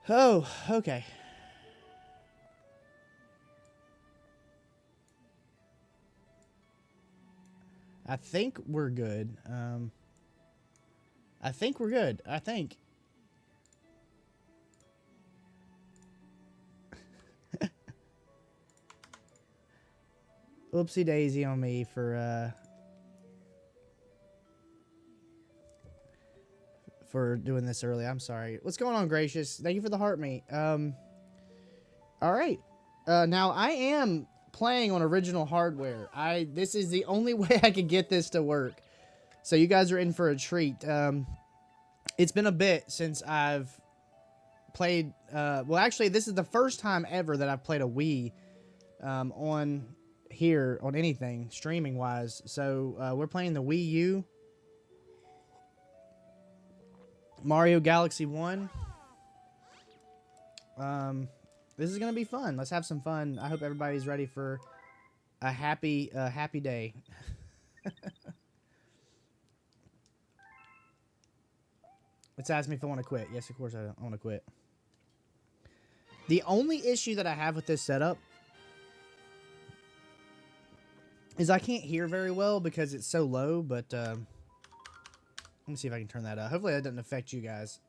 Oh, okay. I think we're good. I think we're good. I think. Oopsie daisy on me for doing this early. I'm sorry. What's going on, Gracious? Thank you for the heart meat. All right. Now I am playing on original hardware. This is the only way I could get this to work. So you guys are in for a treat. It's been a bit since I've played. Well, actually, this is the first time ever that I've played a Wii on here on anything streaming wise. So we're playing the Wii U. Mario Galaxy 1. This is gonna be fun. Let's have some fun. I hope everybody's ready for a happy day. It's asking me if I want to quit. Yes, of course I want to quit. The only issue that I have with this setup is I can't hear very well because it's so low, but let me see if I can turn that up. Hopefully that doesn't affect you guys.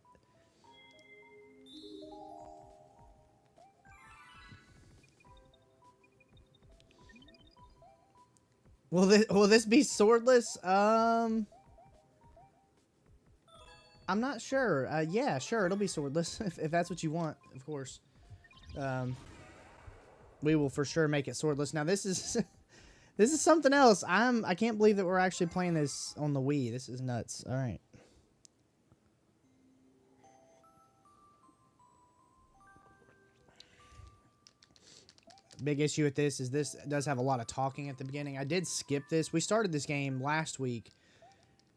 Will this be swordless? I'm not sure. Yeah, sure, it'll be swordless if that's what you want, of course. We will for sure make it swordless. Now this is this is something else. I can't believe that we're actually playing this on the Wii. This is nuts. All right. Big issue with this is this does have a lot of talking at the beginning. I did skip this. We started this game last week,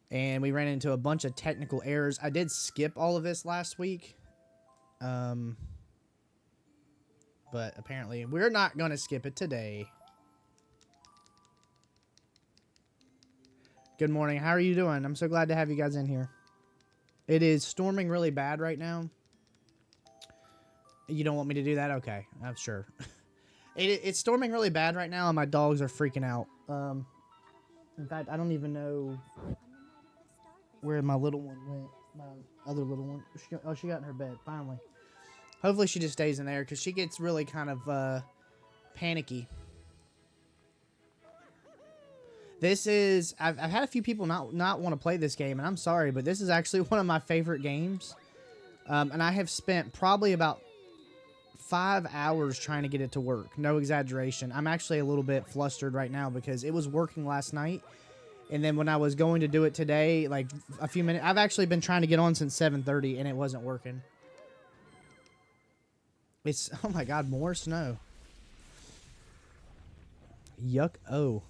and we ran into a bunch of technical errors. I did skip all of this last week. But apparently we're not going to skip it today. Good morning. How are you doing? I'm so glad to have you guys in here. It is storming really bad right now. You don't want me to do that? Okay, I'm sure. It's storming really bad right now, and my dogs are freaking out. In fact, I don't even know where my little one went. My other little one. She got in her bed, finally. Hopefully she just stays in there, because she gets really kind of panicky. This is... I've had a few people not want to play this game, and I'm sorry, but this is actually one of my favorite games. And I have spent probably about 5 hours trying to get it to work. No exaggeration. I'm actually a little bit flustered right now because it was working last night. And then when I was going to do it today, like a few minutes... I've actually been trying to get on since 7:30 and it wasn't working. It's... Oh my god, more snow. Yuck. Oh.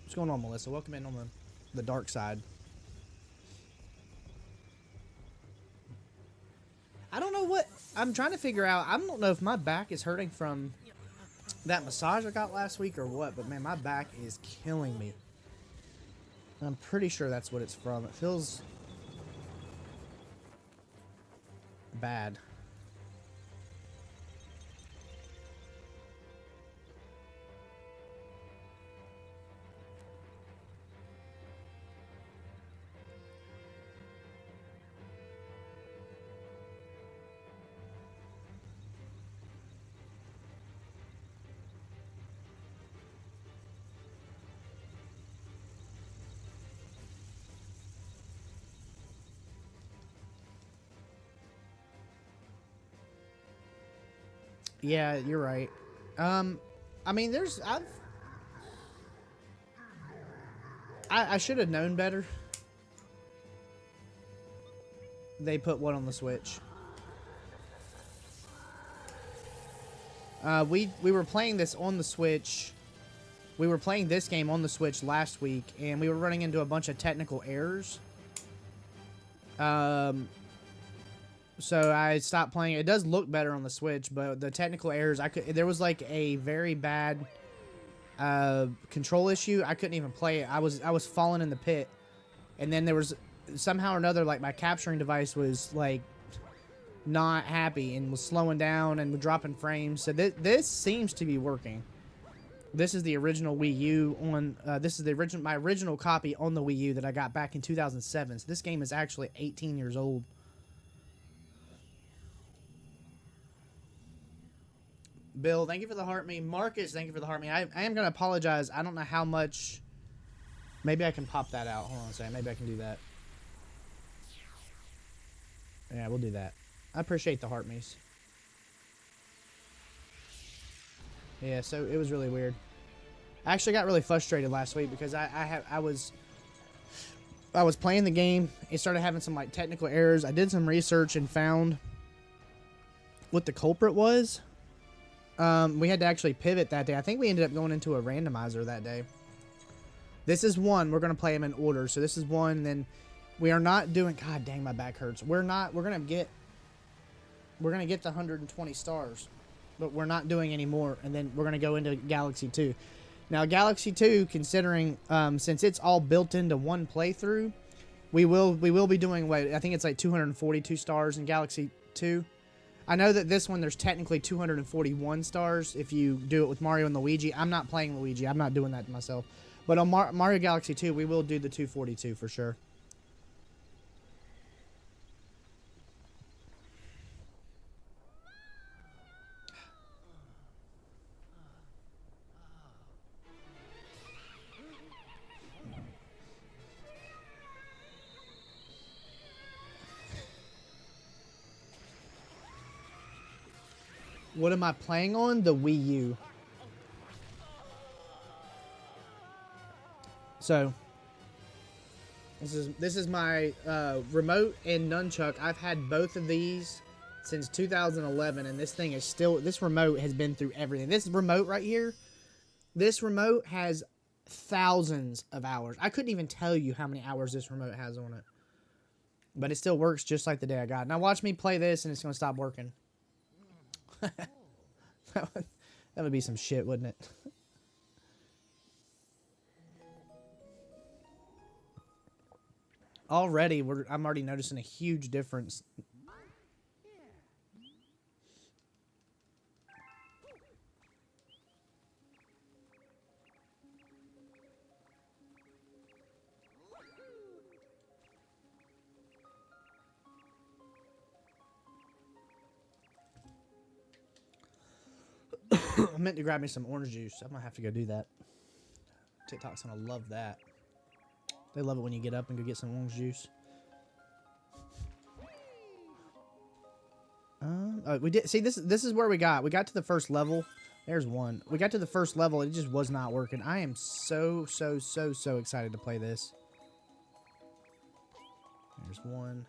What's going on, Melissa? Welcome in on the dark side. I don't know what... I'm trying to figure out... I don't know if my back is hurting from that massage I got last week or what, but man, my back is killing me. I'm pretty sure that's what it's from. It feels bad. Yeah, you're right. I mean, I should have known better. They put what on the Switch? We were playing this on the Switch. We were playing this game on the Switch last week, and we were running into a bunch of technical errors. So I stopped playing. It does look better on the Switch, but the technical errors, there was like a very bad control issue. I couldn't even play it. I was falling in the pit, and then there was somehow or another, like my capturing device was like not happy and was slowing down and dropping frames. So this seems to be working. This is the original Wii U on. This is the my original copy on the Wii U that I got back in 2007. So this game is actually 18 years old. Bill, thank you for the heart me. Marcus, thank you for the heart me. I am gonna apologize. I don't know how much. Maybe I can pop that out. Hold on a second. Maybe I can do that. Yeah, we'll do that. I appreciate the heart me's. Yeah, so it was really weird. I actually got really frustrated last week because I was playing the game. It started having some like technical errors. I did some research and found what the culprit was. We had to actually pivot that day. I think we ended up going into a randomizer that day. This is one. We're gonna play them in order. So this is one. Then we are not doing. God dang, my back hurts. We're gonna get the 120 stars, but we're not doing any more. And then we're gonna go into Galaxy 2. Now Galaxy 2, considering since it's all built into one playthrough, we will be doing what I think it's like 242 stars in Galaxy 2. I know that this one there's technically 241 stars if you do it with Mario and Luigi. I'm not playing Luigi. I'm not doing that myself. But on Mario Galaxy 2, we will do the 242 for sure. What am I playing on? The Wii U. So this is my remote and nunchuck. I've had both of these since 2011, and this thing is still. This remote has been through everything. This remote right here. This remote has thousands of hours. I couldn't even tell you how many hours this remote has on it. But it still works just like the day I got it. Now watch me play this, and it's going to stop working. that would be some shit, wouldn't it? Already, I'm already noticing a huge difference. I meant to grab me some orange juice. I'm gonna have to go do that. TikTok's gonna love that. They love it when you get up and go get some orange juice. We did see this. This is where we got. We got to the first level. There's one. We got to the first level. It just was not working. I am so excited to play this. There's one.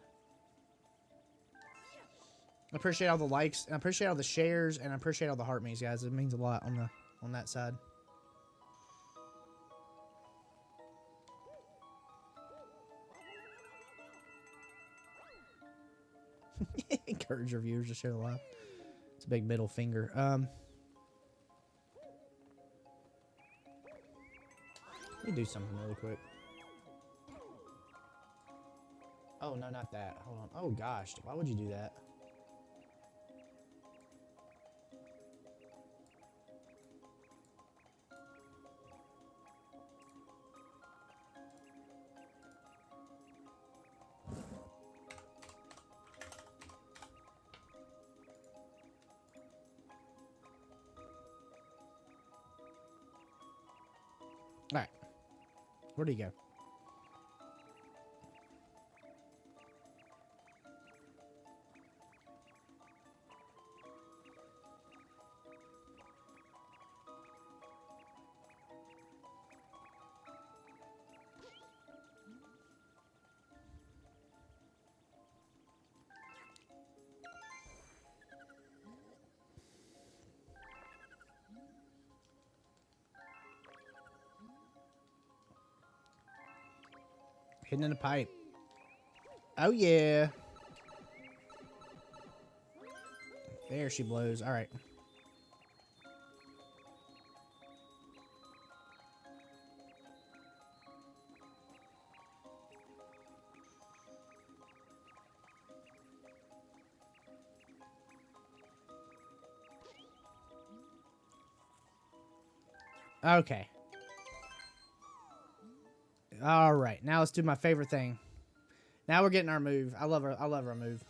I appreciate all the likes. I appreciate all the shares, and I appreciate all the heart me's, guys. It means a lot on that side. Encourage your viewers to share the live. It's a big middle finger. Let me do something really quick. Oh, no, not that. Hold on. Oh, gosh. Why would you do that? All right. Where'd he go? Hidden in a pipe. Oh, yeah. There she blows. All right. Okay. All right. Now let's do my favorite thing. Now we're getting our move. I love our move.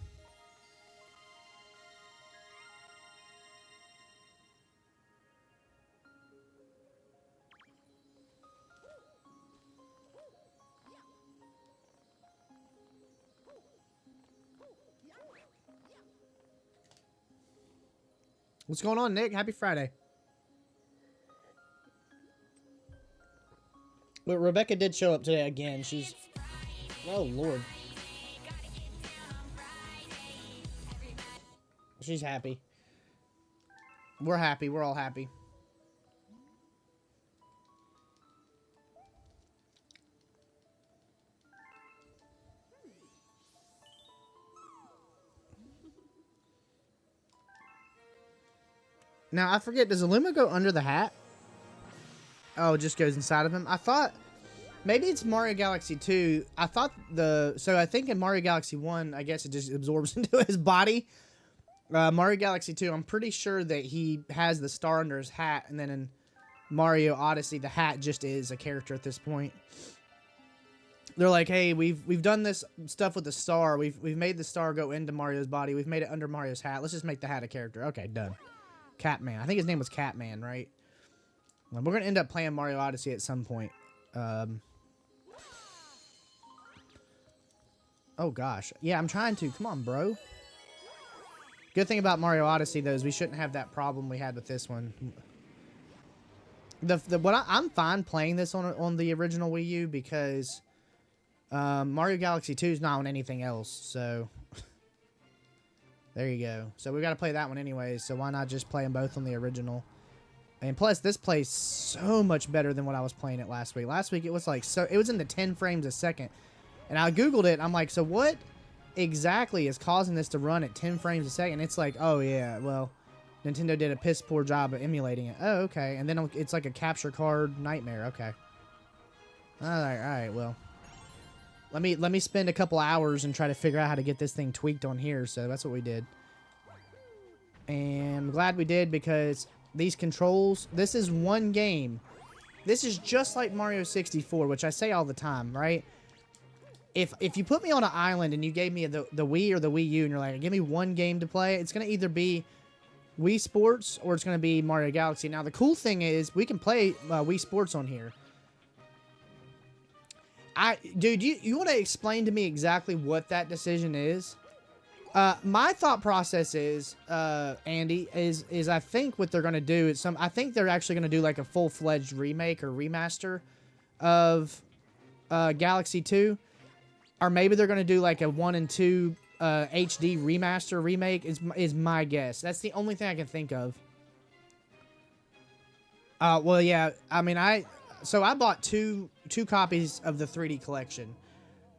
What's going on, Nick? Happy Friday. But Rebecca did show up today again. She's... Oh, Lord. She's happy. We're happy. We're all happy. Now, I forget, does Illuma go under the hat? Oh, it just goes inside of him? I thought... Maybe it's Mario Galaxy 2. I thought So I think in Mario Galaxy 1, I guess it just absorbs into his body. Mario Galaxy 2, I'm pretty sure that he has the star under his hat. And then in Mario Odyssey, the hat just is a character at this point. They're like, hey, we've done this stuff with the star. We've made the star go into Mario's body. We've made it under Mario's hat. Let's just make the hat a character. Okay, done. Catman. I think his name was Catman, right? Well, we're going to end up playing Mario Odyssey at some point. Oh, gosh. Yeah, I'm trying to. Come on, bro. Good thing about Mario Odyssey, though, is we shouldn't have that problem we had with this one. I'm fine playing this on the original Wii U because Mario Galaxy 2 is not on anything else, so... There you go. So we got to play that one anyways, so why not just play them both on the original? And plus, this plays so much better than what I was playing it last week. Last week, it was like it was in the 10 frames a second. And I Googled it, and I'm like, so what exactly is causing this to run at 10 frames a second? It's like, oh yeah, well, Nintendo did a piss poor job of emulating it. Oh, okay. And then it's like a capture card nightmare. Okay. All right, well. Let me spend a couple hours and try to figure out how to get this thing tweaked on here. So that's what we did. And I'm glad we did because these controls, this is one game. This is just like Mario 64, which I say all the time, right? If you put me on an island and you gave me the Wii or the Wii U and you're like, give me one game to play, it's going to either be Wii Sports or it's going to be Mario Galaxy. Now, the cool thing is we can play Wii Sports on here. Dude, you want to explain to me exactly what that decision is? My thought process is, Andy, is I think what they're going to do is I think they're actually going to do like a full-fledged remake or remaster of Galaxy 2. Or maybe they're going to do like a 1 and 2 HD remaster remake is my guess. That's the only thing I can think of. Well, yeah, I mean, So I bought two copies of the 3D collection.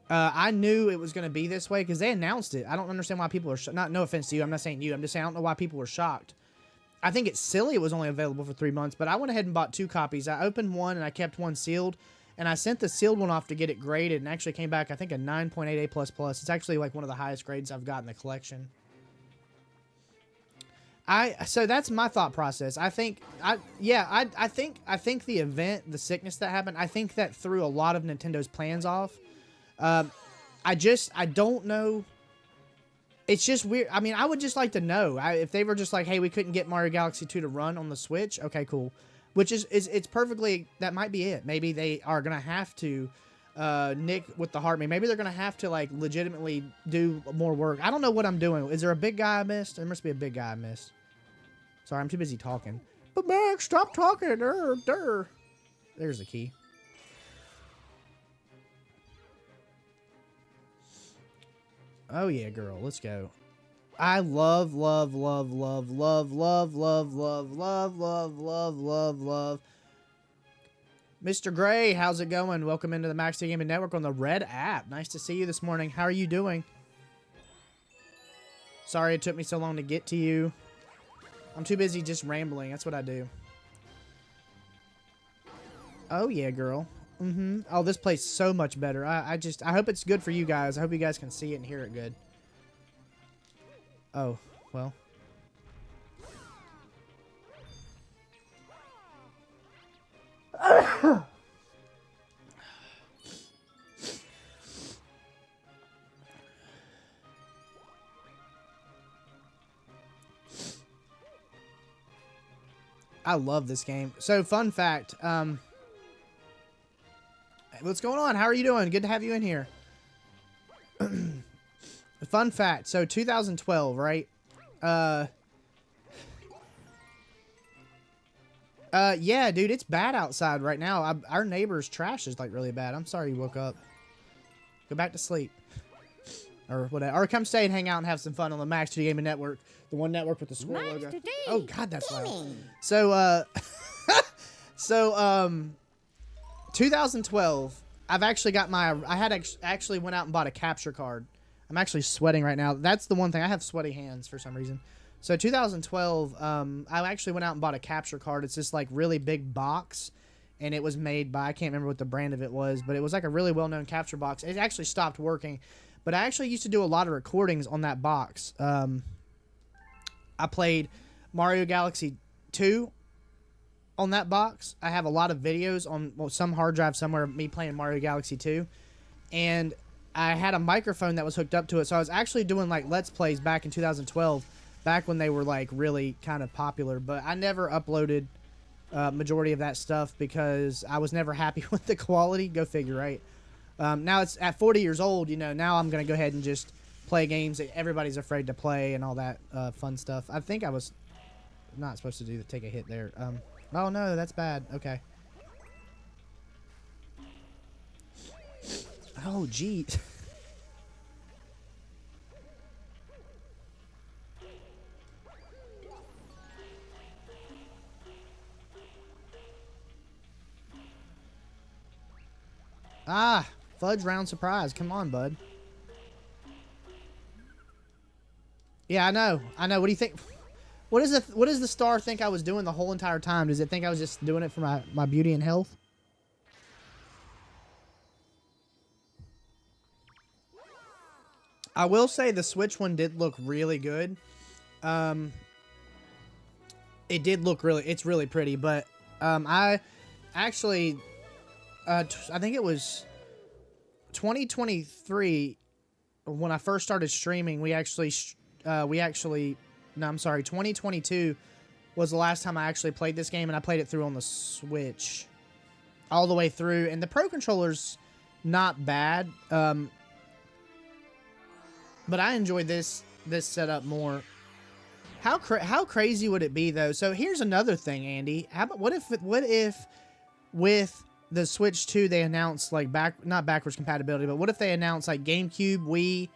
I knew it was going to be this way because they announced it. I don't understand why people are no offense to you. I'm not saying you. I'm just saying I don't know why people were shocked. I think it's silly it was only available for 3 months, but I went ahead and bought 2 copies. I opened one and I kept one sealed, and I sent the sealed one off to get it graded and actually came back, I think, a 9.8A++. It's actually like one of the highest grades I've got in the collection. So that's my thought process. I think the event, the sickness that happened, I think that threw a lot of Nintendo's plans off. I don't know. It's just weird. I mean, I would just like to know if they were just like, hey, we couldn't get Mario Galaxy 2 to run on the Switch. Okay, cool. Which it's perfectly, that might be it. Maybe they are going to have to, Nick with the heart, maybe they're going to have to like legitimately do more work. I don't know what I'm doing. Is there a big guy I missed? There must be a big guy I missed. Sorry, I'm too busy talking. But Max, stop talking. There's the key. Oh yeah, girl, let's go. I love Mr. Gray, how's it going? Welcome into the Max T Gaming Network on the Red app. Nice to see you this morning. How are you doing? Sorry it took me so long to get to you. I'm too busy just rambling. That's what I do. Oh, yeah, girl. Oh, this plays so much better. I hope it's good for you guys. I hope you guys can see it and hear it good. Oh, well. I love this game. So, fun fact. What's going on? How are you doing? Good to have you in here. Fun fact. So, 2012, right? Yeah, dude, it's bad outside right now. Our neighbor's trash is, like, really bad. I'm sorry you woke up. Go back to sleep. Or whatever. Or come stay and hang out and have some fun on the Max 2D Gaming Network. The one network with the squirrel logo. Oh, God, that's loud. So, 2012, I've actually got actually went out and bought a capture card. I'm actually sweating right now. That's the one thing. I have sweaty hands for some reason. So 2012, I actually went out and bought a capture card. It's this like really big box, and it was made by, I can't remember what the brand of it was, but it was like a really well-known capture box. It actually stopped working, but I actually used to do a lot of recordings on that box. I played Mario Galaxy 2 on that box. I have a lot of videos on some hard drive somewhere of me playing Mario Galaxy 2, and I had a microphone that was hooked up to it, so I was actually doing like Let's Plays back in 2012, back when they were like really kind of popular, but I never uploaded majority of that stuff because I was never happy with the quality. Go figure, right? Now it's at 40 years old, you know, now I'm going to go ahead and just play games that everybody's afraid to play and all that fun stuff. I think I was not supposed to take a hit there. Oh no, that's bad. Okay. Oh, geez. Ah, fudge round surprise. Come on, bud. Yeah, I know. I know. What do you think? What does the star think I was doing the whole entire time? Does it think I was just doing it for my beauty and health? I will say the Switch one did look really good. It did look it's really pretty, but I actually I think it was 2023 when I first started streaming. We actually no, I'm sorry, 2022 was the last time I actually played this game, and I played it through on the Switch all the way through, and the Pro Controller's not bad, but I enjoyed this setup more. How crazy would it be though? So here's another thing, Andy. How about what if with the Switch 2 they announced like not backwards compatibility, but what if they announced like GameCube, Wii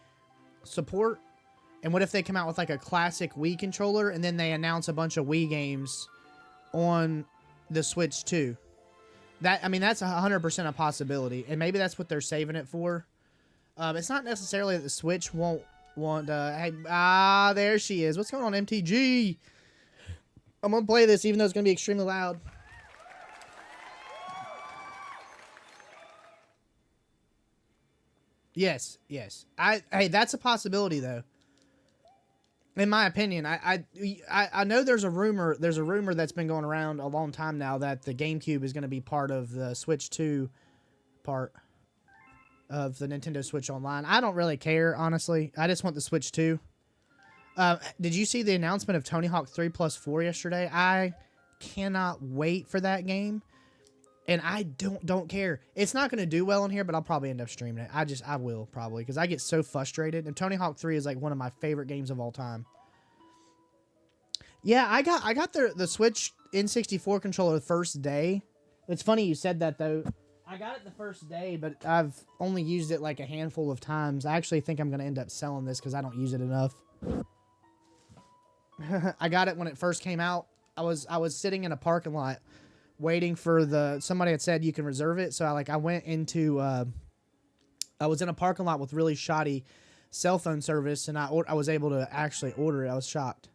support? And what if they come out with like a classic Wii controller and then they announce a bunch of Wii games on the Switch 2? I mean, that's 100% a possibility, and maybe that's what they're saving it for. It's not necessarily that the Switch won't want. Hey, there she is. What's going on, MTG? I'm gonna play this, even though it's gonna be extremely loud. Yes. Hey, that's a possibility, though. In my opinion, I know there's a rumor that's been going around a long time now that the GameCube is going to be part of the Switch 2 part of the Nintendo Switch Online. I don't really care, honestly. I just want the Switch 2. Did you see the announcement of Tony Hawk 3+4 yesterday? I cannot wait for that game. And I don't care. It's not going to do well on here, but I'll probably end up streaming it. I will probably, because I get so frustrated. And Tony Hawk 3 is like one of my favorite games of all time. Yeah, I got the Switch N64 controller the first day. It's funny you said that though. I got it the first day, but I've only used it like a handful of times. I actually think I'm going to end up selling this because I don't use it enough. I got it when it first came out. I was sitting in a parking lot waiting for somebody had said you can reserve it. So I went into, I was in a parking lot with really shoddy cell phone service, and I was able to actually order it. I was shocked.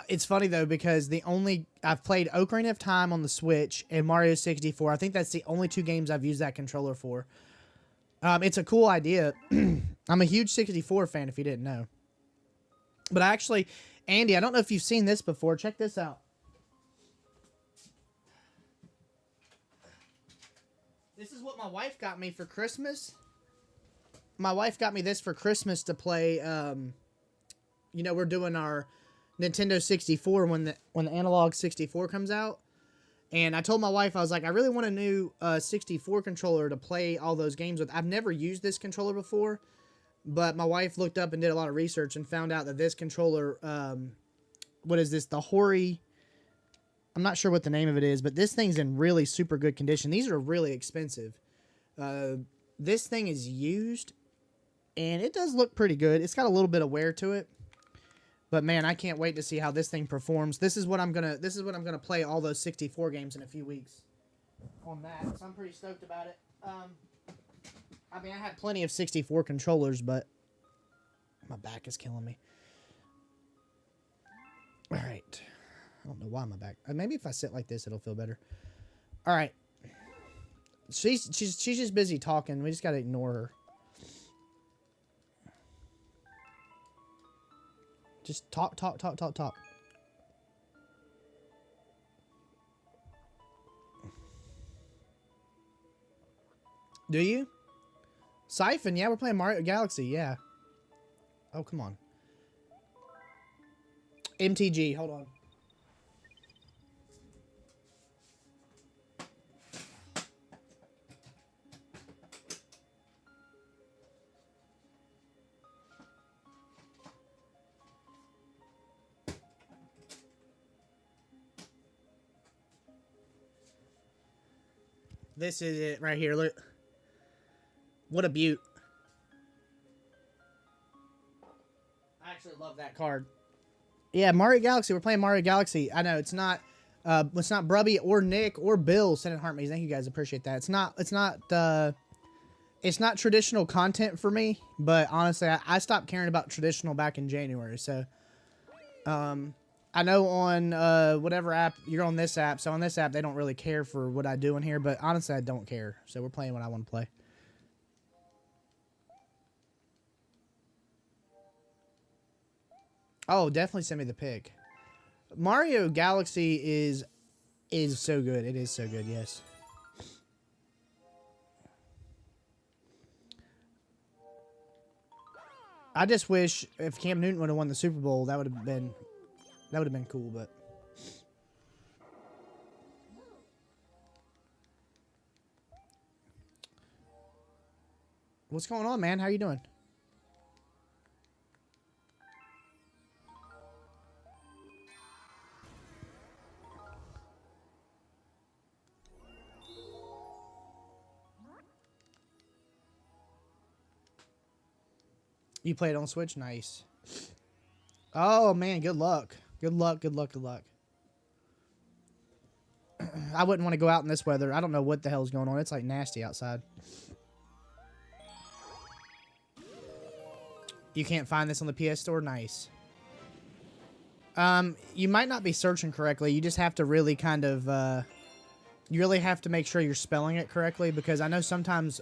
It's funny though, because I've played Ocarina of Time on the Switch and Mario 64. I think that's the only two games I've used that controller for. It's a cool idea. I'm a huge 64 fan, if you didn't know. But actually, Andy, I don't know if you've seen this before. Check this out. my wife got me for Christmas. My wife got me this for Christmas to play. You know, we're doing our Nintendo 64 when the Analog 64 comes out. And I told my wife, I was like, I really want a new 64 controller to play all those games with. I've never used this controller before, but my wife looked up and did a lot of research and found out that this controller, what is this? The Hori, I'm not sure what the name of it is, but this thing's in really super good condition. These are really expensive. This thing is used, and it does look pretty good. It's got a little bit of wear to it. But man, I can't wait to see how this thing performs. This is what I'm gonna play all those 64 games in a few weeks on that. So I'm pretty stoked about it. I mean, I had plenty of 64 controllers, but my back is killing me. All right. I don't know why my back. Maybe if I sit like this, it'll feel better. All right. She's just busy talking. We just gotta ignore her. Just talk. Do you? Siphon, yeah, we're playing Mario Galaxy, yeah. Oh, come on. MTG, hold on. This is it right here. Look. What a beaut. I actually love that card. Yeah, Mario Galaxy. We're playing Mario Galaxy. I know it's not Brubby or Nick or Bill sending heart maze. Thank you guys. Appreciate that. It's not traditional content for me, but honestly, I stopped caring about traditional back in January. So, I know on whatever app, you're on this app. So on this app, they don't really care for what I do in here. But honestly, I don't care. So we're playing what I want to play. Oh, definitely send me the pic. Mario Galaxy is so good. It is so good, yes. I just wish if Cam Newton would have won the Super Bowl, that would have been cool, but what's going on, man? How you doing? You play it on Switch? Nice. Oh, man, good luck. Good luck. I wouldn't want to go out in this weather. I don't know what the hell's going on. It's like nasty outside. You can't find this on the PS Store? Nice. You might not be searching correctly. You just have to really kind of, you really have to make sure you're spelling it correctly, because I know sometimes,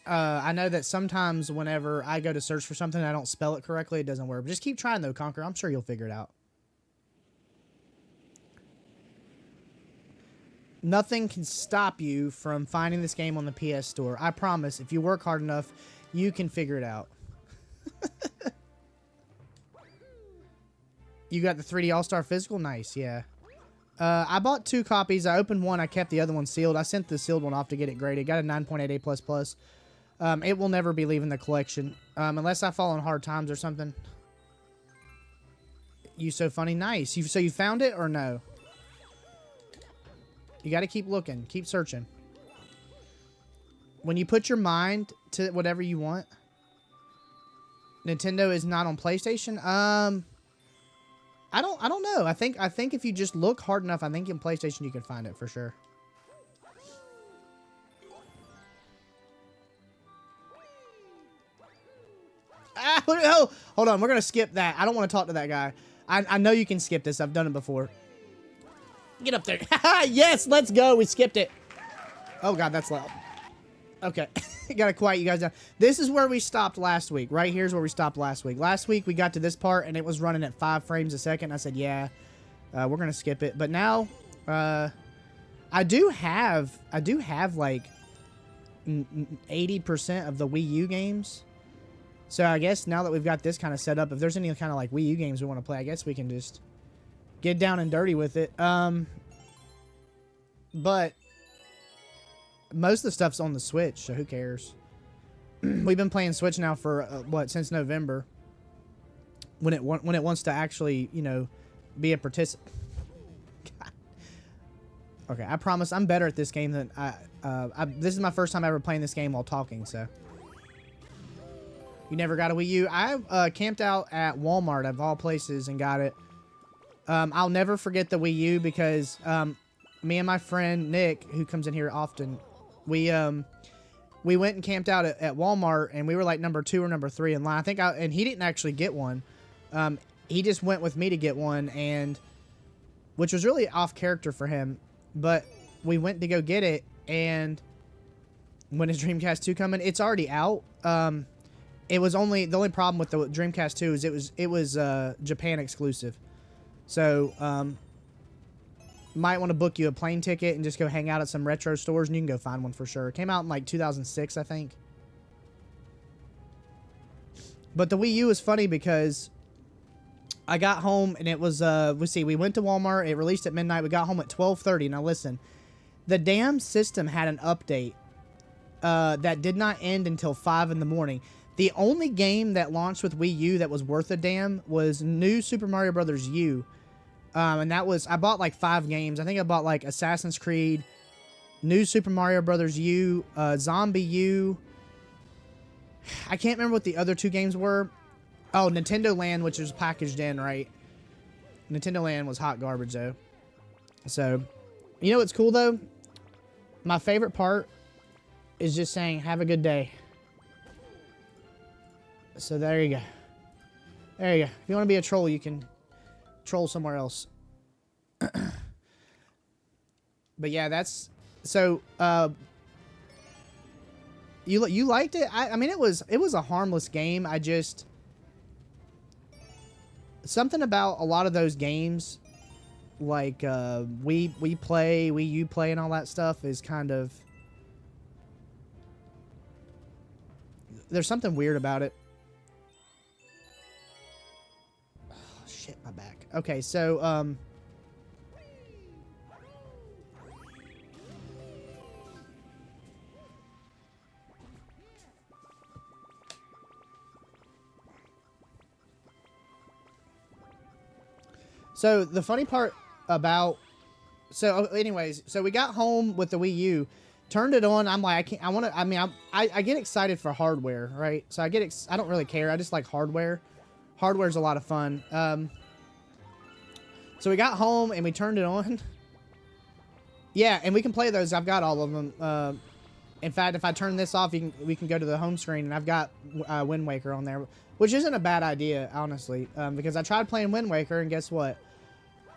I know that sometimes whenever I go to search for something and I don't spell it correctly, it doesn't work. But just keep trying though, Conquer. I'm sure you'll figure it out. Nothing can stop you from finding this game on the PS Store. I promise, if you work hard enough, you can figure it out. You got the 3D All-Star Physical? Nice, yeah. I bought 2 copies. I opened one. I kept the other one sealed. I sent the sealed one off to get it graded. Got a 9.88++. It will never be leaving the collection. Unless I fall on hard times or something. You so funny. Nice. So you found it or no? You got to keep looking. Keep searching. When you put your mind to whatever you want. Nintendo is not on PlayStation. I don't know. I think if you just look hard enough, I think in PlayStation you can find it for sure. Ah, oh, hold on. We're going to skip that. I don't want to talk to that guy. I know you can skip this. I've done it before. Get up there. Yes, let's go. We skipped it. Oh, God, that's loud. Okay. Gotta quiet you guys down. This is where we stopped last week. Right here's where we stopped last week. Last week, we got to this part, and it was running at 5 frames a second. I said, yeah, we're going to skip it. But now, I do have, like, 80% of the Wii U games. So I guess now that we've got this kind of set up, if there's any kind of like Wii U games we want to play, I guess we can just get down and dirty with it. But most of the stuff's on the Switch, so who cares? We've been playing Switch now for what, since November, when it wants to actually, you know, be a participant. Okay, I promise I'm better at this game than this is my first time ever playing this game while talking, so. You never got a Wii U? I camped out at Walmart of all places and got it. I'll never forget the Wii U because me and my friend Nick, who comes in here often, we went and camped out at Walmart, and we were like number 2 or number 3 in line. I think and he didn't actually get one. He just went with me to get one, and which was really off character for him. But we went to go get it, and when his Dreamcast 2 coming, it's already out. It was the only problem with the Dreamcast 2 is it was Japan exclusive. So might want to book you a plane ticket and just go hang out at some retro stores, and you can go find one for sure. It came out in like 2006, I think. But the Wii U is funny because I got home and it was we went to Walmart. It released at midnight. We got home at 12:30. Now listen, the damn system had an update that did not end until 5 in the morning. The only game that launched with Wii U that was worth a damn was New Super Mario Bros. U. And that was, I bought like 5 games. I think I bought like Assassin's Creed, New Super Mario Bros. U, Zombie U. I can't remember what the other 2 games were. Oh, Nintendo Land, which was packaged in, right? Nintendo Land was hot garbage, though. So, you know what's cool, though? My favorite part is just saying, have a good day. So there you go. There you go. If you want to be a troll, you can troll somewhere else. But yeah, that's so. You liked it? I mean, it was a harmless game. I just something about a lot of those games, like we play, Wii U play, and all that stuff is kind of, there's something weird about it. My back. Okay, so so the funny part about anyways, so we got home with the Wii U, turned it on. I'm like, I get excited for hardware, right? So I don't really care. I just like hardware. Hardware's a lot of fun. So we got home and we turned it on. Yeah, and we can play those. I've got all of them. In fact, if I turn this off, we can go to the home screen, and I've got Wind Waker on there, which isn't a bad idea, honestly, because I tried playing Wind Waker, and guess what?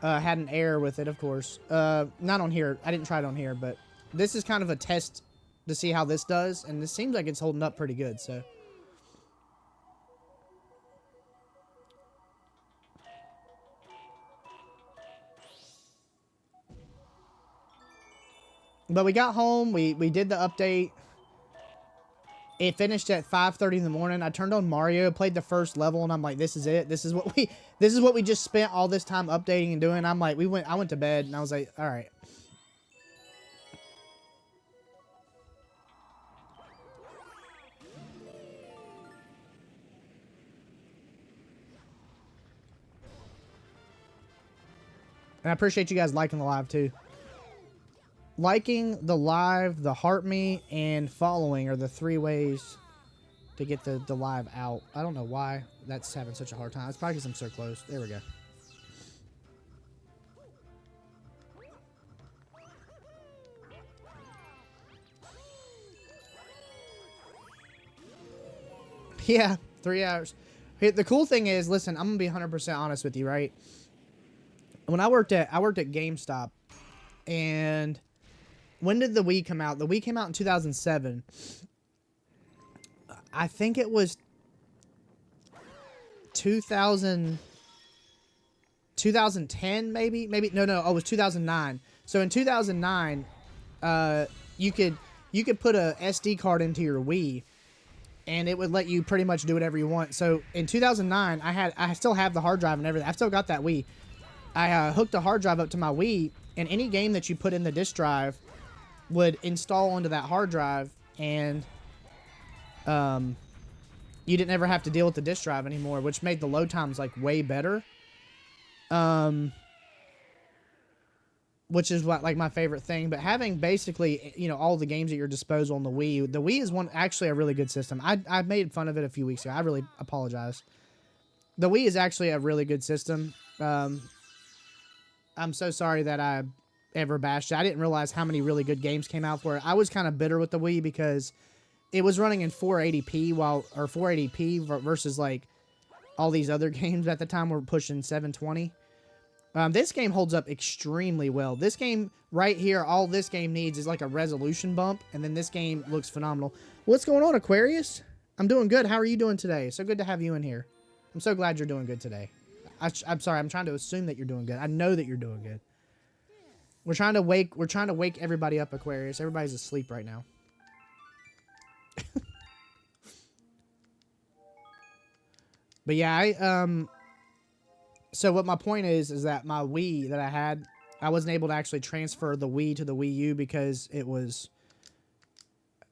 Had an error with it, of course. Not on here. I didn't try it on here, but this is kind of a test to see how this does, and this seems like it's holding up pretty good, so. But we got home, we did the update. It finished at 5:30 in the morning. I turned on Mario, played the first level, and I'm like, this is it. This is what we just spent all this time updating and doing. I'm like, I went to bed, and I was like, all right. And I appreciate you guys liking the live too. Liking the live, the heart me, and following are the 3 ways to get the live out. I don't know why that's having such a hard time. It's probably because I'm so close. There we go. Yeah, 3 hours. Hey, the cool thing is, listen, I'm gonna be 100% honest with you, right? When I worked at GameStop, and when did the Wii come out? The Wii came out in 2007. I think it was 2010, maybe. No, it was 2009. So in 2009, you could you could put a SD card into your Wii, and it would let you pretty much do whatever you want. So in 2009, I still have the hard drive and everything. I've still got that Wii. I hooked a hard drive up to my Wii, and any game that you put in the disk drive would install onto that hard drive, and you didn't ever have to deal with the disk drive anymore, which made the load times like way better. Which is what like my favorite thing. But having basically, you know, all the games at your disposal on the Wii is actually a really good system. I made fun of it a few weeks ago. I really apologize. The Wii is actually a really good system. I'm so sorry that I ever bashed it. I didn't realize how many really good games came out for it. I was kind of bitter with the Wii because it was running in 480p or 480p versus like all these other games at the time were pushing 720. This game holds up extremely well. This game right here, all this game needs is like a resolution bump, and then this game looks phenomenal. What's going on, Aquarius? I'm doing good. How are you doing today? So good to have you in here. I'm so glad you're doing good today. I'm sorry. I'm trying to assume that you're doing good. I know that you're doing good. We're trying to wake everybody up, Aquarius. Everybody's asleep right now. But yeah, so what my point is that my Wii that I had, I wasn't able to actually transfer the Wii to the Wii U because it was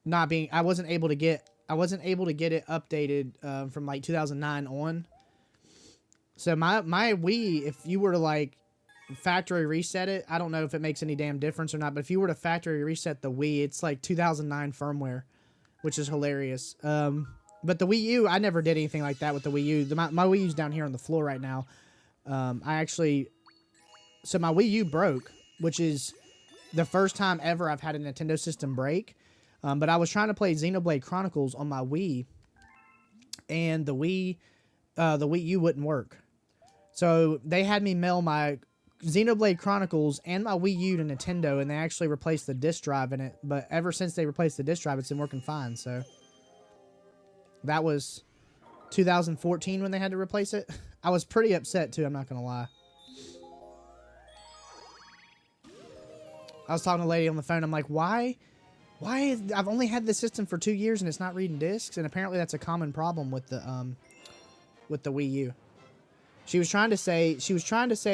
not being, I wasn't able to get it updated from like 2009 on. So my Wii, if you were to like factory reset it, I don't know if it makes any damn difference or not, but if you were to factory reset the Wii, it's like 2009 firmware, which is hilarious. But the Wii U, I never did anything like that with the Wii U. My Wii U's down here on the floor right now. So my Wii U broke, which is the first time ever I've had a Nintendo system break. But I was trying to play Xenoblade Chronicles on my Wii, and the Wii U wouldn't work. So they had me mail my Xenoblade Chronicles and my Wii U to Nintendo, and they actually replaced the disc drive in it. But ever since they replaced the disc drive, it's been working fine. So that was 2014 when they had to replace it. I was pretty upset too, I'm not gonna lie. I was talking to a lady on the phone. I'm like, why I've only had this system for 2 years and it's not reading discs, and apparently that's a common problem with the Wii U. She was trying to say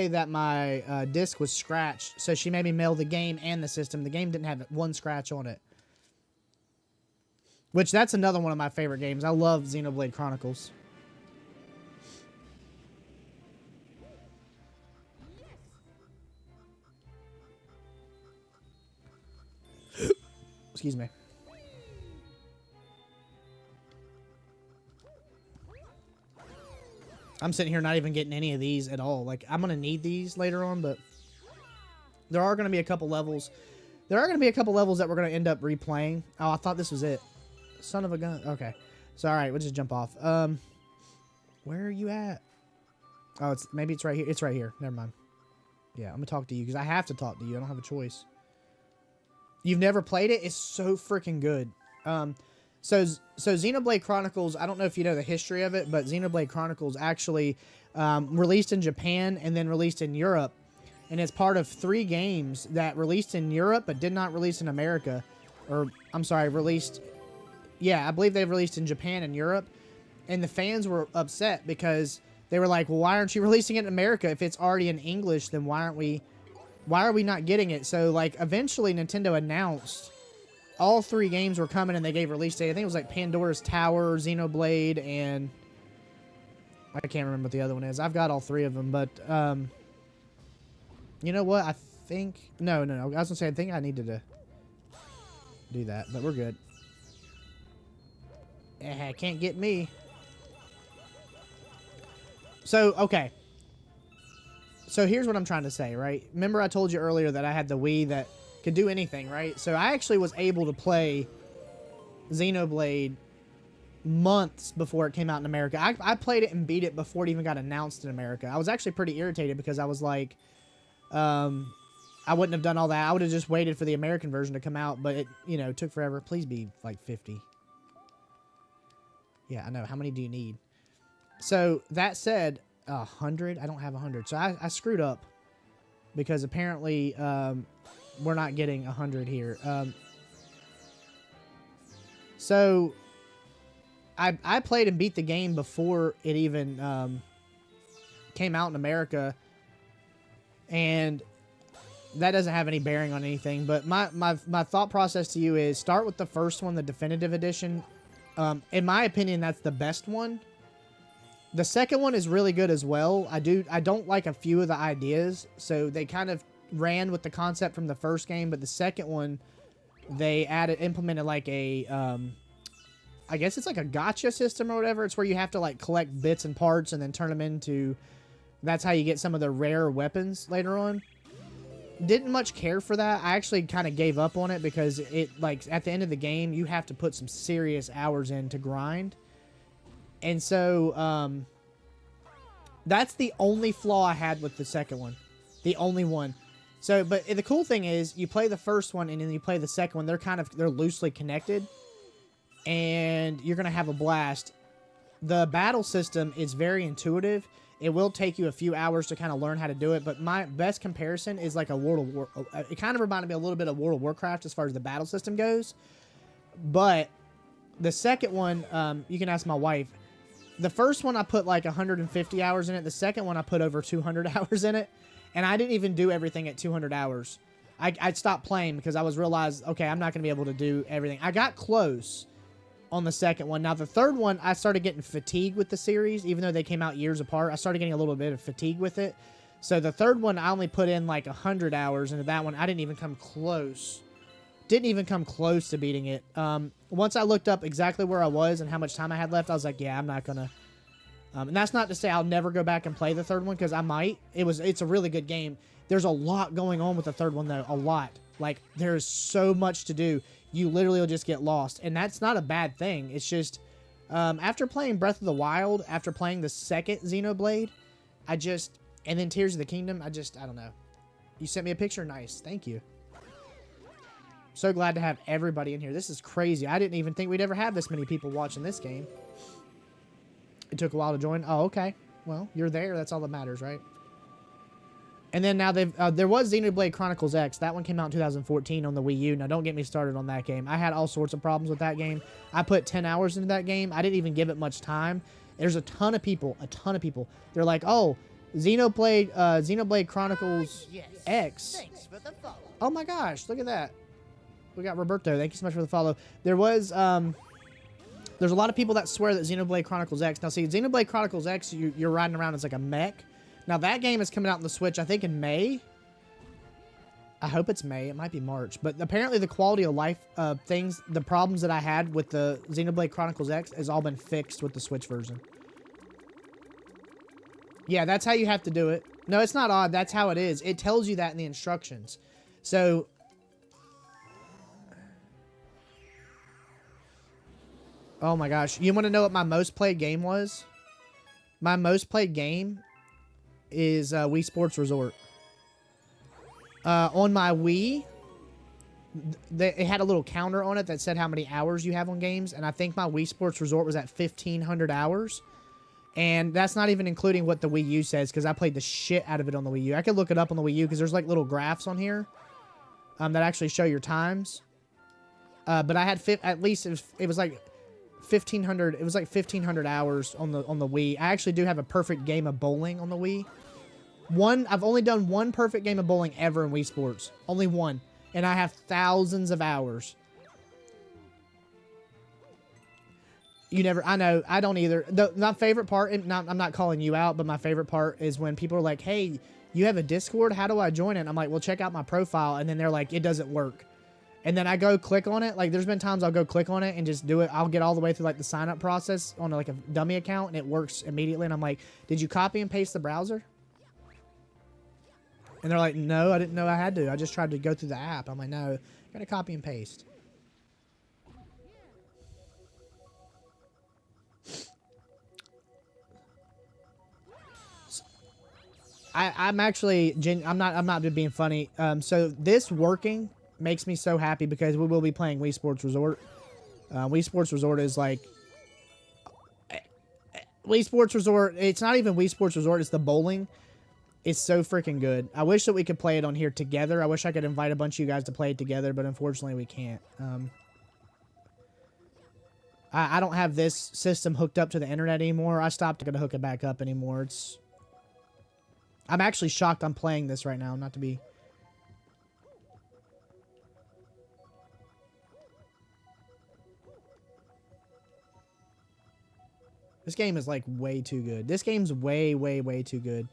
that my disc was scratched, so she made me mail the game and the system. The game didn't have one scratch on it. Which, that's another one of my favorite games. I love Xenoblade Chronicles. Excuse me. I'm sitting here not even getting any of these at all. Like, I'm going to need these later on, but there are going to be a couple levels. There are going to be a couple levels that we're going to end up replaying. Oh, I thought this was it. Son of a gun. Okay. So, all right, we'll just jump off. Where are you at? Oh, maybe it's right here. It's right here. Never mind. Yeah, I'm going to talk to you because I have to talk to you. I don't have a choice. You've never played it? It's so freaking good. So Xenoblade Chronicles, I don't know if you know the history of it, but Xenoblade Chronicles actually released in Japan and then released in Europe. And it's part of 3 games that released in Europe but did not release in America. Or, I'm sorry, released... Yeah, I believe they released in Japan and Europe. And the fans were upset because they were like, well, why aren't you releasing it in America? If it's already in English, then why are we not getting it? So, like, eventually Nintendo announced all 3 games were coming and they gave release date. I think it was like Pandora's Tower, Xenoblade, and I can't remember what the other one is. I've got all 3 of them, but you know what? I think... No. I was going to say, I think I needed to do that, but we're good. Can't get me. So, okay. So here's what I'm trying to say, right? Remember I told you earlier that I had the Wii that could do anything, right? So I actually was able to play Xenoblade months before it came out in America. I played it and beat it before it even got announced in America. I was actually pretty irritated because I was like, I wouldn't have done all that. I would have just waited for the American version to come out, but it, you know, took forever. Please be like 50. Yeah, I know. How many do you need? So that said, 100? I don't have 100. So I screwed up because apparently we're not getting 100 here. So I played and beat the game before it even came out in America, and that doesn't have any bearing on anything. But my thought process to you is start with the first one, the definitive edition. In my opinion, that's the best one. The second one is really good as well. I don't like a few of the ideas, so they kind of ran with the concept from the first game, but the second one they implemented like a I guess it's like a gacha system or whatever. It's where you have to like collect bits and parts and then turn them into, that's how you get some of the rare weapons later on. Didn't much care for that. I actually kind of gave up on it because it, like, at the end of the game you have to put some serious hours in to grind. And so that's the only flaw I had with the second one. The only one. So, but the cool thing is you play the first one and then you play the second one. They're loosely connected. And you're going to have a blast. The battle system is very intuitive. It will take you a few hours to kind of learn how to do it, but my best comparison is like a World of War. It kind of reminded me a little bit of World of Warcraft as far as the battle system goes. But the second one, you can ask my wife. The first one I put like 150 hours in it. The second one I put over 200 hours in it. And I didn't even do everything at 200 hours. I stopped playing because I realized, okay, I'm not going to be able to do everything. I got close on the second one. Now, the third one, I started getting fatigued with the series, even though they came out years apart. I started getting a little bit of fatigue with it. So the third one, I only put in like 100 hours into that one. I didn't even come close. Didn't even come close to beating it. Once I looked up exactly where I was and how much time I had left, I was like, yeah, I'm not going to. And that's not to say I'll never go back and play the third one, because I might. It's a really good game. There's a lot going on with the third one, though. A lot. Like, there's so much to do. You literally will just get lost. And that's not a bad thing. It's just, after playing Breath of the Wild, after playing the second Xenoblade, and then Tears of the Kingdom, I don't know. You sent me a picture? Nice. Thank you. So glad to have everybody in here. This is crazy. I didn't even think we'd ever have this many people watching this game. It took a while to join. Oh, okay. Well, you're there. That's all that matters, right? And then now there was Xenoblade Chronicles X. That one came out in 2014 on the Wii U. Now, don't get me started on that game. I had all sorts of problems with that game. I put 10 hours into that game. I didn't even give it much time. There's a ton of people. They're like, oh, Xenoblade Chronicles X. Thanks for the follow. Oh my gosh, look at that. We got Roberto. Thank you so much for the follow. There's a lot of people that swear that Xenoblade Chronicles X. Now, see, Xenoblade Chronicles X, you're riding around as like a mech. Now, that game is coming out on the Switch, I think, in May. I hope it's May. It might be March. But apparently the quality of life things, the problems that I had with the Xenoblade Chronicles X has all been fixed with the Switch version. Yeah, that's how you have to do it. No, it's not odd. That's how it is. It tells you that in the instructions. So... Oh my gosh. You want to know what my most played game was? My most played game is Wii Sports Resort. On my Wii, it had a little counter on it that said how many hours you have on games. And I think my Wii Sports Resort was at 1,500 hours. And that's not even including what the Wii U says, because I played the shit out of it on the Wii U. I could look it up on the Wii U because there's like little graphs on here that actually show your times. But I had at least it was like 1,500. It was like 1,500 hours on the Wii. I actually do have a perfect game of bowling on the Wii. I've only done one perfect game of bowling ever in Wii Sports. Only one, and I have thousands of hours. You never. I know. I don't either. My favorite part. I'm not calling you out, but my favorite part is when people are like, "Hey, you have a Discord? How do I join it?" And I'm like, "Well, check out my profile," and then they're like, "It doesn't work." And then I go click on it. Like, there's been times I'll go click on it and just do it. I'll get all the way through, like, the sign-up process on, like, a dummy account, and it works immediately. And I'm like, did you copy and paste the browser? And they're like, no, I didn't know I had to. I just tried to go through the app. I'm like, no, you gotta copy and paste. I'm actually, I'm not being funny. So this working makes me so happy because we will be playing Wii Sports Resort. Wii Sports Resort is like... Wii Sports Resort, it's not even Wii Sports Resort, it's the bowling. It's so freaking good. I wish that we could play it on here together. I wish I could invite a bunch of you guys to play it together, but unfortunately we can't. I don't have this system hooked up to the internet anymore. I stopped gonna hook it back up anymore. I'm actually shocked I'm playing this right now, not to be... This game is, like, way too good. This game's way, way, way too good.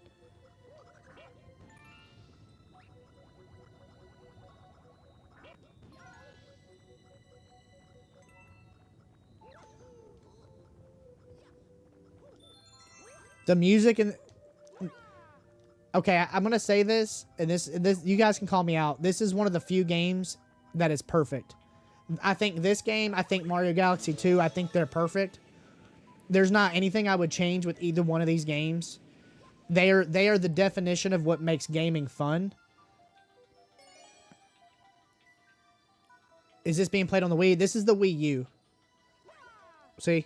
The music and... Okay, I'm going to say this, and this, you guys can call me out. This is one of the few games that is perfect. I think this game, I think Mario Galaxy 2, I think they're perfect. There's not anything I would change with either one of these games. They are the definition of what makes gaming fun. Is this being played on the Wii? This is the Wii U. See?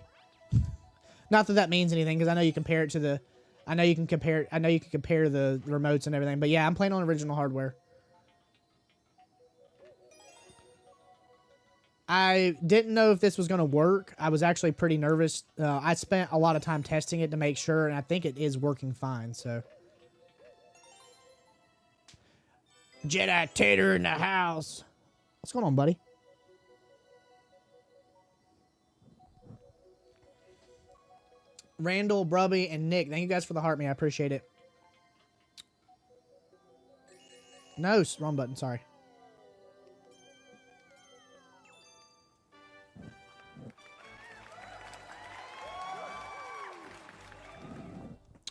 Not that that means anything, because I know you compare it to the... I know you can compare the remotes and everything, but yeah, I'm playing on original hardware. I didn't know if this was going to work. I was actually pretty nervous. I spent a lot of time testing it to make sure, and I think it is working fine, so. Jedi Tater in the house. What's going on, buddy? Randall, Brubby, and Nick. Thank you guys for the heart me. I appreciate it. No, wrong button. Sorry.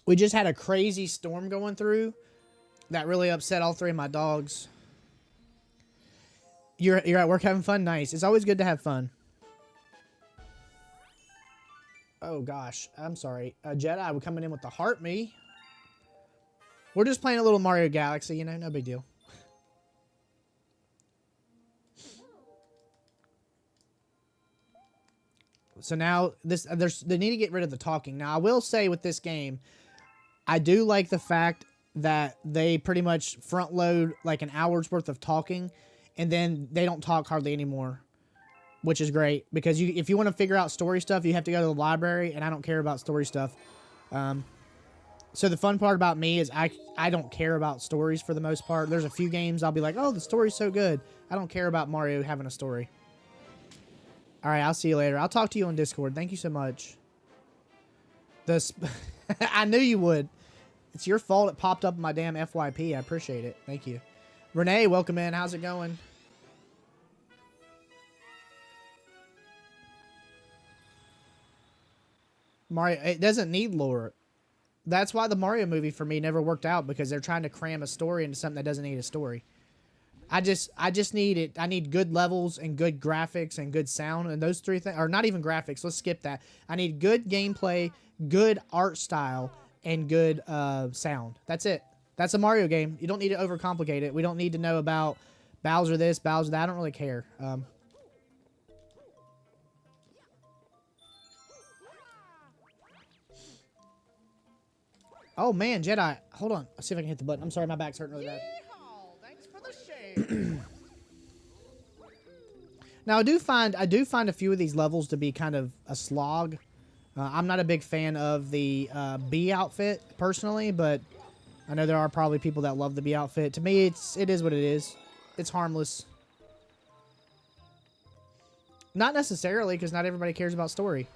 We just had a crazy storm going through that really upset all three of my dogs. You're at work having fun? Nice. It's always good to have fun. Oh, gosh. I'm sorry. Jedi, we're coming in with the heart me. We're just playing a little Mario Galaxy, you know? No big deal. So now, they need to get rid of the talking. Now, I will say with this game, I do like the fact that they pretty much front load like an hour's worth of talking, and then they don't talk hardly anymore. Which is great, because if you want to figure out story stuff, you have to go to the library, and I don't care about story stuff. So the fun part about me is I don't care about stories for the most part. There's a few games I'll be like, oh, the story's so good. I don't care about Mario having a story. All right, I'll see you later. I'll talk to you on Discord. Thank you so much. I knew you would. It's your fault it popped up in my damn FYP. I appreciate it. Thank you. Renee, welcome in. How's it going? Mario, it doesn't need lore. That's why the Mario movie for me never worked out, because they're trying to cram a story into something that doesn't need a story. I just need it. I need good levels and good graphics and good sound, and those three things, or not even graphics. Let's skip that. I need good gameplay, good art style, and good sound. That's it. That's a Mario game. You don't need to overcomplicate it. We don't need to know about Bowser this, Bowser that. I don't really care. Oh, man, Jedi. Hold on. Let's see if I can hit the button. I'm sorry, my back's hurting really bad. Thanks for the shade. Now, I do find a few of these levels to be kind of a slog. I'm not a big fan of the Bee outfit, personally, but I know there are probably people that love the Bee outfit. To me, it is what it is. It's harmless. Not necessarily, because not everybody cares about story.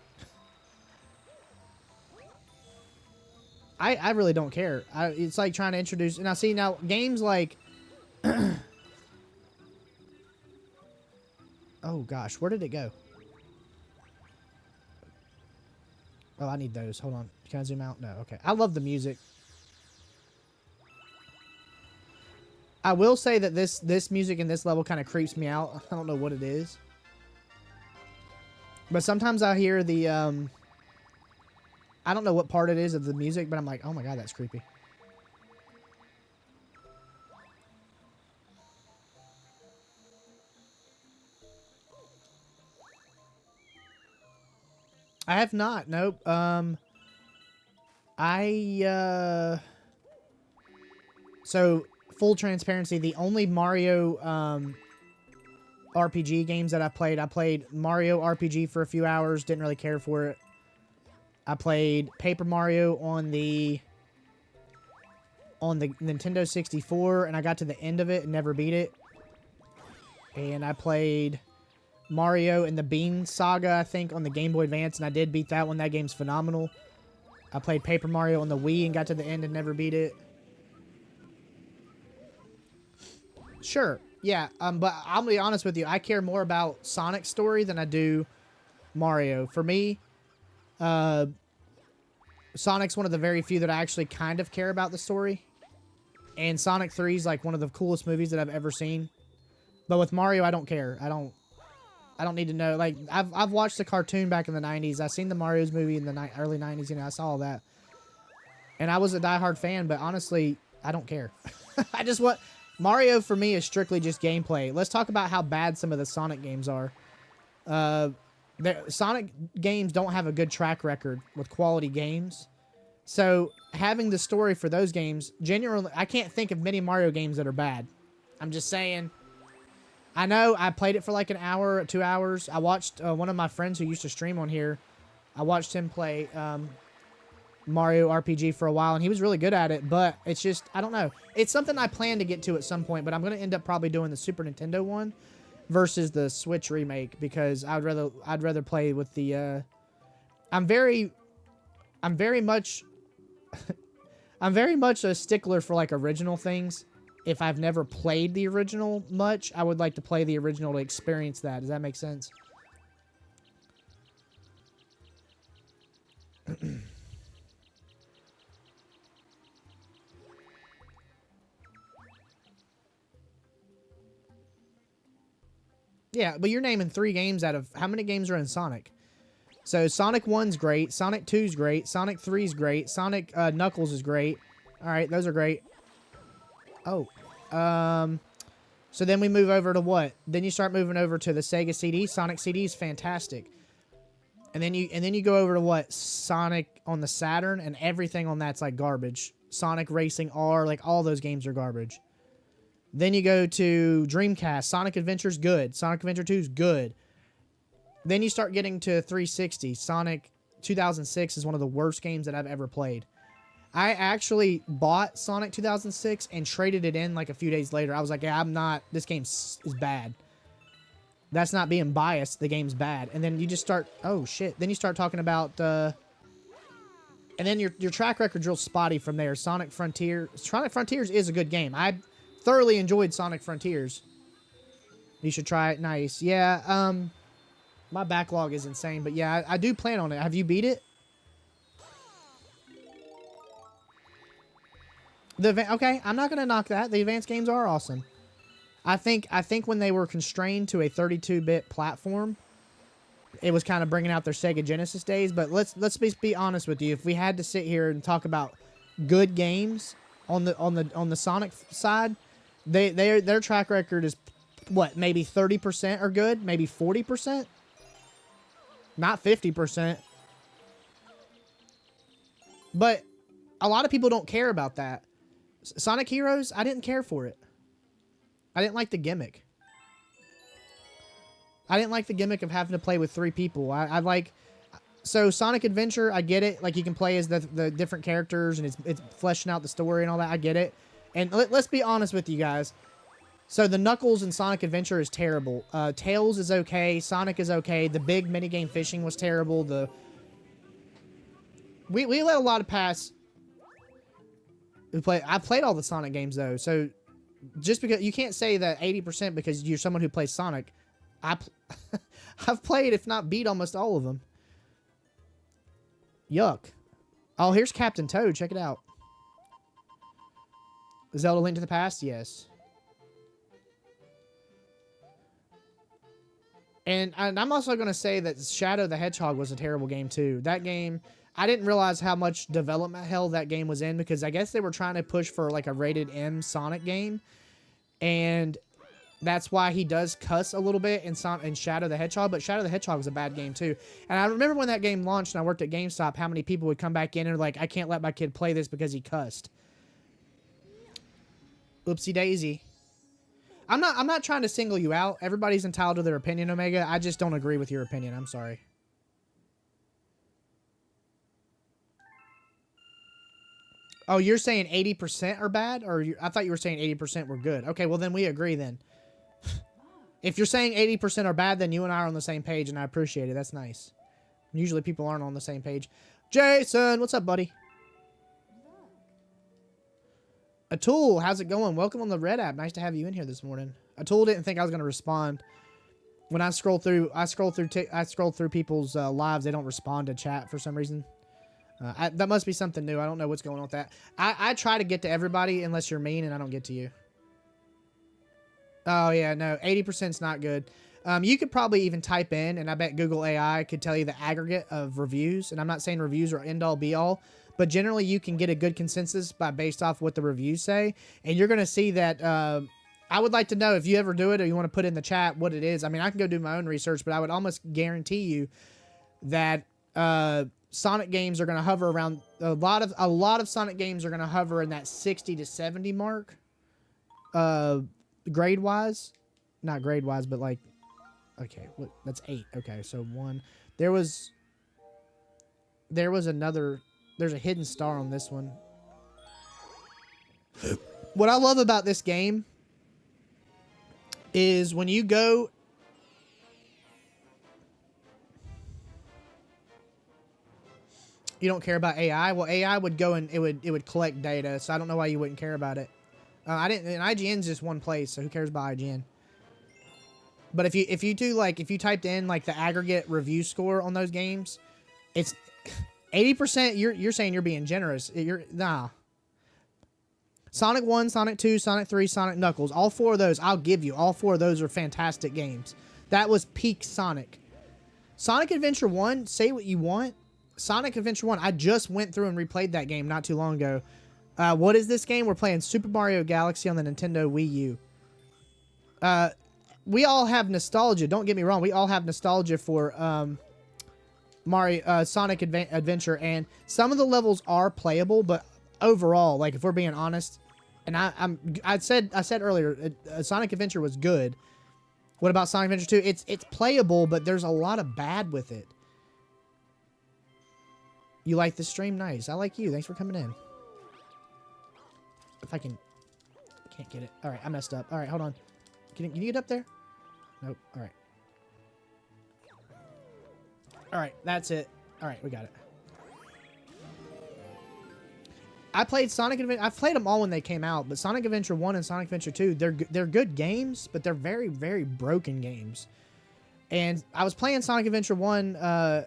I really don't care. It's like trying to introduce... Now, see, now, games like... Oh, gosh. Where did it go? Oh, I need those. Hold on. Can I zoom out? No. Okay. I love the music. I will say that this music in this level kind of creeps me out. I don't know what it is. But sometimes I hear the... I don't know what part it is of the music, but I'm like, oh my god, that's creepy. I have not. Nope. So full transparency, the only Mario RPG games that I played. I played Mario RPG for a few hours. Didn't really care for it. I played Paper Mario on the Nintendo 64, and I got to the end of it and never beat it. And I played Mario and the Bean Saga, I think, on the Game Boy Advance, and I did beat that one. That game's phenomenal. I played Paper Mario on the Wii and got to the end and never beat it. Sure, yeah, but I'll be honest with you. I care more about Sonic's story than I do Mario. For me, Sonic's one of the very few that I actually kind of care about the story. And Sonic 3 is like one of the coolest movies that I've ever seen. But with Mario, I don't care. I don't need to know. Like, I've watched the cartoon back in the 90s. I've seen the Mario's movie in the early 90s. You know, I saw all that. And I was a diehard fan, but honestly, I don't care. I just want... Mario, for me, is strictly just gameplay. Let's talk about how bad some of the Sonic games are. Sonic games don't have a good track record with quality games. So, having the story for those games, genuinely, I can't think of many Mario games that are bad. I'm just saying. I know I played it for like an hour, 2 hours. I watched one of my friends who used to stream on here. I watched him play Mario RPG for a while, and he was really good at it, but it's just, I don't know. It's something I plan to get to at some point, but I'm going to end up probably doing the Super Nintendo one versus the Switch remake, because I'd rather play with the I'm very much I'm very much a stickler for like original things. If I've never played the original much, I would like to play the original to experience that. Does that make sense? Yeah, but you're naming 3 games out of... How many games are in Sonic? So, Sonic 1's great. Sonic 2's great. Sonic 3's great. Sonic Knuckles is great. Alright, those are great. Oh. So then we move over to what? Then you start moving over to the Sega CD. Sonic CD is fantastic. And then you go over to what? Sonic on the Saturn, and everything on that's like garbage. Sonic Racing R, like all those games are garbage. Then you go to Dreamcast. Sonic Adventure's good. Sonic Adventure 2's good. Then you start getting to 360. Sonic 2006 is one of the worst games that I've ever played. I actually bought Sonic 2006 and traded it in like a few days later. I was like, yeah, this game is bad. That's not being biased. The game's bad. And then you just start, oh shit. Then you start talking about, and then your track record's real spotty from there. Sonic Frontiers is a good game. I thoroughly enjoyed Sonic Frontiers. You should try it. Nice. Yeah, my backlog is insane, but yeah, I do plan on it. Have you beat it? Okay, I'm not going to knock that. The advanced games are awesome. I think when they were constrained to a 32-bit platform, it was kind of bringing out their Sega Genesis days, but let's be honest with you. If we had to sit here and talk about good games on the Sonic side, their track record is what, maybe 30% are good, maybe 40%? Not 50%. But a lot of people don't care about that. Sonic Heroes, I didn't care for it. I didn't like the gimmick. I didn't like the gimmick of having to play with 3 people. I like... So, Sonic Adventure, I get it. Like, you can play as the different characters, and it's fleshing out the story and all that. I get it. And let's be honest with you guys. So, the Knuckles in Sonic Adventure is terrible. Tails is okay. Sonic is okay. The big minigame fishing was terrible. We let a lot of pass... I played all the Sonic games, though. So, just because... You can't say that 80% because you're someone who plays Sonic. I've played, if not beat, almost all of them. Yuck. Oh, here's Captain Toad. Check it out. Zelda Link to the Past? Yes. And I'm also going to say that Shadow the Hedgehog was a terrible game, too. That game... I didn't realize how much development hell that game was in, because I guess they were trying to push for like a rated M Sonic game. And that's why he does cuss a little bit in Shadow the Hedgehog, but Shadow the Hedgehog was a bad game too. And I remember when that game launched and I worked at GameStop, how many people would come back in and like, I can't let my kid play this because he cussed. Oopsie daisy. I'm not trying to single you out. Everybody's entitled to their opinion, Omega. I just don't agree with your opinion. I'm sorry. Oh, you're saying 80% are bad? Or I thought you were saying 80% were good. Okay, well, then we agree then. If you're saying 80% are bad, then you and I are on the same page, and I appreciate it. That's nice. Usually people aren't on the same page. Jason, what's up, buddy? Atul, how's it going? Welcome on the Red app. Nice to have you in here this morning. Atul didn't think I was going to respond. When I scroll through people's lives, they don't respond to chat for some reason. That must be something new. I don't know what's going on with that. I try to get to everybody unless you're mean and I don't get to you. Oh, yeah, no. 80% is not good. You could probably even type in, and I bet Google AI could tell you the aggregate of reviews. And I'm not saying reviews are end-all, be-all, but generally you can get a good consensus based off what the reviews say. And you're going to see that... I would like to know if you ever do it or you want to put in the chat what it is. I mean, I can go do my own research, but I would almost guarantee you that... Sonic games are going to hover around a lot of Sonic games are going to hover in that 60 to 70 mark. Grade wise, not grade wise, but like, okay, that's 8. Okay. So 1, there's a hidden star on this one. What I love about this game is when you go, you don't care about AI. Well, AI would go and it would collect data. So I don't know why you wouldn't care about it. And IGN's just one place, so who cares about IGN? But if you typed in like the aggregate review score on those games, it's 80%. You're saying you're being generous. Nah. Sonic 1, Sonic 2, Sonic 3, Sonic Knuckles. All 4 of those, I'll give you. All 4 of those are fantastic games. That was peak Sonic. Sonic Adventure 1, say what you want. Sonic Adventure 1, I just went through and replayed that game not too long ago. What is this game? We're playing Super Mario Galaxy on the Nintendo Wii U. We all have nostalgia. Don't get me wrong. We all have nostalgia for Sonic Adventure, and some of the levels are playable, but overall, like if we're being honest, and I said earlier, Sonic Adventure was good. What about Sonic Adventure 2? It's playable, but there's a lot of bad with it. You like the stream? Nice. I like you. Thanks for coming in. If I can't get it. All right, I messed up. All right, hold on. Can you get up there? Nope. All right. All right, that's it. All right, we got it. I played Sonic Adventure. I've played them all when they came out, but Sonic Adventure 1 and Sonic Adventure 2, they're good games, but they're very, very broken games. And I was playing Sonic Adventure 1.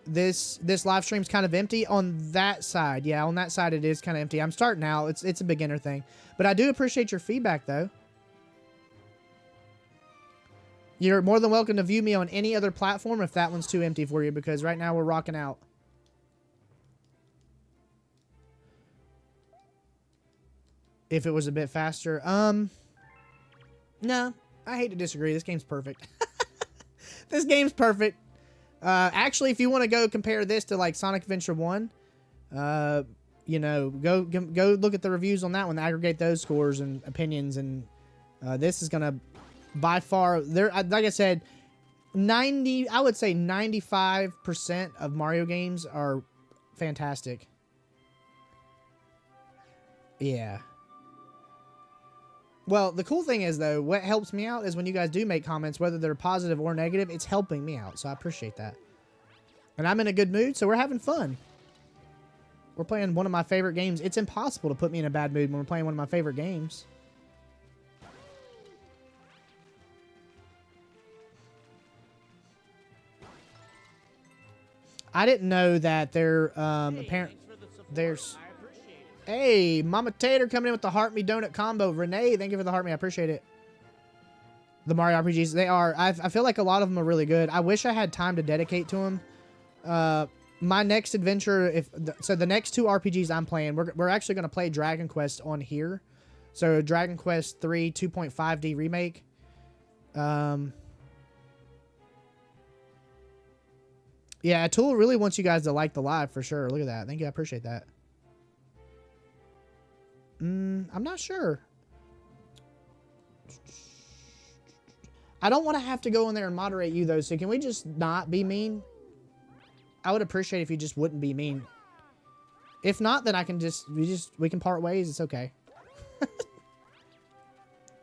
This live stream's kind of empty on that side. Yeah, on that side it is kind of empty. I'm starting out. It's a beginner thing. But I do appreciate your feedback, though. You're more than welcome to view me on any other platform if that one's too empty for you, because right now we're rocking out. If it was a bit faster. No, I hate to disagree. This game's perfect. This game's perfect. Actually, if you want to go compare this to like Sonic Adventure 1, you know, go look at the reviews on that one, aggregate those scores and opinions, and this is gonna by far like I said, I would say 95% of Mario games are fantastic. Yeah. Well, the cool thing is, though, what helps me out is when you guys do make comments, whether they're positive or negative, it's helping me out. So I appreciate that. And I'm in a good mood, so we're having fun. We're playing one of my favorite games. It's impossible to put me in a bad mood when we're playing one of my favorite games. I didn't know that there's... Hey, Mama Tater coming in with the Heart Me Donut combo. Renee, thank you for the Heart Me. I appreciate it. The Mario RPGs, they are. I feel like a lot of them are really good. I wish I had time to dedicate to them. My next adventure, so the next 2 RPGs I'm playing, we're actually going to play Dragon Quest on here. So Dragon Quest 3 2.5D remake. Yeah, Tool really wants you guys to like the live for sure. Look at that. Thank you. I appreciate that. I'm not sure. I don't want to have to go in there and moderate you, though, so can we just not be mean? I would appreciate if you just wouldn't be mean. If not, then I can we can part ways. It's okay.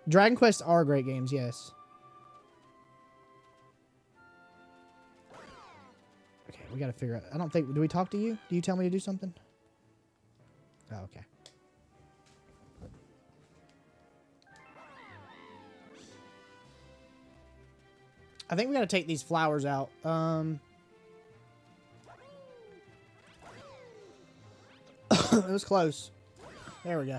Dragon Quest are great games, yes. Okay, we gotta figure out. I don't think. Do we talk to you? Do you tell me to do something? Oh, okay. I think we gotta take these flowers out. It was close. There we go.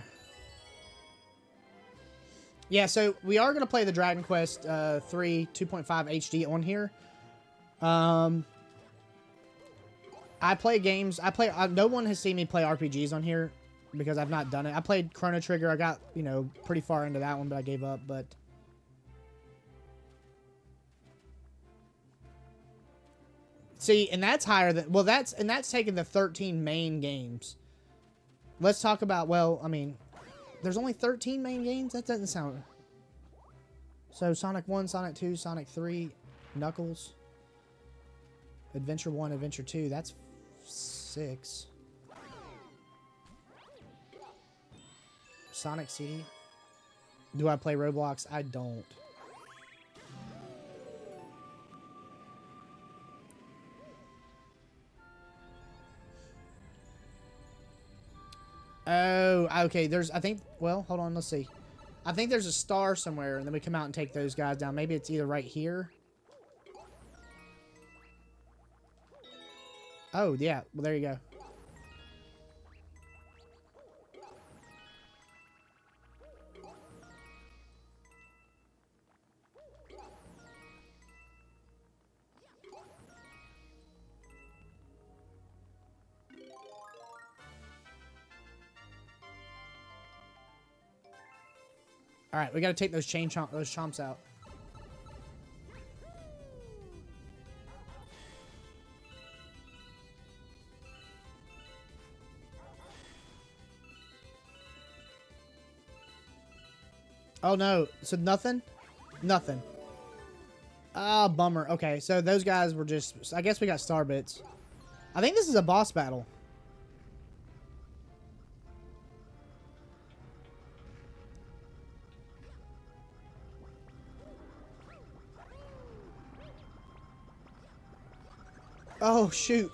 Yeah, so we are going to play the Dragon Quest 3 2.5 HD on here. I play games. No one has seen me play RPGs on here because I've not done it. I played Chrono Trigger. I got, you know, pretty far into that one, but I gave up. But see, and that's higher than, well, that's taking the 13 main games. Let's talk about, well, I mean, there's only 13 main games? That doesn't sound... So, Sonic 1, Sonic 2, Sonic 3, Knuckles, Adventure 1, Adventure 2, that's 6. Sonic City. Do I play Roblox? I don't. Oh, okay. There's, I think, well, hold on. Let's see. I think there's a star somewhere, and then we come out and take those guys down. Maybe it's either right here. Oh, yeah. Well, there you go. All right, we got to take those chomps out. Oh no! So nothing, nothing. Ah, bummer. Okay, so those guys were just. I guess we got star bits. I think this is a boss battle. Oh, shoot.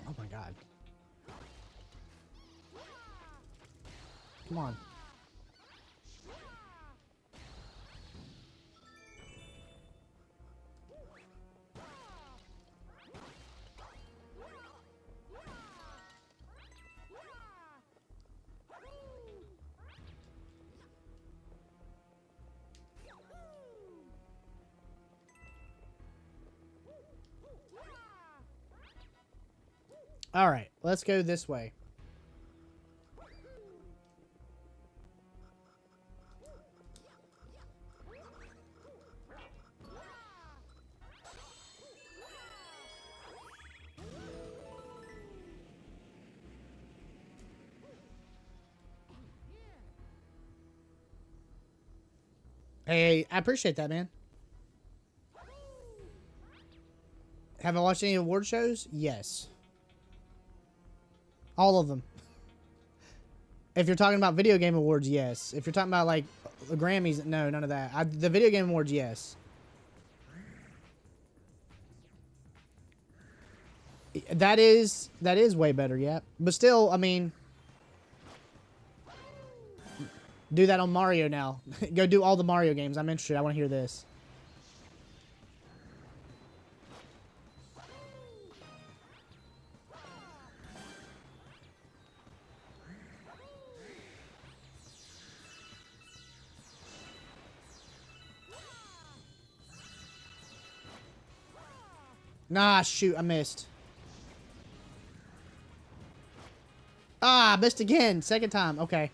Oh, my God. Come on. All right, let's go this way. Hey, I appreciate that, man. Haven't watched any award shows? Yes. All of them. If you're talking about video game awards, yes. If you're talking about, like, the Grammys, no, none of that. The video game awards, yes. That is way better, yeah. But still, I mean... Do that on Mario now. Go do all the Mario games. I'm interested. I want to hear this. Nah, shoot. I missed. Ah, missed again. Second time. Okay.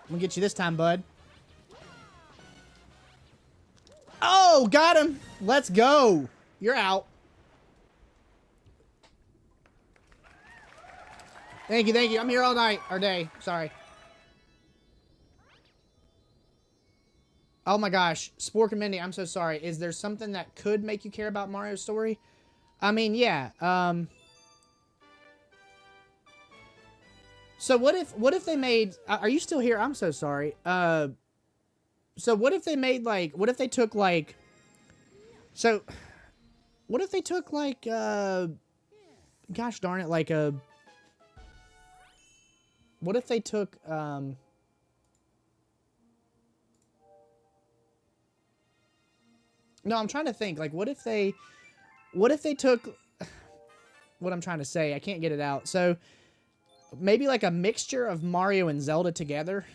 I'm gonna get you this time, bud. Oh, got him. Let's go. You're out. Thank you, thank you. I'm here all night. Or day. Sorry. Oh my gosh. Spork and Mindy, I'm so sorry. Is there something that could make you care about Mario's story? I mean, yeah. So what if they made... Are you still here? I'm so sorry. So what if they made, like... What if they took, like... So... What if they took, like, gosh darn it, like a... What if they took, No, I'm trying to think. Like, what if they took... What I'm trying to say, I can't get it out. So... Maybe like a mixture of Mario and Zelda together.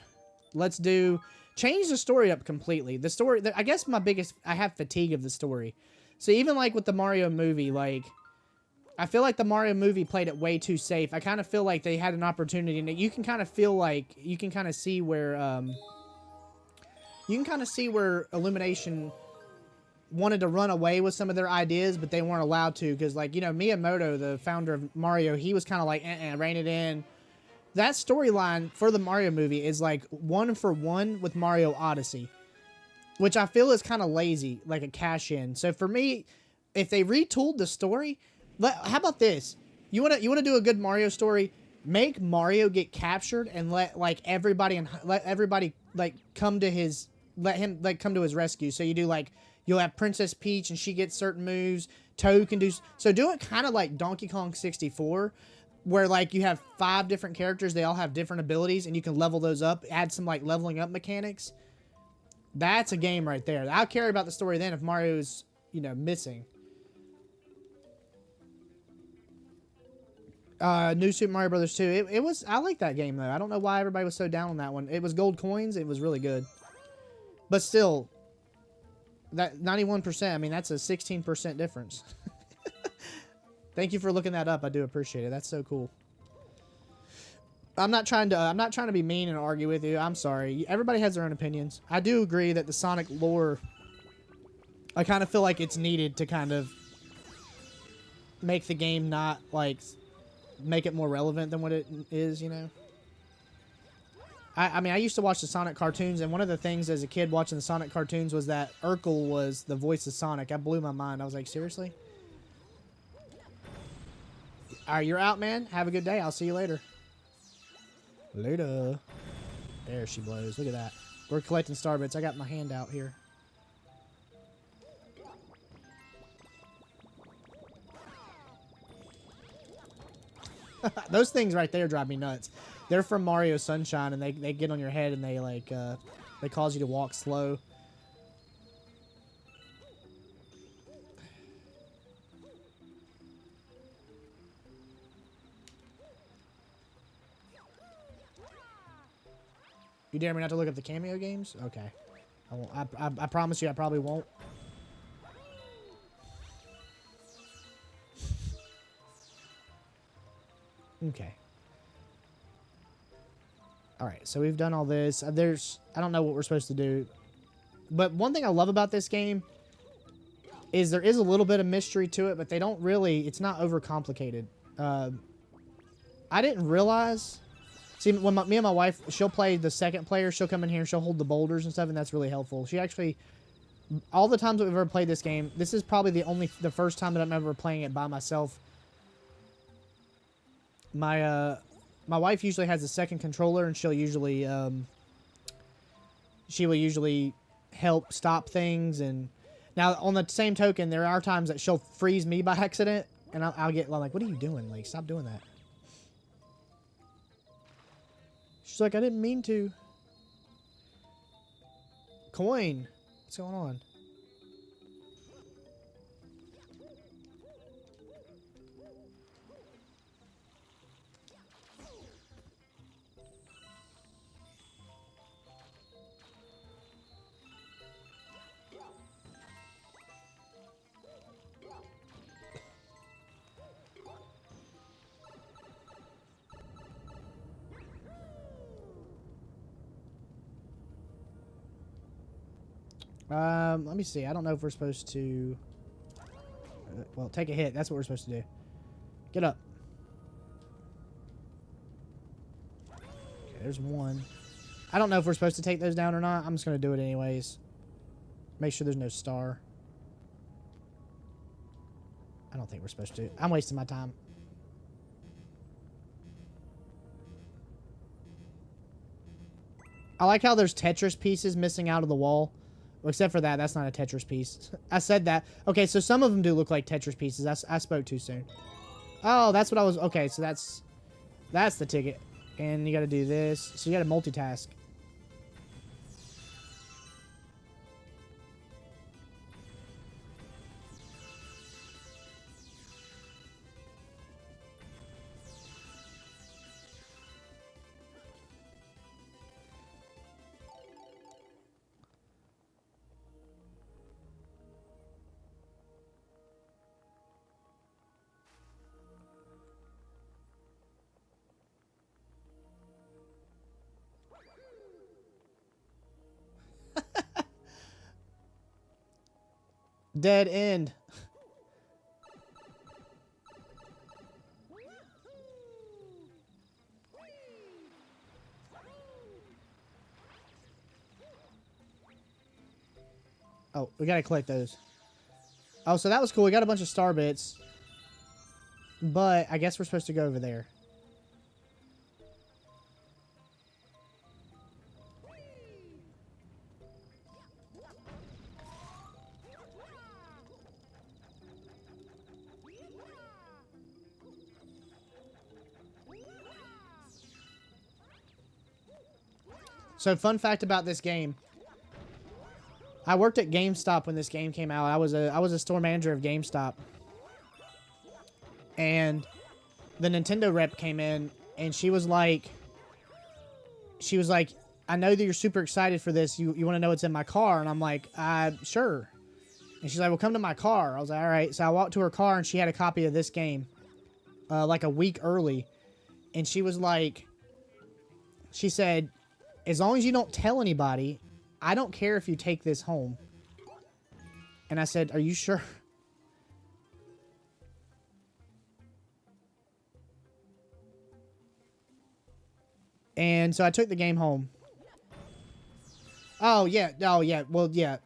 Let's do... Change the story up completely. The story... I guess my biggest... I have fatigue of the story. So even like with the Mario movie, like... I feel like the Mario movie played it way too safe. I kind of feel like they had an opportunity. And you can kind of feel like... You can kind of see where... You can kind of see where Illumination wanted to run away with some of their ideas, but they weren't allowed to. Because, like, you know, Miyamoto, the founder of Mario, he was kind of like, rein it in. That storyline for the Mario movie is, like, 1-for-1 with Mario Odyssey. Which I feel is kind of lazy, like a cash-in. So, for me, if they retooled the story... how about this? You wanna do a good Mario story? Make Mario get captured and let everybody like come to his... Let him, like, come to his rescue. So you do, like... You'll have Princess Peach, and she gets certain moves. Toad can do... So do it kind of like Donkey Kong 64, where, like, you have 5 different characters. They all have different abilities, and you can level those up. Add some, like, leveling up mechanics. That's a game right there. I'll care about the story then if Mario's, you know, missing. New Super Mario Brothers 2. It was... I like that game, though. I don't know why everybody was so down on that one. It was gold coins. It was really good. But still... That 91%, I mean, that's a 16% difference. Thank you for looking that up. I do appreciate it. That's so cool. I'm not trying to be mean and argue with you. I'm sorry. Everybody has their own opinions. I do agree that the Sonic lore, I kind of feel like it's needed to kind of make the game not, like, make it more relevant than what it is, you know? I mean, I used to watch the Sonic cartoons, and one of the things as a kid watching the Sonic cartoons was that Urkel was the voice of Sonic. That blew my mind. I was like, seriously? All right, you're out, man. Have a good day. I'll see you later. Later. There she blows. Look at that. We're collecting Starbits. I got my hand out here. Those things right there drive me nuts. They're from Mario Sunshine, and they get on your head, and they, like, they cause you to walk slow. You dare me not to look up the cameo games? Okay. I won't. I promise you I probably won't. Okay. Alright, so we've done all this. I don't know what we're supposed to do. But one thing I love about this game is there is a little bit of mystery to it, but they don't really... It's not overcomplicated. I didn't realize... See, when me and my wife, she'll play the second player. She'll come in here and she'll hold the boulders and stuff, and that's really helpful. She actually... All the times that we've ever played this game, this is probably the first time that I'm ever playing it by myself. My wife usually has a second controller, and she'll usually, she will usually help stop things. And now, on the same token, there are times that she'll freeze me by accident, and I'll get like, "What are you doing? Like, stop doing that." She's like, "I didn't mean to." Coin, what's going on? Let me see. I don't know if we're supposed to... well, take a hit. That's what we're supposed to do. Get up. Okay, there's one. I don't know if we're supposed to take those down or not. I'm just going to do it anyways. Make sure there's no star. I don't think we're supposed to. I'm wasting my time. I like how there's Tetris pieces missing out of the wall. Well, except for that, that's not a Tetris piece. I said that. Okay, so some of them do look like Tetris pieces. I spoke too soon. Oh, that's what I was... okay, so that's the ticket. And you got to do this. So you got to multitask. Dead end. Oh, we gotta collect those. Oh, so that was cool. We got a bunch of star bits. But I guess we're supposed to go over there. So, fun fact about this game. I worked at GameStop when this game came out. I was a store manager of GameStop. And the Nintendo rep came in and she was like, I know that you're super excited for this. You want to know what's in my car? And I'm like, sure. And she's like, well, come to my car. I was like, all right. So I walked to her car and she had a copy of this game like a week early. And she was like, she said, as long as you don't tell anybody, I don't care if you take this home. And I said, are you sure? And so I took the game home. Oh, yeah. Oh, yeah. Well, yeah.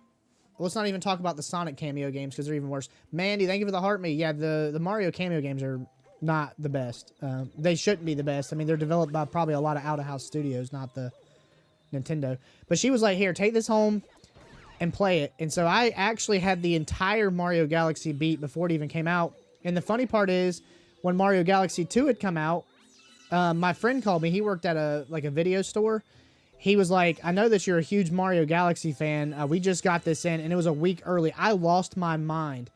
Let's not even talk about the Sonic cameo games because they're even worse. Mandy, thank you for the heart me. Yeah, the Mario cameo games are not the best. They shouldn't be the best. I mean, they're developed by probably a lot of out-of-house studios, not the Nintendo. But she was like, here, take this home and play it. And so I actually had the entire Mario Galaxy beat before it even came out. And the funny part is, when Mario Galaxy 2 had come out, my friend called me. He worked at a video store. He was like, I know that you're a huge Mario Galaxy fan. We just got this in, and it was a week early. I lost my mind.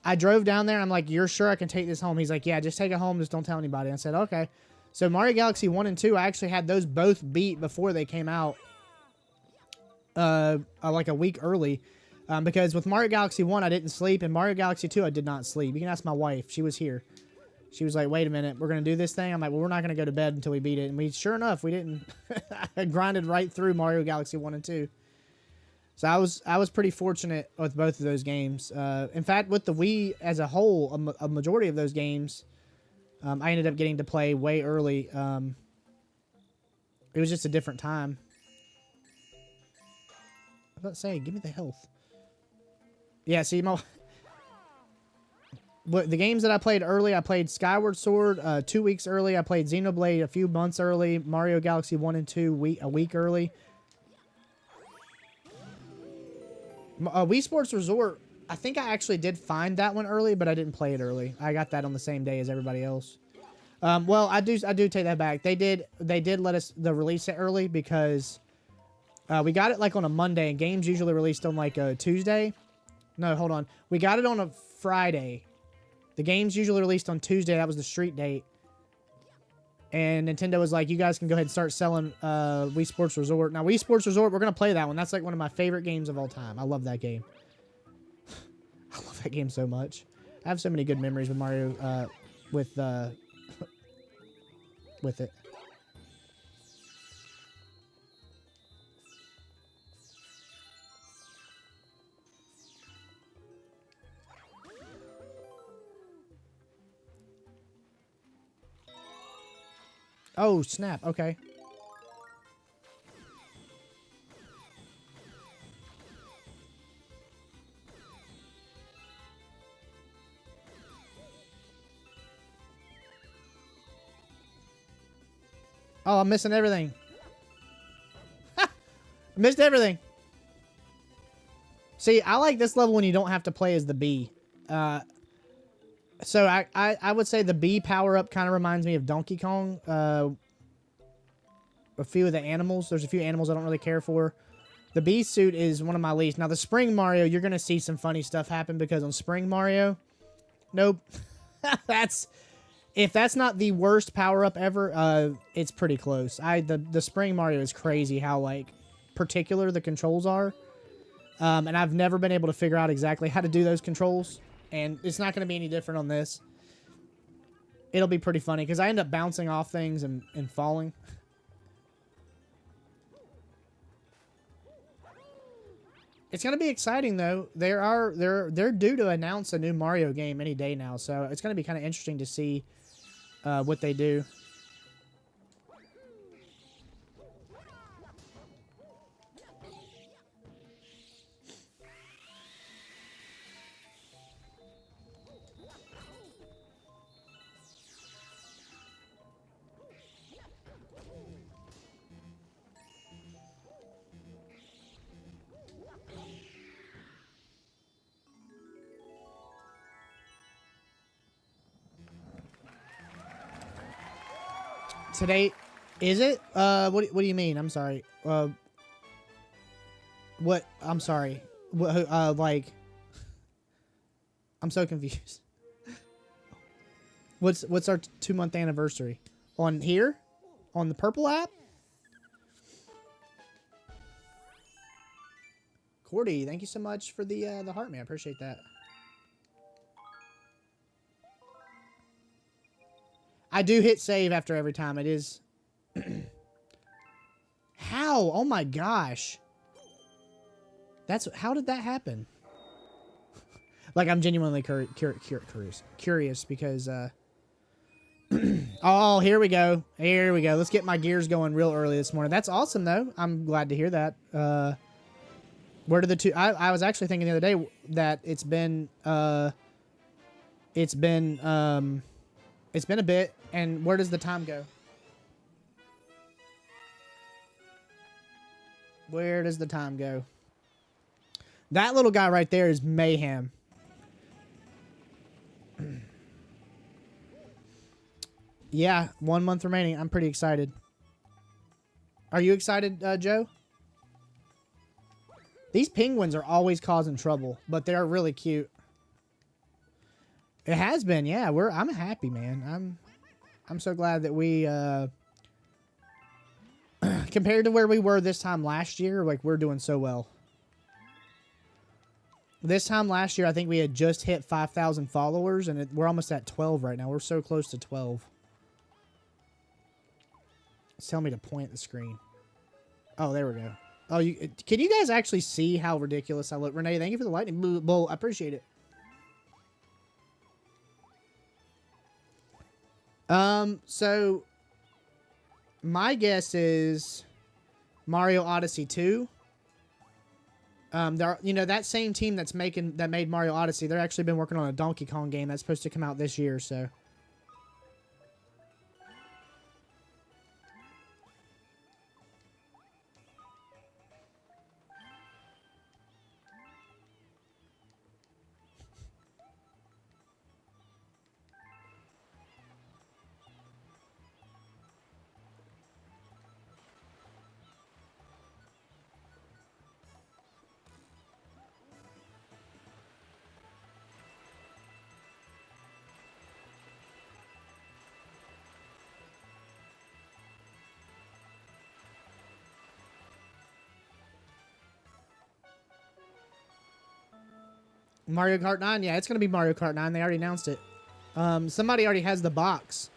I drove down there, and I'm like, you're sure I can take this home? He's like, yeah, just take it home. Just don't tell anybody. I said, okay. So Mario Galaxy 1 and 2, I actually had those both beat before they came out, like a week early. Because with Mario Galaxy 1, I didn't sleep, and Mario Galaxy 2, I did not sleep. You can ask my wife. She was here. She was like, wait a minute, we're going to do this thing? I'm like, well, we're not going to go to bed until we beat it. And we, sure enough, we didn't. I grinded right through Mario Galaxy 1 and 2. So I was pretty fortunate with both of those games. In fact, with the Wii as a whole, a majority of those games, I ended up getting to play way early. It was just a different time. I was about to say, give me the health. Yeah, see, but the games that I played early, I played Skyward Sword 2 weeks early. I played Xenoblade a few months early. Mario Galaxy 1 and 2 a week early. Wii Sports Resort, I think I actually did find that one early, but I didn't play it early. I got that on the same day as everybody else. Well, I do take that back. They did let us release it early because we got it like on a Monday, and games usually released on like a Tuesday. No, hold on. We got it on a Friday. The game's usually released on Tuesday. That was the street date. And Nintendo was like, you guys can go ahead and start selling Wii Sports Resort. Now, Wii Sports Resort, we're going to play that one. That's like one of my favorite games of all time. I love that game. I love that game so much. I have so many good memories with Mario, with it. Oh, snap. Okay. Oh, I'm missing everything. I missed everything. See, I like this level when you don't have to play as the bee. So I would say the bee power-up kind of reminds me of Donkey Kong. A few of the animals. There's a few animals I don't really care for. The bee suit is one of my least. Now, the Spring Mario, you're going to see some funny stuff happen because on Spring Mario, nope. If that's not the worst power-up ever, it's pretty close. The Spring Mario is crazy how, like, particular the controls are. And I've never been able to figure out exactly how to do those controls. And it's not going to be any different on this. It'll be pretty funny because I end up bouncing off things and falling. It's going to be exciting, though. They're due to announce a new Mario game any day now. So it's going to be kind of interesting to see what they do. Today, is it? What do you mean? I'm sorry. What? I'm sorry. What? Like, I'm so confused. What's our 2-month anniversary? On here? On the purple app? Cordy, thank you so much for the heart, man. I appreciate that. I do hit save after every time. It is... How? Oh my gosh. How did that happen? Like, I'm genuinely curious because... Oh, here we go. Here we go. Let's get my gears going real early this morning. That's awesome, though. I'm glad to hear that. Where did the two... I was actually thinking the other day that it's been a bit. And where does the time go? Where does the time go? That little guy right there is mayhem. Yeah, 1 month remaining. I'm pretty excited. Are you excited, Joe? These penguins are always causing trouble, but they're really cute. It has been, yeah. I'm happy, man. I'm so glad that we compared to where we were this time last year, like, we're doing so well. This time last year, I think we had just hit 5,000 followers, and we're almost at 12 right now. We're so close to 12. It's telling me to point the screen. Oh, there we go. Oh, can you guys actually see how ridiculous I look? Renee, thank you for the lightning bolt. I appreciate it. So my guess is Mario Odyssey 2. That same team that made Mario Odyssey, they're actually been working on a Donkey Kong game that's supposed to come out this year, so. Mario Kart 9? Yeah, it's going to be Mario Kart 9. They already announced it. Somebody already has the box.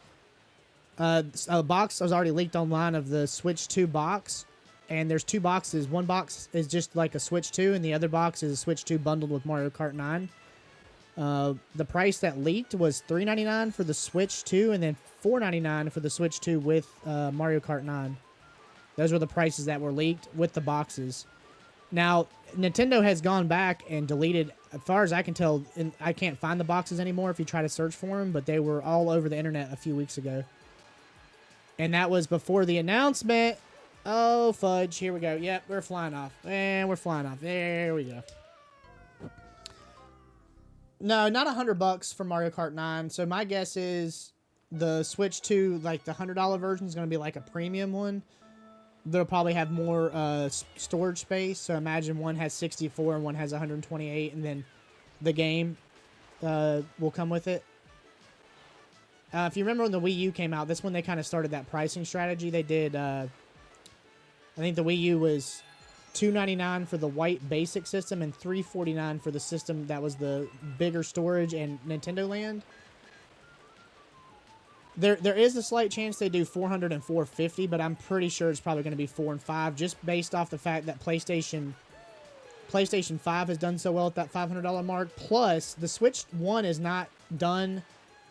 A box was already leaked online of the Switch 2 box. And there's two boxes. One box is just like a Switch 2, and the other box is a Switch 2 bundled with Mario Kart 9. The price that leaked was $399 for the Switch 2 and then $499 for the Switch 2 with Mario Kart 9. Those were the prices that were leaked with the boxes. Now, Nintendo has gone back and deleted, as far as I can tell, and I can't find the boxes anymore if you try to search for them, but they were all over the internet a few weeks ago. And that was before the announcement. Oh, fudge. Here we go. Yep, we're flying off. And we're flying off. There we go. No, not $100 for Mario Kart 9. So my guess is the Switch 2, like the $100 version, is going to be like a premium one. They'll probably have more storage space. So imagine one has 64 and one has 128, and then the game will come with it. If you remember when the Wii U came out, that's when they kind of started that pricing strategy. They did, I think the Wii U was $299 for the white basic system and $349 for the system that was the bigger storage and Nintendo Land. There is a slight chance they do $400 and $450, but I'm pretty sure it's probably going to be $4 and $5, just based off the fact that PlayStation 5 has done so well at that $500 mark. Plus, the Switch 1 is not done.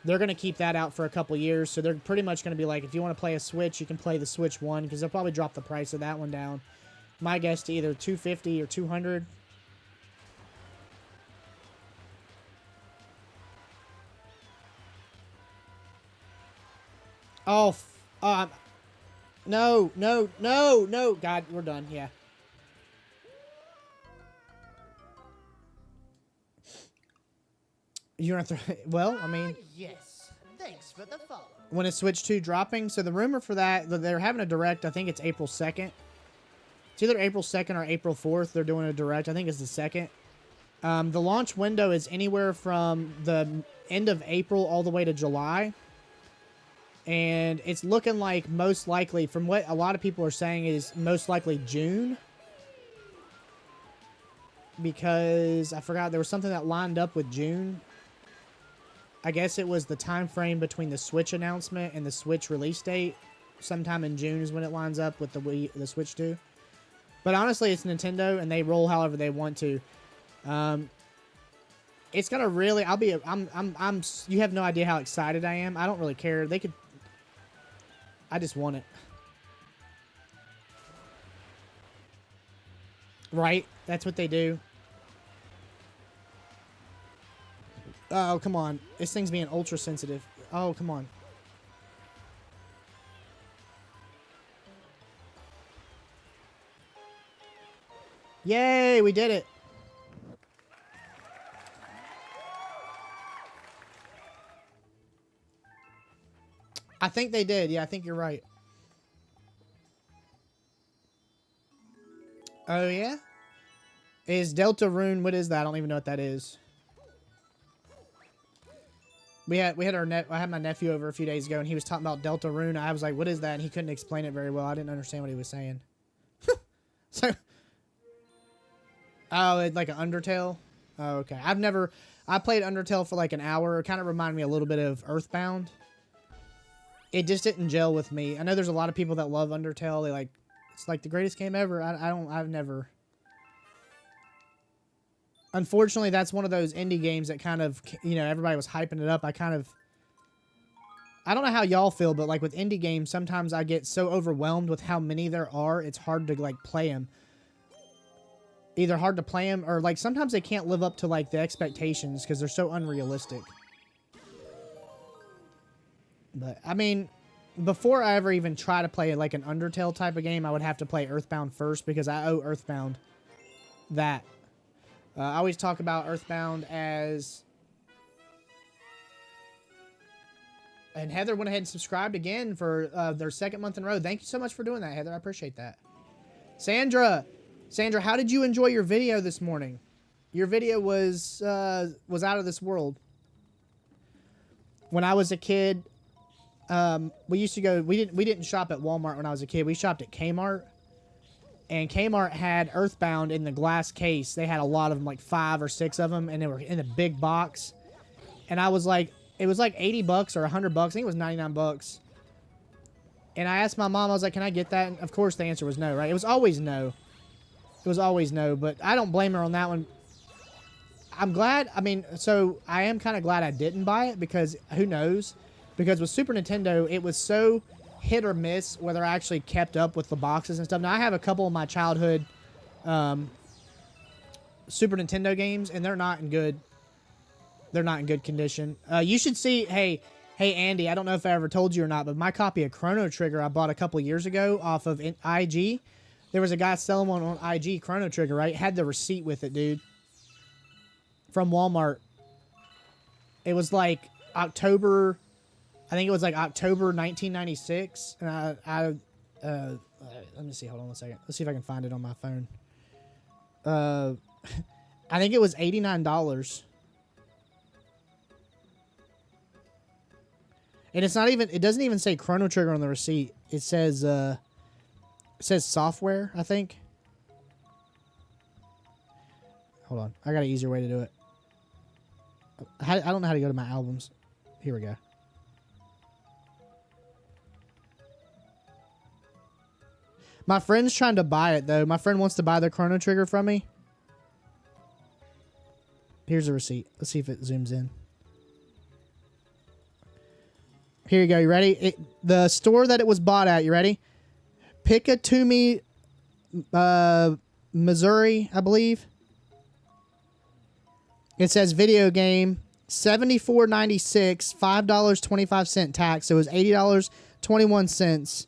They're going to keep that out for a couple years, so they're pretty much going to be like, if you want to play a Switch, you can play the Switch 1, because they'll probably drop the price of that one down. My guess to either $250 or $200. Oh, no, no, no, no. God, we're done. Yeah. You're gonna throw. Well, I mean. Yes. Thanks for the follow. When is Switch 2 dropping? So the rumor for that they're having a direct. I think it's April 2nd. It's either April 2nd or April 4th. They're doing a direct. I think it's the 2nd. The launch window is anywhere from the end of April all the way to July. And it's looking like most likely, from what a lot of people are saying, is most likely June. Because I forgot, there was something that lined up with June. I guess it was the time frame between the Switch announcement and the Switch release date. Sometime in June is when it lines up with the Switch 2. But honestly, it's Nintendo, and they roll however they want to. It's gonna really. You have no idea how excited I am. I don't really care. They could. I just want it. Right? That's what they do. Oh, come on. This thing's being ultra sensitive. Oh, come on. Yay, we did it. I think they did. Yeah, I think you're right. Oh, yeah? Is Deltarune, what is that? I don't even know what that is. I had my nephew over a few days ago, and he was talking about Deltarune. I was like, what is that? And he couldn't explain it very well. I didn't understand what he was saying. So, oh, it's like an Undertale? Oh, okay. I played Undertale for like an hour. It kind of reminded me a little bit of Earthbound. It just didn't gel with me. I know there's a lot of people that love Undertale. It's like the greatest game ever. I've never. Unfortunately, that's one of those indie games that kind of, everybody was hyping it up. I don't know how y'all feel, but like with indie games, sometimes I get so overwhelmed with how many there are. It's hard to like play them. Either hard to play them or like sometimes they can't live up to like the expectations because they're so unrealistic. But I mean, before I ever even try to play like an Undertale type of game, I would have to play Earthbound first because I owe Earthbound that. I always talk about Earthbound as... And Heather went ahead and subscribed again for their second month in a row. Thank you so much for doing that, Heather. I appreciate that. Sandra, how did you enjoy your video this morning? Your video was out of this world. When I was a kid, we used to go... We didn't shop at Walmart when I was a kid. We shopped at Kmart. And Kmart had Earthbound in the glass case. They had a lot of them, like 5 or 6 of them, and they were in a big box. And I was like, it was like $80 or $100. I think it was $99. And I asked my mom, I was like, can I get that? And of course, the answer was no, right? It was always no. It was always no, but I don't blame her on that one. I'm glad. I mean, so I am kind of glad I didn't buy it because who knows? Because with Super Nintendo, it was so hit or miss whether I actually kept up with the boxes and stuff. Now I have a couple of my childhood Super Nintendo games, and they're not in good. They're not in good condition. You should see. Hey, Andy. I don't know if I ever told you or not, but my copy of Chrono Trigger I bought a couple of years ago off of IG. There was a guy selling one on IG, Chrono Trigger, right? Had the receipt with it, dude. From Walmart. It was like October. I think it was like October 1996. And let me see. Hold on one second. Let's see if I can find it on my phone. I think it was $89. And it's not even, it doesn't even say Chrono Trigger on the receipt. It says software, I think. Hold on. I got an easier way to do it. I don't know how to go to my albums. Here we go. My friend's trying to buy it, though. My friend wants to buy the Chrono Trigger from me. Here's the receipt. Let's see if it zooms in. Here you go. You ready? The store that it was bought at. You ready? Pickatumi, Missouri, I believe. It says video game, $74.96, $5.25 tax. So it was $80.21.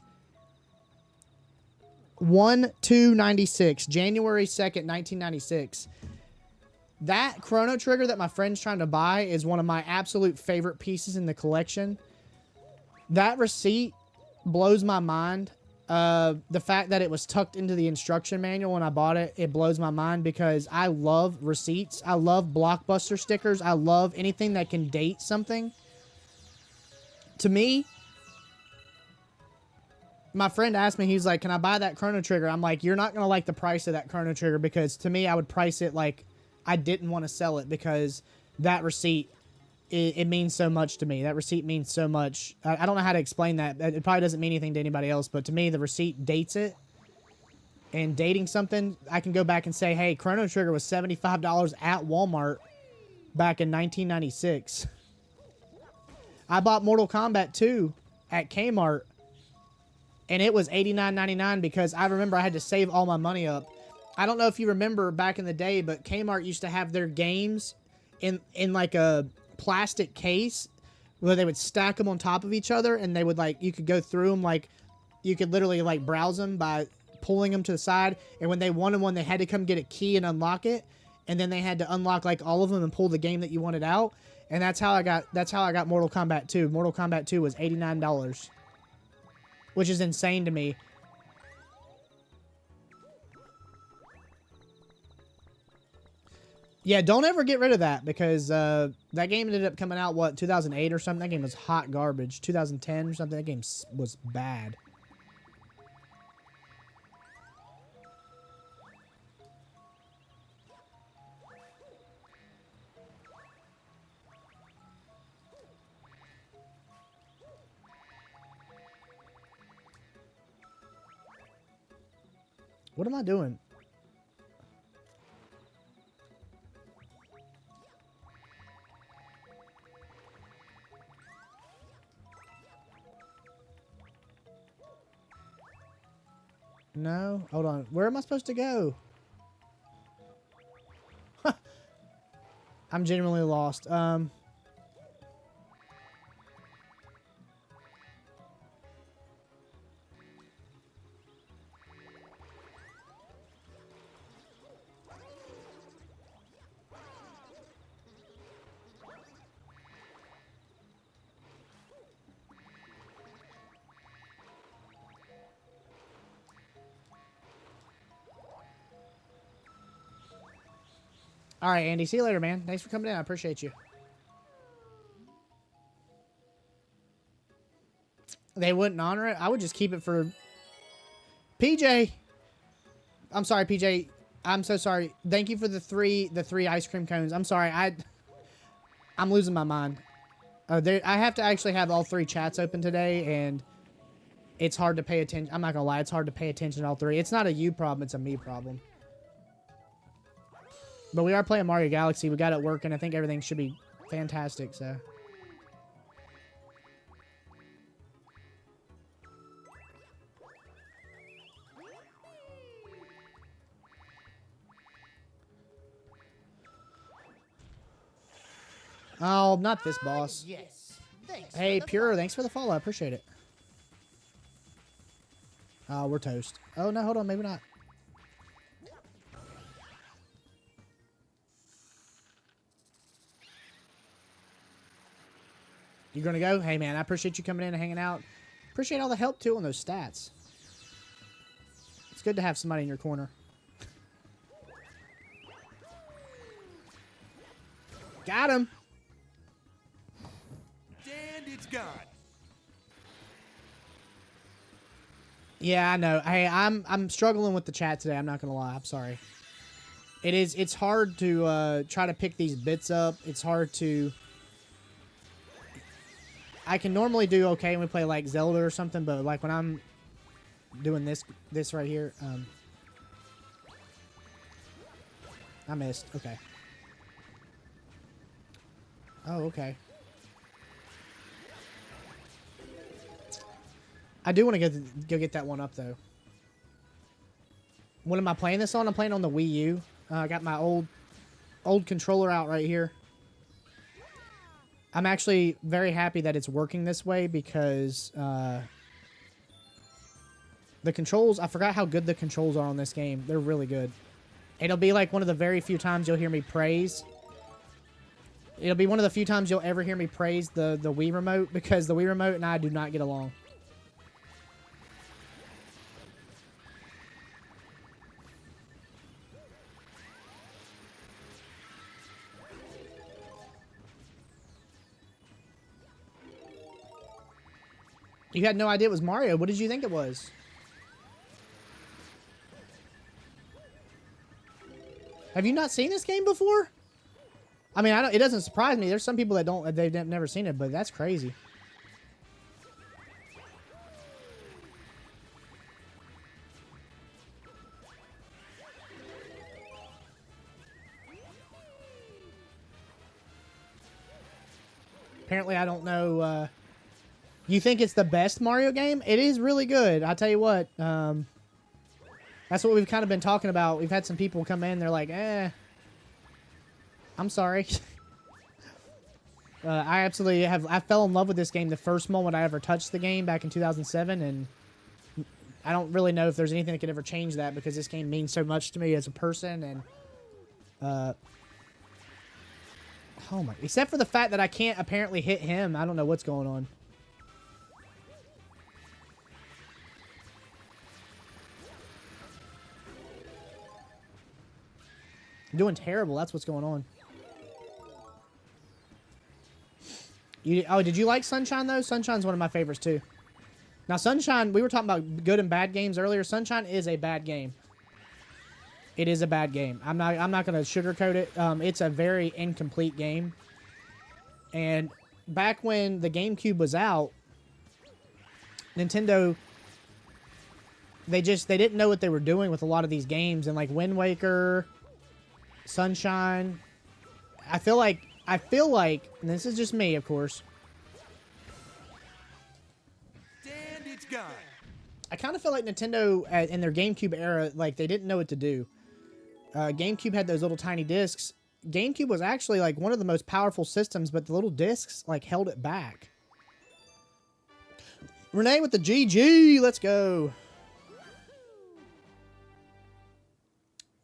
1/2/96, January 2nd, 1996. That Chrono Trigger that my friend's trying to buy is one of my absolute favorite pieces in the collection. That receipt blows my mind. The fact that it was tucked into the instruction manual when I bought it, it blows my mind because I love receipts. I love Blockbuster stickers. I love anything that can date something. To me, my friend asked me, he's like, can I buy that Chrono Trigger? I'm like, you're not going to like the price of that Chrono Trigger because to me, I would price it like I didn't want to sell it because that receipt, it means so much to me. That receipt means so much. I don't know how to explain that. It probably doesn't mean anything to anybody else, but to me, the receipt dates it. And dating something, I can go back and say, hey, Chrono Trigger was $75 at Walmart back in 1996. I bought Mortal Kombat 2 at Kmart, and it was $89.99 because I remember I had to save all my money up. I don't know if you remember back in the day, but Kmart used to have their games in like a plastic case where they would stack them on top of each other, and they would like, you could go through them, like you could literally like browse them by pulling them to the side, and when they wanted one, they had to come get a key and unlock it, and then they had to unlock like all of them and pull the game that you wanted out. And that's how I got Mortal Kombat 2. Mortal Kombat 2 was $89, which is insane to me. Yeah, don't ever get rid of that because that game ended up coming out, what, 2008 or something? That game was hot garbage. 2010 or something. That game was bad. What am I doing? No, hold on. Where am I supposed to go? I'm genuinely lost. All right, Andy. See you later, man. Thanks for coming in. I appreciate you. They wouldn't honor it. I would just keep it for PJ. I'm sorry, PJ. I'm so sorry. Thank you for the three ice cream cones. I'm sorry. I'm losing my mind. I have to actually have all three chats open today, and it's hard to pay attention. I'm not gonna lie. It's hard to pay attention to all three. It's not a you problem. It's a me problem. But we are playing Mario Galaxy. We got it working. I think everything should be fantastic, so. Oh, not this boss. Yes. Thanks. Hey, for the Pure, follow. thanks for the follow. I appreciate it. Oh, we're toast. Oh, no, hold on. Maybe not. You gonna go? Hey, man, I appreciate you coming in and hanging out. Appreciate all the help, too, on those stats. It's good to have somebody in your corner. Got him. And it's gone. Yeah, I know. Hey, I'm struggling with the chat today. I'm not gonna lie. I'm sorry. It's hard to try to pick these bits up. It's hard to. I can normally do okay when we play like Zelda or something, but like when I'm doing this right here, I missed. Okay. Oh, okay. I do want to go get that one up, though. What am I playing this on? I'm playing on the Wii U. I got my old controller out right here. I'm actually very happy that it's working this way because the controls, I forgot how good the controls are on this game. They're really good. It'll be like one of the very few times you'll hear me praise. It'll be one of the few times you'll ever hear me praise the Wii Remote because the Wii Remote and I do not get along. You had no idea it was Mario. What did you think it was? Have you not seen this game before? I mean, it doesn't surprise me. There's some people that don't, they've never seen it, but that's crazy. Apparently, I don't know. You think it's the best Mario game? It is really good. I'll tell you what. That's what we've kind of been talking about. We've had some people come in. They're like, I'm sorry. I absolutely have. I fell in love with this game the first moment I ever touched the game back in 2007. And I don't really know if there's anything that could ever change that because this game means so much to me as a person. And, oh my, except for the fact that I can't apparently hit him. I don't know what's going on. I'm doing terrible. That's what's going on. Oh, did you like Sunshine, though? Sunshine's one of my favorites, too. Now, Sunshine, we were talking about good and bad games earlier. Sunshine is a bad game. It is a bad game. I'm not going to sugarcoat it. It's a very incomplete game. And back when the GameCube was out, Nintendo, they didn't know what they were doing with a lot of these games. And like Wind Waker, Sunshine, I feel like, and this is just me, of course. And it's gone. I kind of feel like Nintendo, in their GameCube era, like, they didn't know what to do. GameCube had those little tiny discs. GameCube was actually, like, one of the most powerful systems, but the little discs, like, held it back. Renee with the GG! Let's go!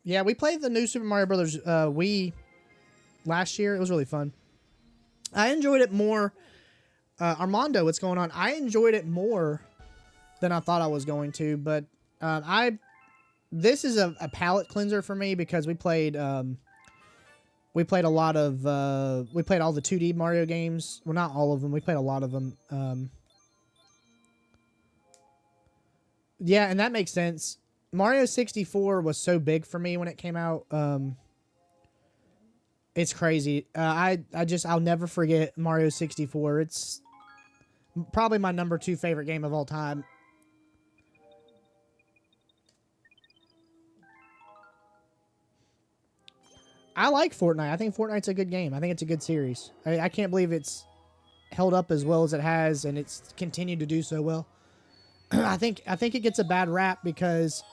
Yeah, we played the new Super Mario Brothers Wii last year. It was really fun. I enjoyed it more. Armando, what's going on? I enjoyed it more than I thought I was going to, but this is a palate cleanser for me because we played a lot of we played all the 2D Mario games. Well, not all of them. We played a lot of them. Yeah, and that makes sense. Mario 64 was so big for me when it came out. It's crazy. I'll never forget Mario 64. It's probably my number 2 favorite game of all time. I like Fortnite. I think Fortnite's a good game. I think it's a good series. I can't believe it's held up as well as it has, and it's continued to do so well. I think it gets a bad rap because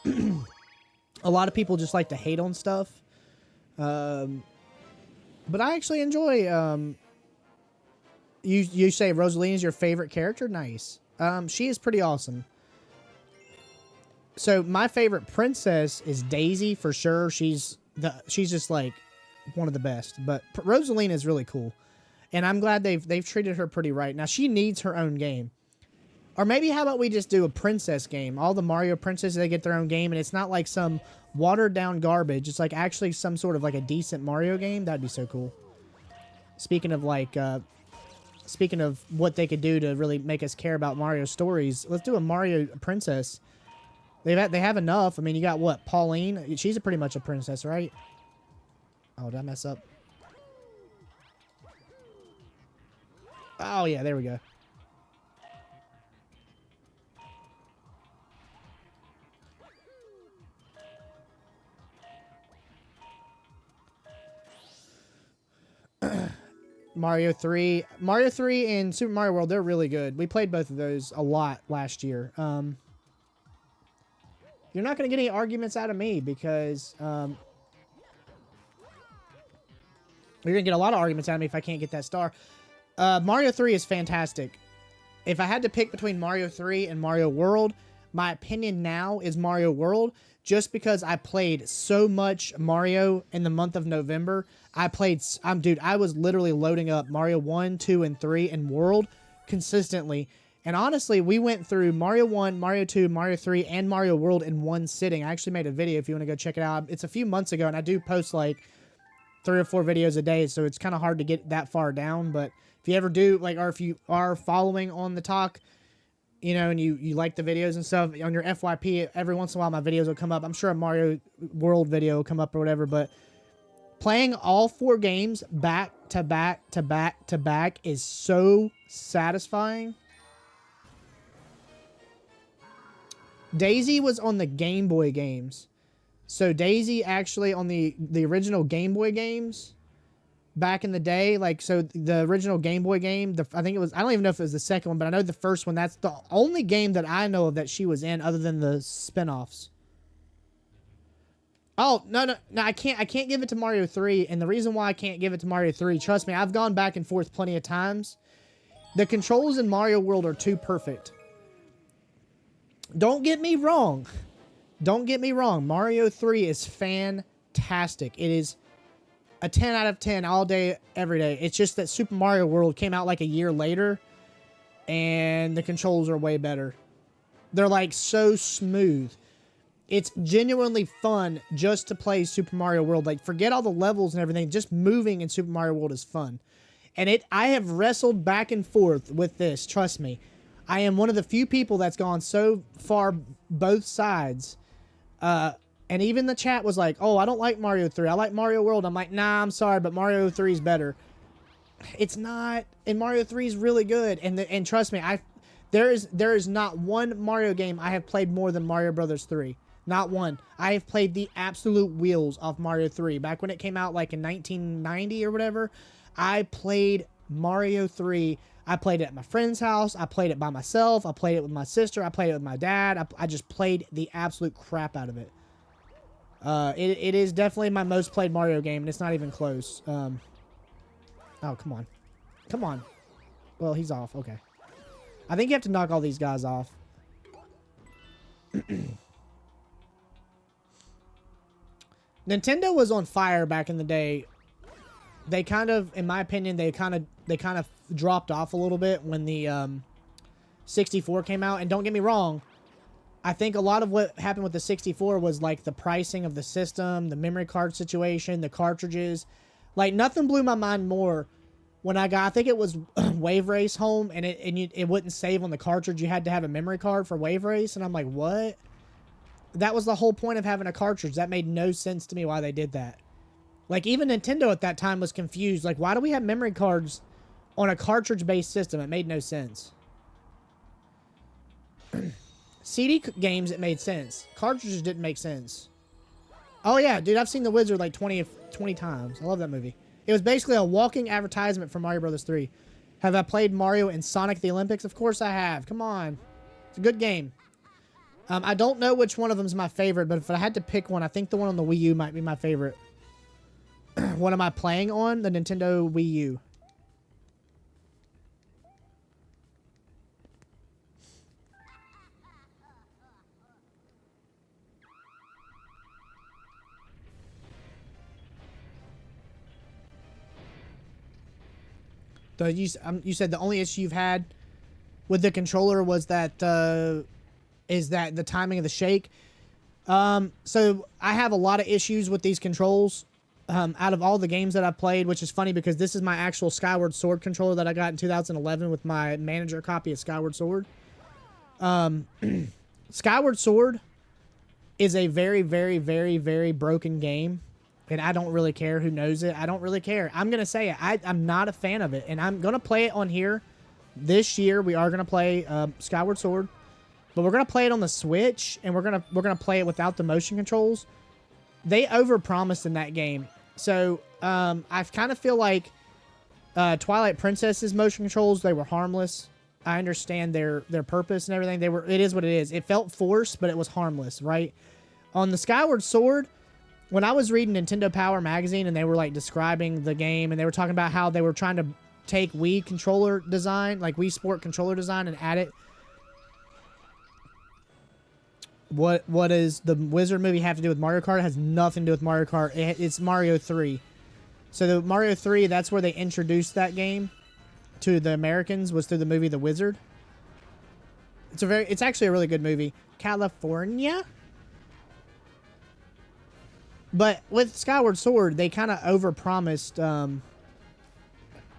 a lot of people just like to hate on stuff. But I actually enjoy. You say Rosalina's your favorite character? Nice. She is pretty awesome. So my favorite princess is Daisy for sure. She's just like one of the best. But Rosalina is really cool, and I'm glad they've treated her pretty right. Now she needs her own game, or maybe how about we just do a princess game? All the Mario princesses, they get their own game, and it's not like some watered down garbage. It's like actually some sort of like a decent Mario game. That'd be so cool. Speaking of like, speaking of what they could do to really make us care about Mario stories, let's do a Mario princess. They have enough. I mean, you got what? Pauline? She's pretty much a princess, right? Oh, did I mess up? Oh, yeah, there we go. Mario 3 and Super Mario World, they're really good. We played both of those a lot last year. You're not going to get any arguments out of me because you're going to get a lot of arguments out of me if I can't get that star. Mario 3 is fantastic. If I had to pick between Mario 3 and Mario World, my opinion now is Mario World, just because I played so much Mario in the month of November. I was literally loading up Mario 1, 2, and 3 and World consistently. And honestly, we went through Mario 1, Mario 2, Mario 3, and Mario World in one sitting. I actually made a video if you want to go check it out. It's a few months ago, and I do post like 3 or 4 videos a day, so it's kind of hard to get that far down. But if you ever do, like, or if you are following on the talk, you know, and you like the videos and stuff, on your FYP, every once in a while my videos will come up. I'm sure a Mario World video will come up or whatever, but playing all 4 games back to back to back to back is so satisfying. Daisy was on the Game Boy games. So Daisy actually on the original Game Boy games back in the day, like, so the original Game Boy game, I think it was, I don't even know if it was the second one, but I know the first one, that's the only game that I know of that she was in other than the spin-offs. Oh, no, I can't give it to Mario 3, and the reason why I can't give it to Mario 3, trust me, I've gone back and forth plenty of times. The controls in Mario World are too perfect. Don't get me wrong. Mario 3 is fantastic. It is a 10 out of 10 all day, every day. It's just that Super Mario World came out like a year later, and the controls are way better. They're like so smooth. It's genuinely fun just to play Super Mario World. Like, forget all the levels and everything. Just moving in Super Mario World is fun. And I have wrestled back and forth with this. Trust me. I am one of the few people that's gone so far both sides. And even the chat was like, oh, I don't like Mario 3. I like Mario World. I'm like, nah, I'm sorry, but Mario 3 is better. It's not. And Mario 3 is really good. And trust me, there is not one Mario game I have played more than Mario Brothers 3. Not one. I have played the absolute wheels off Mario 3. Back when it came out like in 1990 or whatever, I played Mario 3. I played it at my friend's house. I played it by myself. I played it with my sister. I played it with my dad. I just played the absolute crap out of it. It is definitely my most played Mario game, and it's not even close. Oh, come on. Come on. Well, he's off. Okay. I think you have to knock all these guys off. Nintendo was on fire back in the day. They kind of, in my opinion, they kind of dropped off a little bit when the 64 came out. And don't get me wrong, I think a lot of what happened with the 64 was like the pricing of the system, the memory card situation, the cartridges. Like, nothing blew my mind more when I think it was Wave Race home, and it wouldn't save on the cartridge. You had to have a memory card for Wave Race, and I'm like, what? That was the whole point of having a cartridge. That made no sense to me why they did that. Like, even Nintendo at that time was confused. Like, why do we have memory cards on a cartridge-based system? It made no sense. CD games, it made sense. Cartridges didn't make sense. Oh yeah, dude, I've seen The Wizard like 20 times. I love that movie. It was basically a walking advertisement for Mario Brothers 3. Have I played Mario and Sonic the Olympics? Of course I have. Come on. It's a good game. I don't know which one of them is my favorite, but if I had to pick one, I think the one on the Wii U might be my favorite. What am I playing on? The Nintendo Wii U. You said the only issue you've had with the controller was that is that the timing of the shake. So I have a lot of issues with these controls. Out of all the games that I've played, which is funny because this is my actual Skyward Sword controller that I got in 2011 with my manager copy of Skyward Sword. Skyward Sword is a very, very, very, very broken game. And I don't really care who knows it. I don't really care. I'm going to say it. I'm not a fan of it. And I'm going to play it on here. This year, we are going to play Skyward Sword. But we're going to play it on the Switch. And we're gonna play it without the motion controls. They overpromised in that game. So, I kind of feel like Twilight Princess's motion controls, they were harmless. I understand their purpose and everything. It is what it is. It felt forced, but it was harmless, right? On the Skyward Sword, when I was reading Nintendo Power magazine and they were like describing the game and they were talking about how they were trying to take Wii controller design, like Wii Sport controller design, and add it. What does the Wizard movie have to do with Mario Kart? It has nothing to do with Mario Kart. It's Mario 3. So the Mario 3, that's where they introduced that game to the Americans, was through the movie The Wizard. It's actually a really good movie. California? But with Skyward Sword, they kind of overpromised.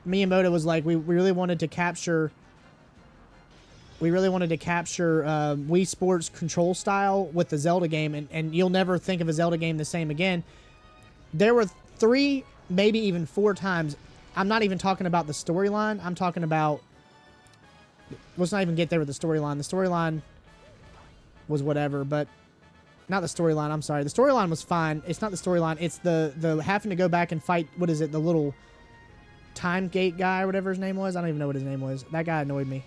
Miyamoto was like, we really wanted to capture Wii Sports control style with the Zelda game, and you'll never think of a Zelda game the same again. There were 3, maybe even 4 times. I'm not even talking about the storyline. I'm talking about... Let's not even get there with the storyline. The storyline was whatever, but... Not the storyline, I'm sorry. The storyline was fine. It's not the storyline. It's the having to go back and fight, what is it, the little time gate guy or whatever his name was? I don't even know what his name was. That guy annoyed me.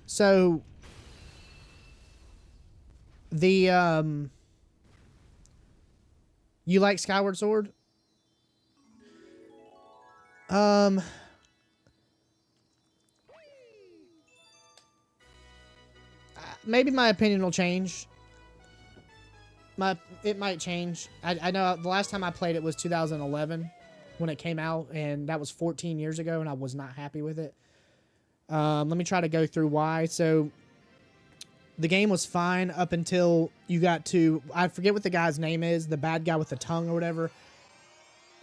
So... You like Skyward Sword? Maybe my opinion will change. It might change. I know the last time I played it was 2011 when it came out, and that was 14 years ago, and I was not happy with it. Let me try to go through why. So... The game was fine up until you got to... I forget what the guy's name is. The bad guy with the tongue or whatever.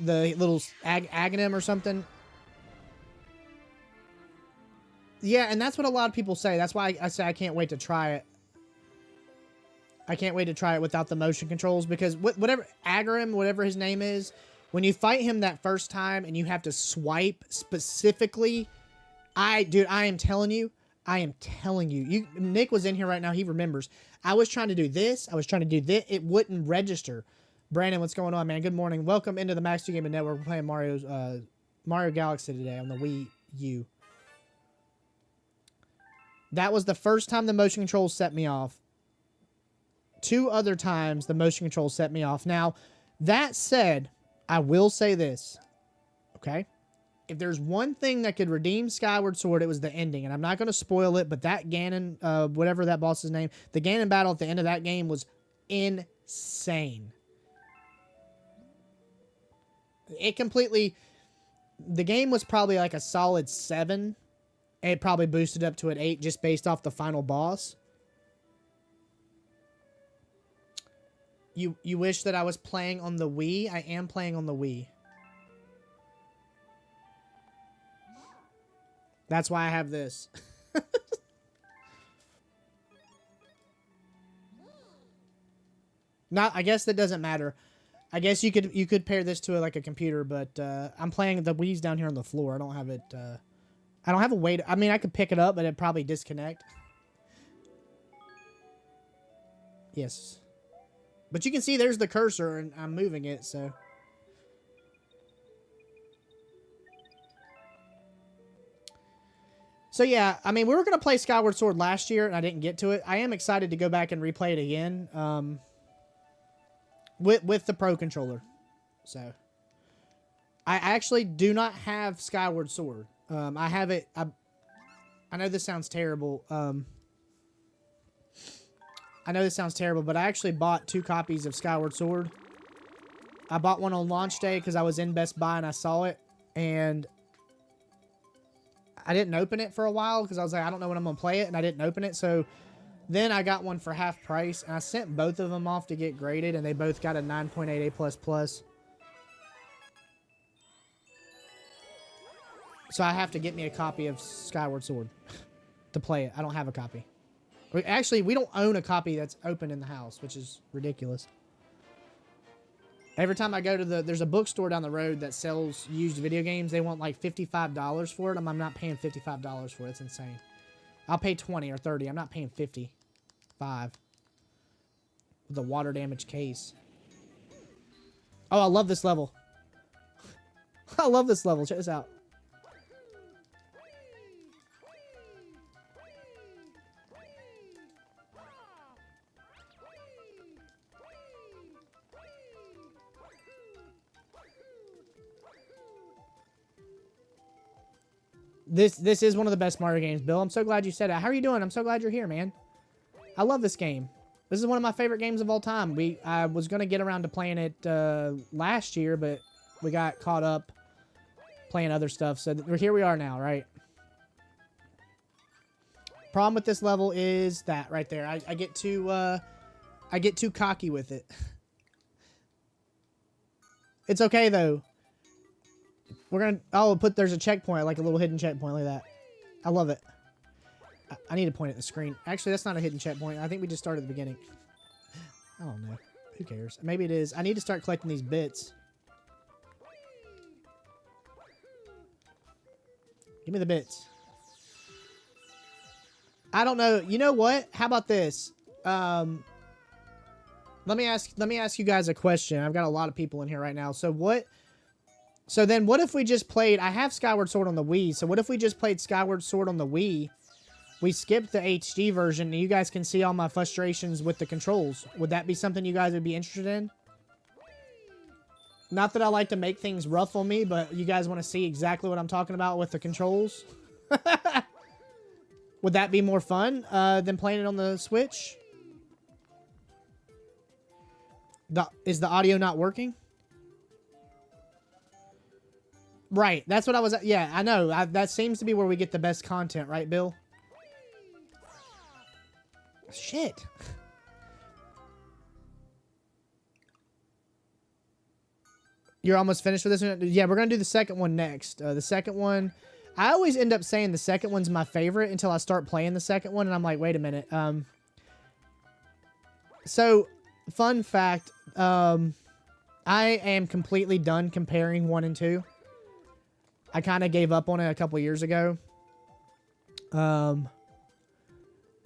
The little Aghanim or something. Yeah, and that's what a lot of people say. That's why I say I can't wait to try it. I can't wait to try it without the motion controls. Because whatever... Aghanim, whatever his name is. When you fight him that first time and you have to swipe specifically... Dude, I am telling you... Nick was in here right now. He remembers. I was trying to do this. I was trying to do this. It wouldn't register. Brandon, what's going on, man? Good morning. Welcome into the Max 2 Gaming Network. We're playing Mario Galaxy today on the Wii U. That was the first time the motion controls set me off. 2 other times the motion controls set me off. Now, that said, I will say this. Okay? If there's one thing that could redeem Skyward Sword, it was the ending. And I'm not going to spoil it, but that Ganon, whatever that boss's name, the Ganon battle at the end of that game was insane. It completely... The game was probably like a solid 7. It probably boosted up to an 8 just based off the final boss. You wish that I was playing on the Wii? I am playing on the Wii. That's why I have this. Not. I guess that doesn't matter. I guess you could pair this to like a computer, but I'm playing the Wii's down here on the floor. I don't have it. I don't have a way to. I mean, I could pick it up, but it'd probably disconnect. Yes. But you can see there's the cursor, and I'm moving it, so. So yeah, I mean, we were gonna play Skyward Sword last year, and I didn't get to it. I am excited to go back and replay it again, with the Pro controller. So, I actually do not have Skyward Sword. I have it. I know this sounds terrible. I know this sounds terrible, but I actually bought 2 copies of Skyward Sword. I bought one on launch day because I was in Best Buy and I saw it, and I didn't open it for a while because I was like, I don't know when I'm going to play it, and I didn't open it. So then I got one for half price, and I sent both of them off to get graded, and they both got a 9.8 A++. So I have to get me a copy of Skyward Sword to play it. I don't have a copy. Actually, we don't own a copy that's open in the house, which is ridiculous. Every time I go to there's a bookstore down the road that sells used video games. They want like $55 for it. I'm not paying $55 for it. It's insane. I'll pay 20 or 30. I'm not paying 55 with a water damaged case. Oh, I love this level. I love this level. Check this out. This is one of the best Mario games, Bill. I'm so glad you said it. How are you doing? I'm so glad you're here, man. I love this game. This is one of my favorite games of all time. I was going to get around to playing it last year, but we got caught up playing other stuff. So here we are now, right? Problem with this level is that right there. I get too cocky with it. It's okay, though. We're gonna. Oh, there's a checkpoint, like a little hidden checkpoint, like that. I love it. I need to point at the screen. Actually, that's not a hidden checkpoint. I think we just started at the beginning. I don't know. Who cares? Maybe it is. I need to start collecting these bits. Give me the bits. I don't know. You know what? How about this? Let me ask you guys a question. I've got a lot of people in here right now. So then what if we just played... I have Skyward Sword on the Wii, so what if we just played Skyward Sword on the Wii? We skipped the HD version, and you guys can see all my frustrations with the controls. Would that be something you guys would be interested in? Not that I like to make things rough on me, but you guys want to see exactly what I'm talking about with the controls? Would that be more fun than playing it on the Switch? Is the audio not working? Right, that's what I was... Yeah, I know. That seems to be where we get the best content, right, Bill? Shit. You're almost finished with this one? Yeah, we're going to do the second one next. The second one... I always end up saying the second one's my favorite until I start playing the second one, and I'm like, wait a minute. So, fun fact. I am completely done comparing 1 and 2. I kind of gave up on it a couple years ago. The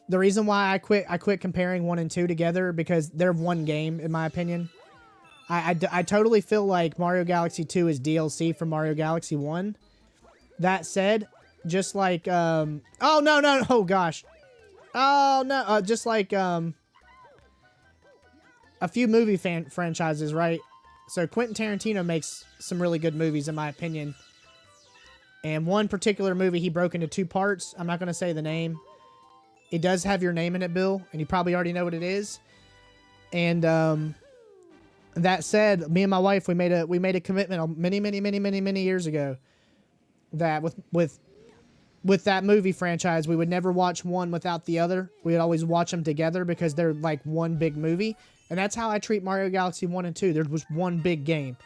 reason why I quit comparing 1 and 2 together because they're one game, in my opinion. I totally feel like Mario Galaxy 2 is DLC for Mario Galaxy 1. That said, just like, oh, no, oh, gosh. Oh, no, just like, a few movie franchises, right? So Quentin Tarantino makes some really good movies, in my opinion. And one particular movie he broke into 2 parts. I'm not going to say the name. It does have your name in it, Bill, and you probably already know what it is. And that said, me and my wife, we made a commitment many years ago that with that movie franchise, we would never watch one without the other. We would always watch them together because they're like one big movie. And that's how I treat Mario Galaxy 1 and 2. There was one big game.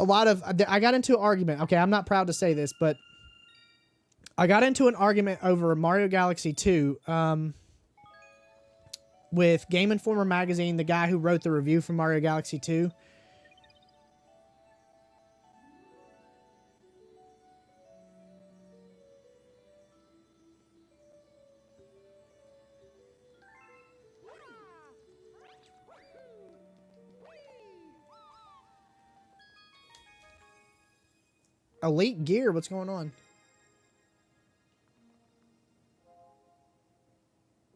I got into an argument. Okay, I'm not proud to say this, but I got into an argument over Mario Galaxy 2. with Game Informer magazine, the guy who wrote the review for Mario Galaxy 2. Elite Gear, what's going on?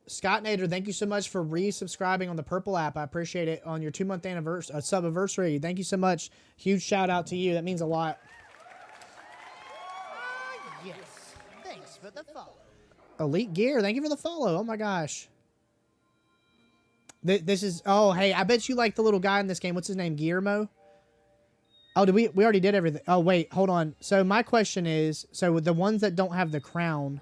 Scott Nader, thank you so much for resubscribing on the Purple app. I appreciate it on your 2-month anniversary, sub-anniversary. Thank you so much. Huge shout out to you. That means a lot. Yes. Thanks for the follow. Elite Gear, thank you for the follow. Oh my gosh. This is, oh, hey, I bet you like the little guy in this game. What's his name? Guillermo? Oh, did we already did everything. Oh, wait, hold on. So my question is, so with the ones that don't have the crown,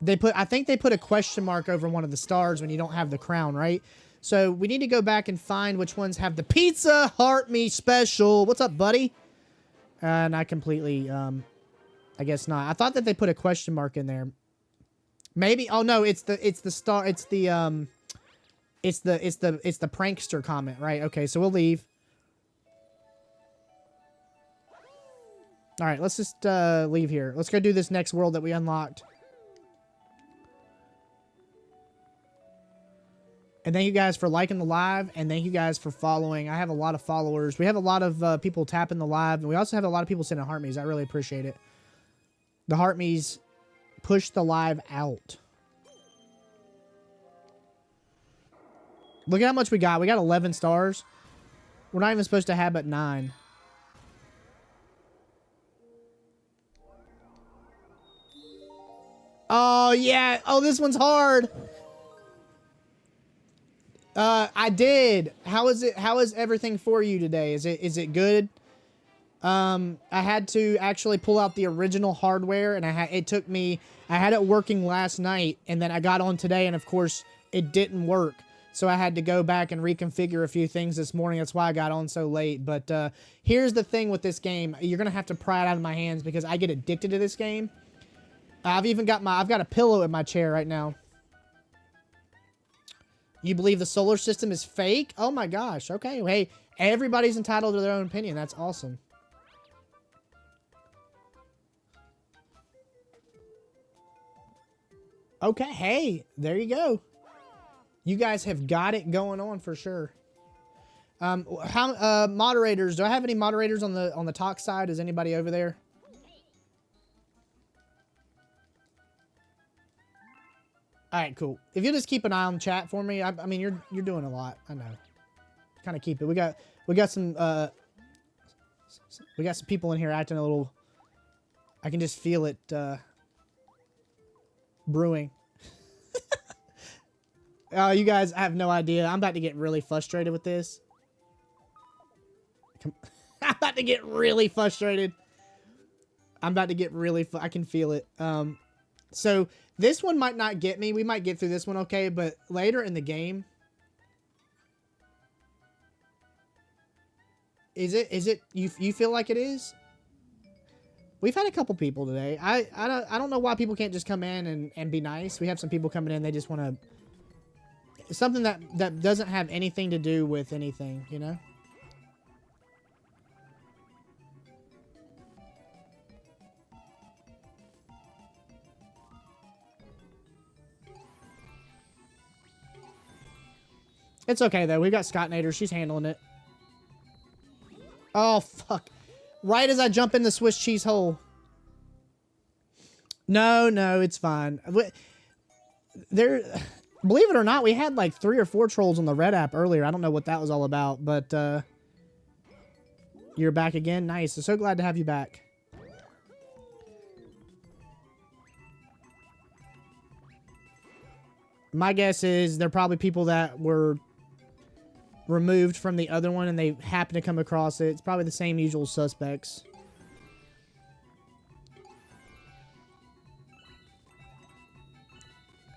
I think they put a question mark over one of the stars when you don't have the crown, right? So we need to go back and find which ones have the Pizza Heart Me Special. What's up, buddy? And I completely, I guess not. I thought that they put a question mark in there. Maybe. Oh no, it's the star. It's the prankster comment, right? Okay, so we'll leave. All right, let's just leave here. Let's go do this next world that we unlocked. And thank you guys for liking the live, and thank you guys for following. I have a lot of followers. We have a lot of people tapping the live, and we also have a lot of people sending heart me's. I really appreciate it. The heart me's push the live out. Look at how much we got. We got 11 stars. We're not even supposed to have but 9. Oh, yeah. Oh, this one's hard. I did. How is it? How is everything for you today? Is it good? I had to actually pull out the original hardware, and it took me, I had it working last night, and then I got on today, and of course it didn't work. So I had to go back and reconfigure a few things this morning. That's why I got on so late. But here's the thing with this game. You're going to have to pry it out of my hands because I get addicted to this game. I've got a pillow in my chair right now. You believe the solar system is fake? Oh my gosh. Okay. Hey, everybody's entitled to their own opinion. That's awesome. Okay. Hey, there you go. You guys have got it going on for sure. Moderators? Do I have any moderators on the talk side? Is anybody over there? All right, cool. If you just keep an eye on the chat for me, I mean, you're doing a lot. I know. Kind of keep it. We got some people in here acting a little. I can just feel it brewing. Oh, you guys have no idea. I'm about to get really frustrated with this. I'm about to get really frustrated. I'm about to get really. I can feel it. So this one might not get me. We might get through this one okay, but later in the game, is it you feel like it is? We've had a couple people today. I don't know why people can't just come in and be nice. We have some people coming in, they just want to something that doesn't have anything to do with anything, you know? It's okay, though. We've got Scott Nader. She's handling it. Oh, fuck. Right as I jump in the Swiss cheese hole. No, it's fine. Believe it or not, we had like 3 or 4 trolls on the Red app earlier. I don't know what that was all about, but you're back again. Nice. I'm so glad to have you back. My guess is they're probably people that were removed from the other one and they happen to come across it. It's probably the same usual suspects.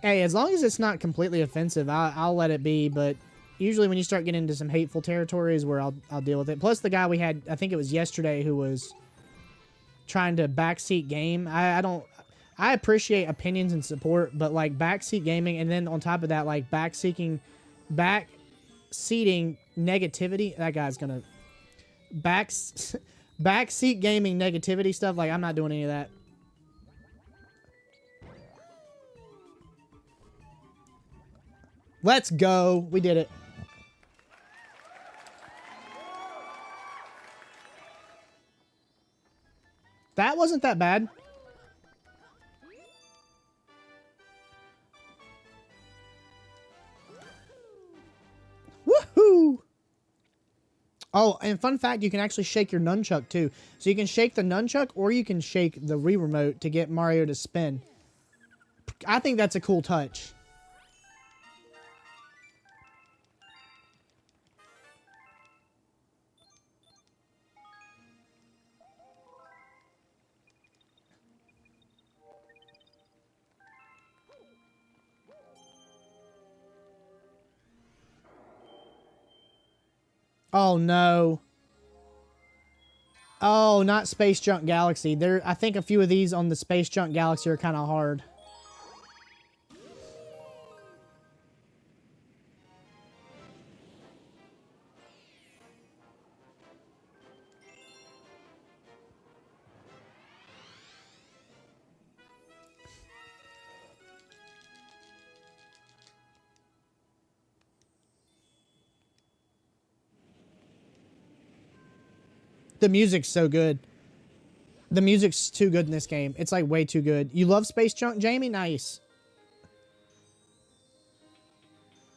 Hey, as long as it's not completely offensive, I'll let it be, but usually when you start getting into some hateful territories where I'll deal with it. Plus the guy we had, I think it was yesterday, who was trying to backseat game. I I appreciate opinions and support, but like backseat gaming, and then on top of that, like backseating negativity. That guy's gonna backseat gaming negativity stuff. Like I'm not doing any of that. Let's go. We did it. That wasn't that bad. Woohoo! Oh, and fun fact, you can actually shake your nunchuck too. So you can shake the nunchuck or you can shake the Wii remote to get Mario to spin. I think that's a cool touch. Oh no. Oh, not Space Junk Galaxy. I think a few of these on the Space Junk Galaxy are kind of hard. The music's so good. The music's too good in this game. It's like way too good. You love Space Junk, Jamie? Nice.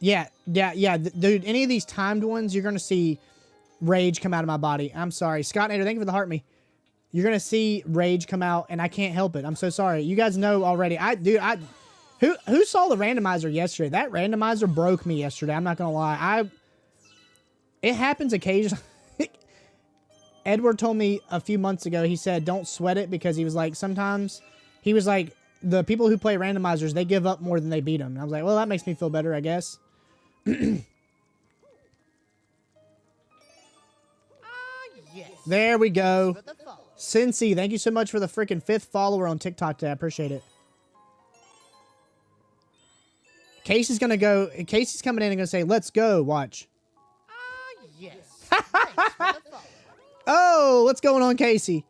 Yeah. Dude, any of these timed ones, you're going to see rage come out of my body. I'm sorry. Scott Nader, thank you for the heart me. You're going to see rage come out, and I can't help it. I'm so sorry. You guys know already. Who saw the randomizer yesterday? That randomizer broke me yesterday. I'm not going to lie. It happens occasionally. Edward told me a few months ago, he said, don't sweat it, because he was like, sometimes, he was like, the people who play randomizers, they give up more than they beat them. And I was like, well, that makes me feel better, I guess. Yes. There we go. For the follow. Cincy, thank you so much for the freaking 5th follower on TikTok today. I appreciate it. Casey's coming in and going to say, let's go. Watch. Yes. Thanks for the follow. Oh, what's going on, Casey?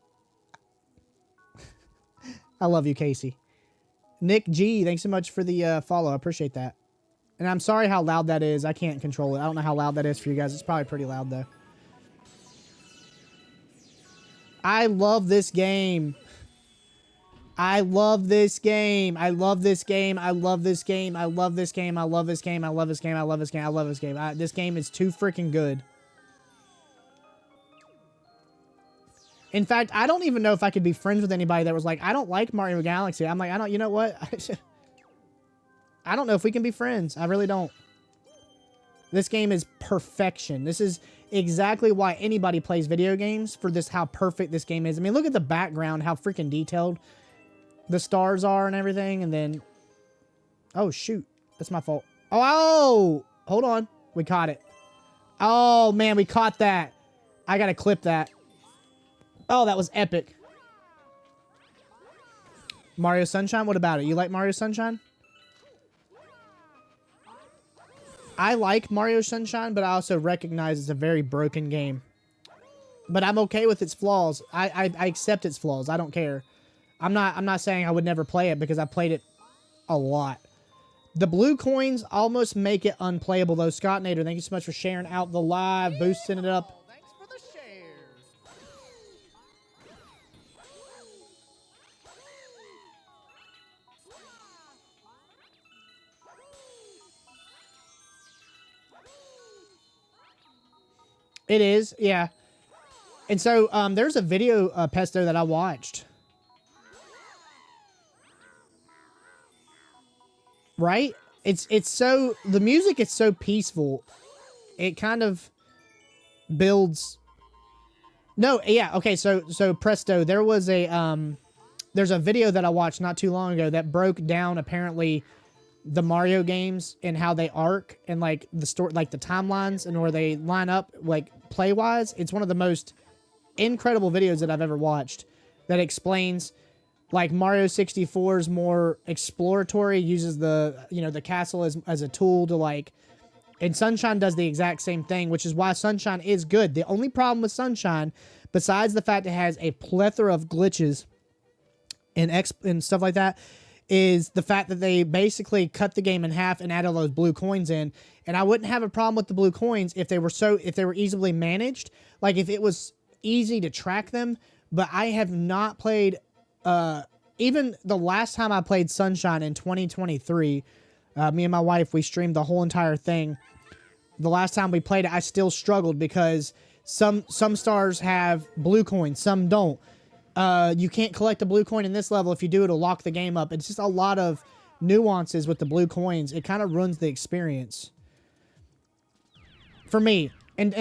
I love you, Casey. Nick G, thanks so much for the follow. I appreciate that. And I'm sorry how loud that is. I can't control it. I don't know how loud that is for you guys. It's probably pretty loud, though. I love this game. I love this game. I love this game. I love this game. I love this game. I love this game. I love this game. I love this game. I love this game. This game is too freaking good. In fact, I don't even know if I could be friends with anybody that was like, I don't like Mario Galaxy. I'm like, you know what? I don't know if we can be friends. I really don't. This game is perfection. This is exactly why anybody plays video games, for this, how perfect this game is. I mean, look at the background, how freaking detailed the stars are and everything. And then, oh, shoot. That's my fault. Oh, hold on. We caught it. Oh, man, we caught that. I got to clip that. Oh, that was epic. Mario Sunshine, what about it? You like Mario Sunshine? I like Mario Sunshine, but I also recognize it's a very broken game. But I'm okay with its flaws. I accept its flaws. I don't care. I'm not saying I would never play it, because I played it a lot. The blue coins almost make it unplayable, though. Scott Nader, thank you so much for sharing out the live, boosting it up. Thanks for the shares. It is, yeah. And so, there's a video, Pesto, that I watched. Right? It's so, the music is so peaceful. It kind of builds. No, yeah, okay, so Presto, there was there's a video that I watched not too long ago that broke down, apparently, the Mario games and how they arc, and like the story, like the timelines, and where they line up, like play wise. It's one of the most incredible videos that I've ever watched, that explains Like Mario 64 is more exploratory, uses the castle as a tool to like, and Sunshine does the exact same thing, which is why Sunshine is good. The only problem with Sunshine, besides the fact it has a plethora of glitches and stuff like that, is the fact that they basically cut the game in half and added those blue coins in. And I wouldn't have a problem with the blue coins if they were easily managed, like if it was easy to track them. But I have not played, even the last time I played Sunshine in 2023, me and my wife, we streamed the whole entire thing. The last time we played it, I still struggled because some stars have blue coins, some don't. You can't collect a blue coin in this level. If you do, it'll lock the game up. It's just a lot of nuances with the blue coins. It kind of ruins the experience for me. I'm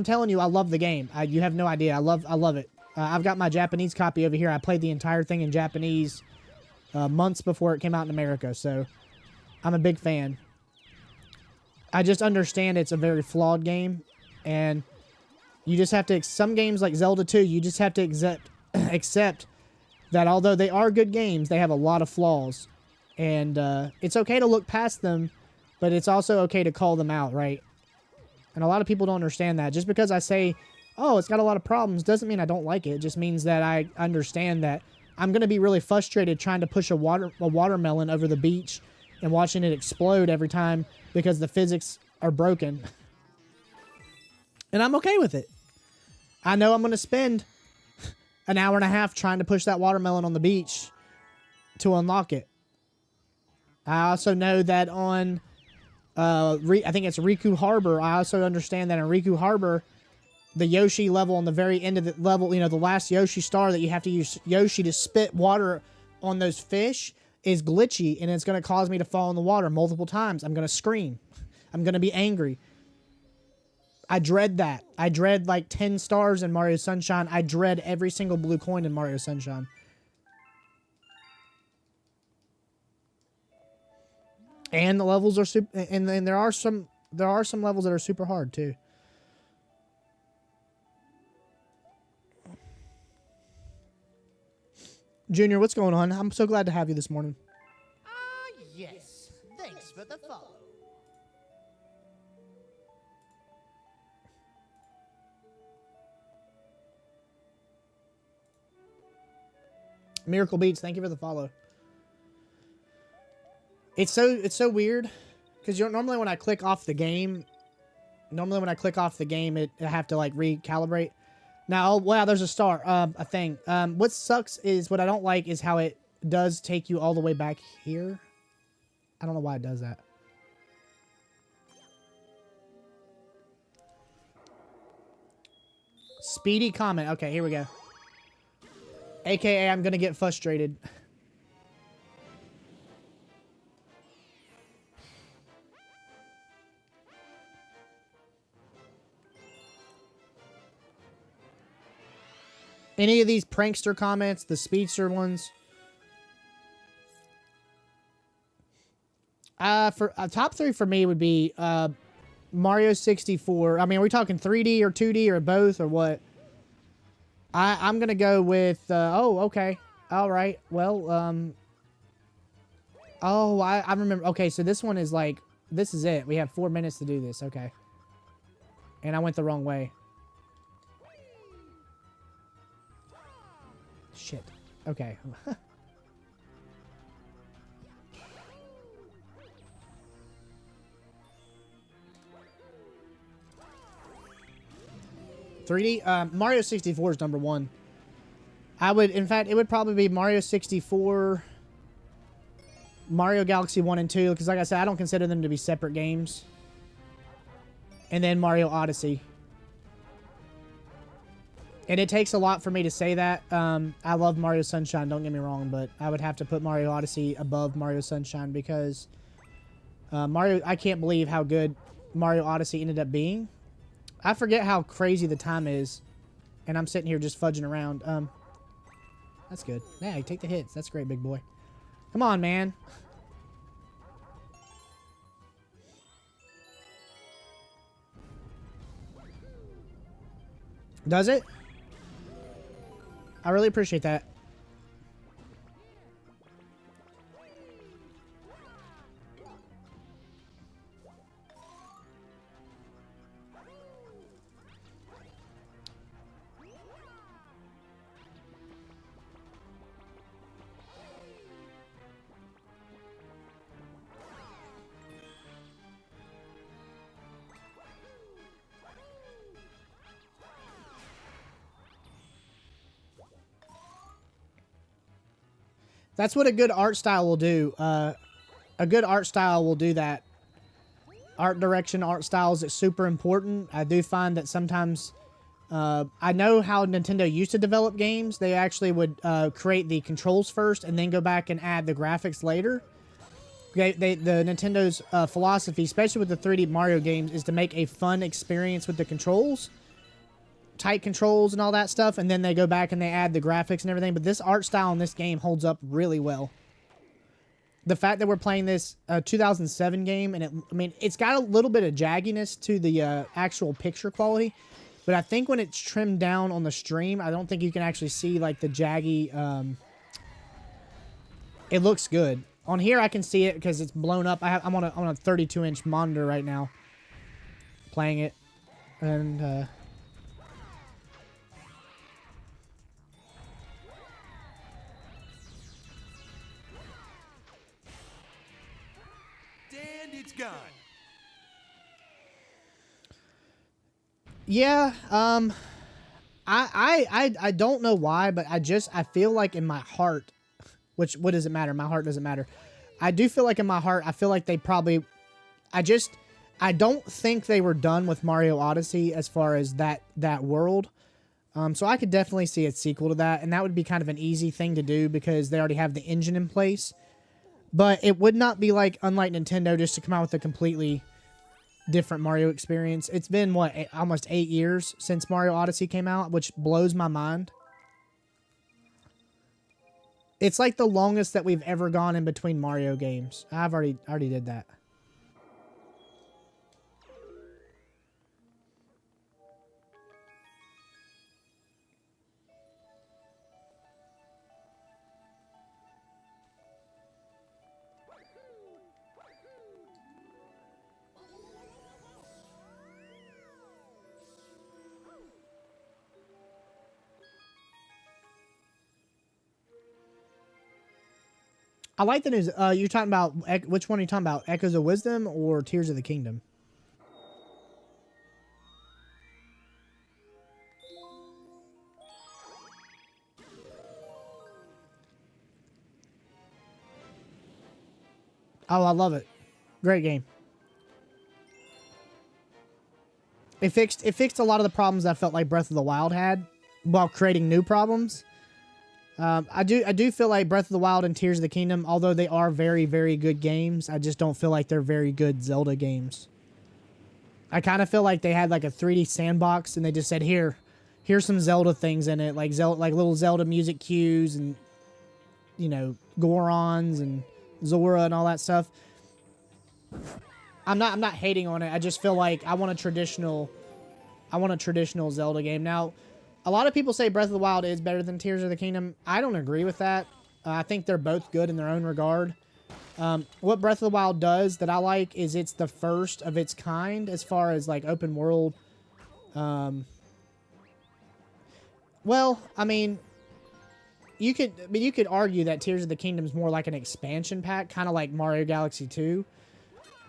telling you, I love the game. You have no idea. I love it. I've got my Japanese copy over here. I played the entire thing in Japanese months before it came out in America, so I'm a big fan. I just understand it's a very flawed game, and you just have to, some games like Zelda 2, you just have to accept that although they are good games, they have a lot of flaws. And it's okay to look past them, but it's also okay to call them out, right? And a lot of people don't understand that. Just because I say, oh, it's got a lot of problems, doesn't mean I don't like it. It just means that I understand that I'm going to be really frustrated trying to push a watermelon over the beach and watching it explode every time because the physics are broken. And I'm okay with it. I know I'm going to spend an hour and a half trying to push that watermelon on the beach to unlock it. I also know that on, I think it's Riku Harbor, I also understand that in Riku Harbor, the Yoshi level on the very end of the level, the last Yoshi star that you have to use Yoshi to spit water on those fish is glitchy, and it's going to cause me to fall in the water multiple times. I'm going to scream. I'm going to be angry. I dread that. I dread like 10 stars in Mario Sunshine. I dread every single blue coin in Mario Sunshine. And the levels are super, and then there are some levels that are super hard too. Junior, what's going on? I'm so glad to have you this morning. Ah, yes. Thanks for the follow. Miracle Beats, thank you for the follow. It's so weird because normally when I click off the game, I have to like recalibrate. Now, oh, wow, there's a star, a thing. What sucks is, what I don't like is how it does take you all the way back here. I don't know why it does that. Speedy comment. Okay, here we go. AKA, I'm gonna get frustrated. Any of these prankster comments, the speedster ones? For top 3 for me would be Mario 64. I mean, are we talking 3D or 2D or both or what? I'm gonna go with. Oh, okay, all right. Well, oh, I remember. Okay, so this one is like, this is it. We have 4 minutes to do this. Okay, and I went the wrong way. Shit. Okay. $3D? Mario 64 is number 1. In fact, it would probably be Mario 64, Mario Galaxy 1 and 2, because like I said, I don't consider them to be separate games. And then Mario Odyssey. And it takes a lot for me to say that. I love Mario Sunshine, don't get me wrong, but I would have to put Mario Odyssey above Mario Sunshine because I can't believe how good Mario Odyssey ended up being. I forget how crazy the time is, and I'm sitting here just fudging around. That's good. Yeah, take the hits. That's great, big boy. Come on, man. Does it? I really appreciate that. That's what a good art style will do. A good art style will do that. Art direction, art styles is super important. I do find that sometimes... I know how Nintendo used to develop games. They actually would create the controls first and then go back and add the graphics later. The Nintendo's philosophy, especially with the 3D Mario games, is to make a fun experience with the controls. Tight controls and all that stuff, and then they go back and they add the graphics and everything. But this art style in this game holds up really well. The fact that we're playing this 2007 game, and it's got a little bit of jagginess to the actual picture quality. But I think when it's trimmed down on the stream, I don't think you can actually see, like, the jaggy... it looks good. On here, I can see it because it's blown up. I'm on a 32-inch monitor right now. Playing it. And, And it's gone. Yeah, I don't know why, but I feel like in my heart, which, what does it matter? My heart doesn't matter. I do feel like in my heart, I feel like they probably, I don't think they were done with Mario Odyssey as far as that world. So I could definitely see a sequel to that, and that would be kind of an easy thing to do because they already have the engine in place. But it would not be like, unlike Nintendo, just to come out with a completely different Mario experience. It's been, what, almost 8 years since Mario Odyssey came out, which blows my mind. It's like the longest that we've ever gone in between Mario games. I've already did that. I like the news. You're talking about, which one are you talking about? Echoes of Wisdom or Tears of the Kingdom? Oh, I love it. Great game. It fixed a lot of the problems I felt like Breath of the Wild had while creating new problems. I do feel like Breath of the Wild and Tears of the Kingdom, although they are very, very good games, I just don't feel like they're very good Zelda games. I kind of feel like they had like a 3D sandbox and they just said, here's some Zelda things in it, like little Zelda music cues and, you know, Gorons and Zora and all that stuff. I'm not hating on it. I just feel like I want a traditional Zelda game. Now, a lot of people say Breath of the Wild is better than Tears of the Kingdom. I don't agree with that. I think they're both good in their own regard. What Breath of the Wild does that I like is it's the first of its kind as far as like open world. Well, I mean, you could argue that Tears of the Kingdom is more like an expansion pack, kind of like Mario Galaxy 2.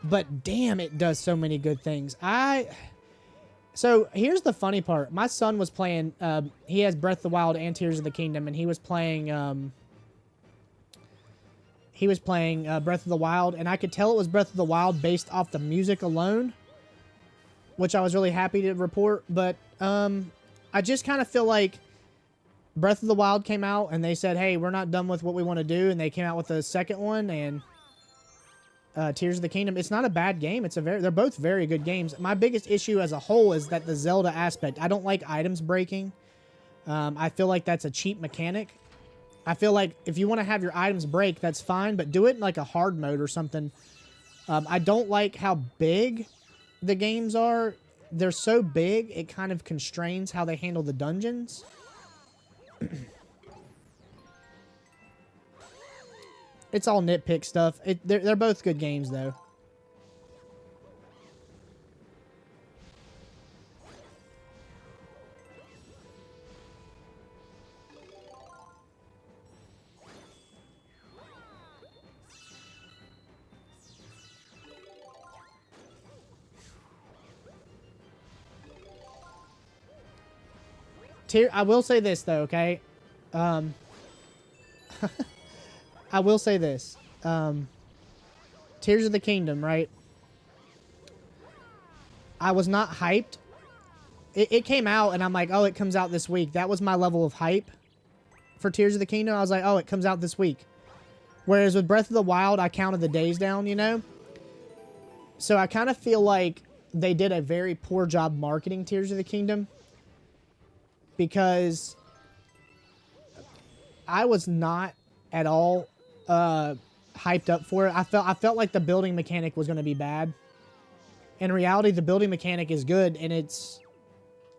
But damn, it does so many good things. So here's the funny part. My son was playing, he has Breath of the Wild and Tears of the Kingdom, and he was playing Breath of the Wild, and I could tell it was Breath of the Wild based off the music alone, which I was really happy to report. But I just kind of feel like Breath of the Wild came out, and they said, hey, we're not done with what we want to do, and they came out with a second one, and Tears of the Kingdom, it's not a bad game. They're both very good games. My biggest issue as a whole is that the Zelda aspect. I don't like items breaking. I feel like that's a cheap mechanic. I feel like if you want to have your items break, that's fine, but do it in like a hard mode or something. I don't like how big the games are. They're so big, it kind of constrains how they handle the dungeons. It's all nitpick stuff. They're both good games, though. I will say this, though, okay? I will say this. Tears of the Kingdom, right? I was not hyped. It came out, and I'm like, oh, it comes out this week. That was my level of hype for Tears of the Kingdom. I was like, oh, it comes out this week. Whereas with Breath of the Wild, I counted the days down, you know? So I kind of feel like they did a very poor job marketing Tears of the Kingdom. Because I was not at all hyped up for it. I felt like the building mechanic was going to be bad. In reality, the building mechanic is good, and it's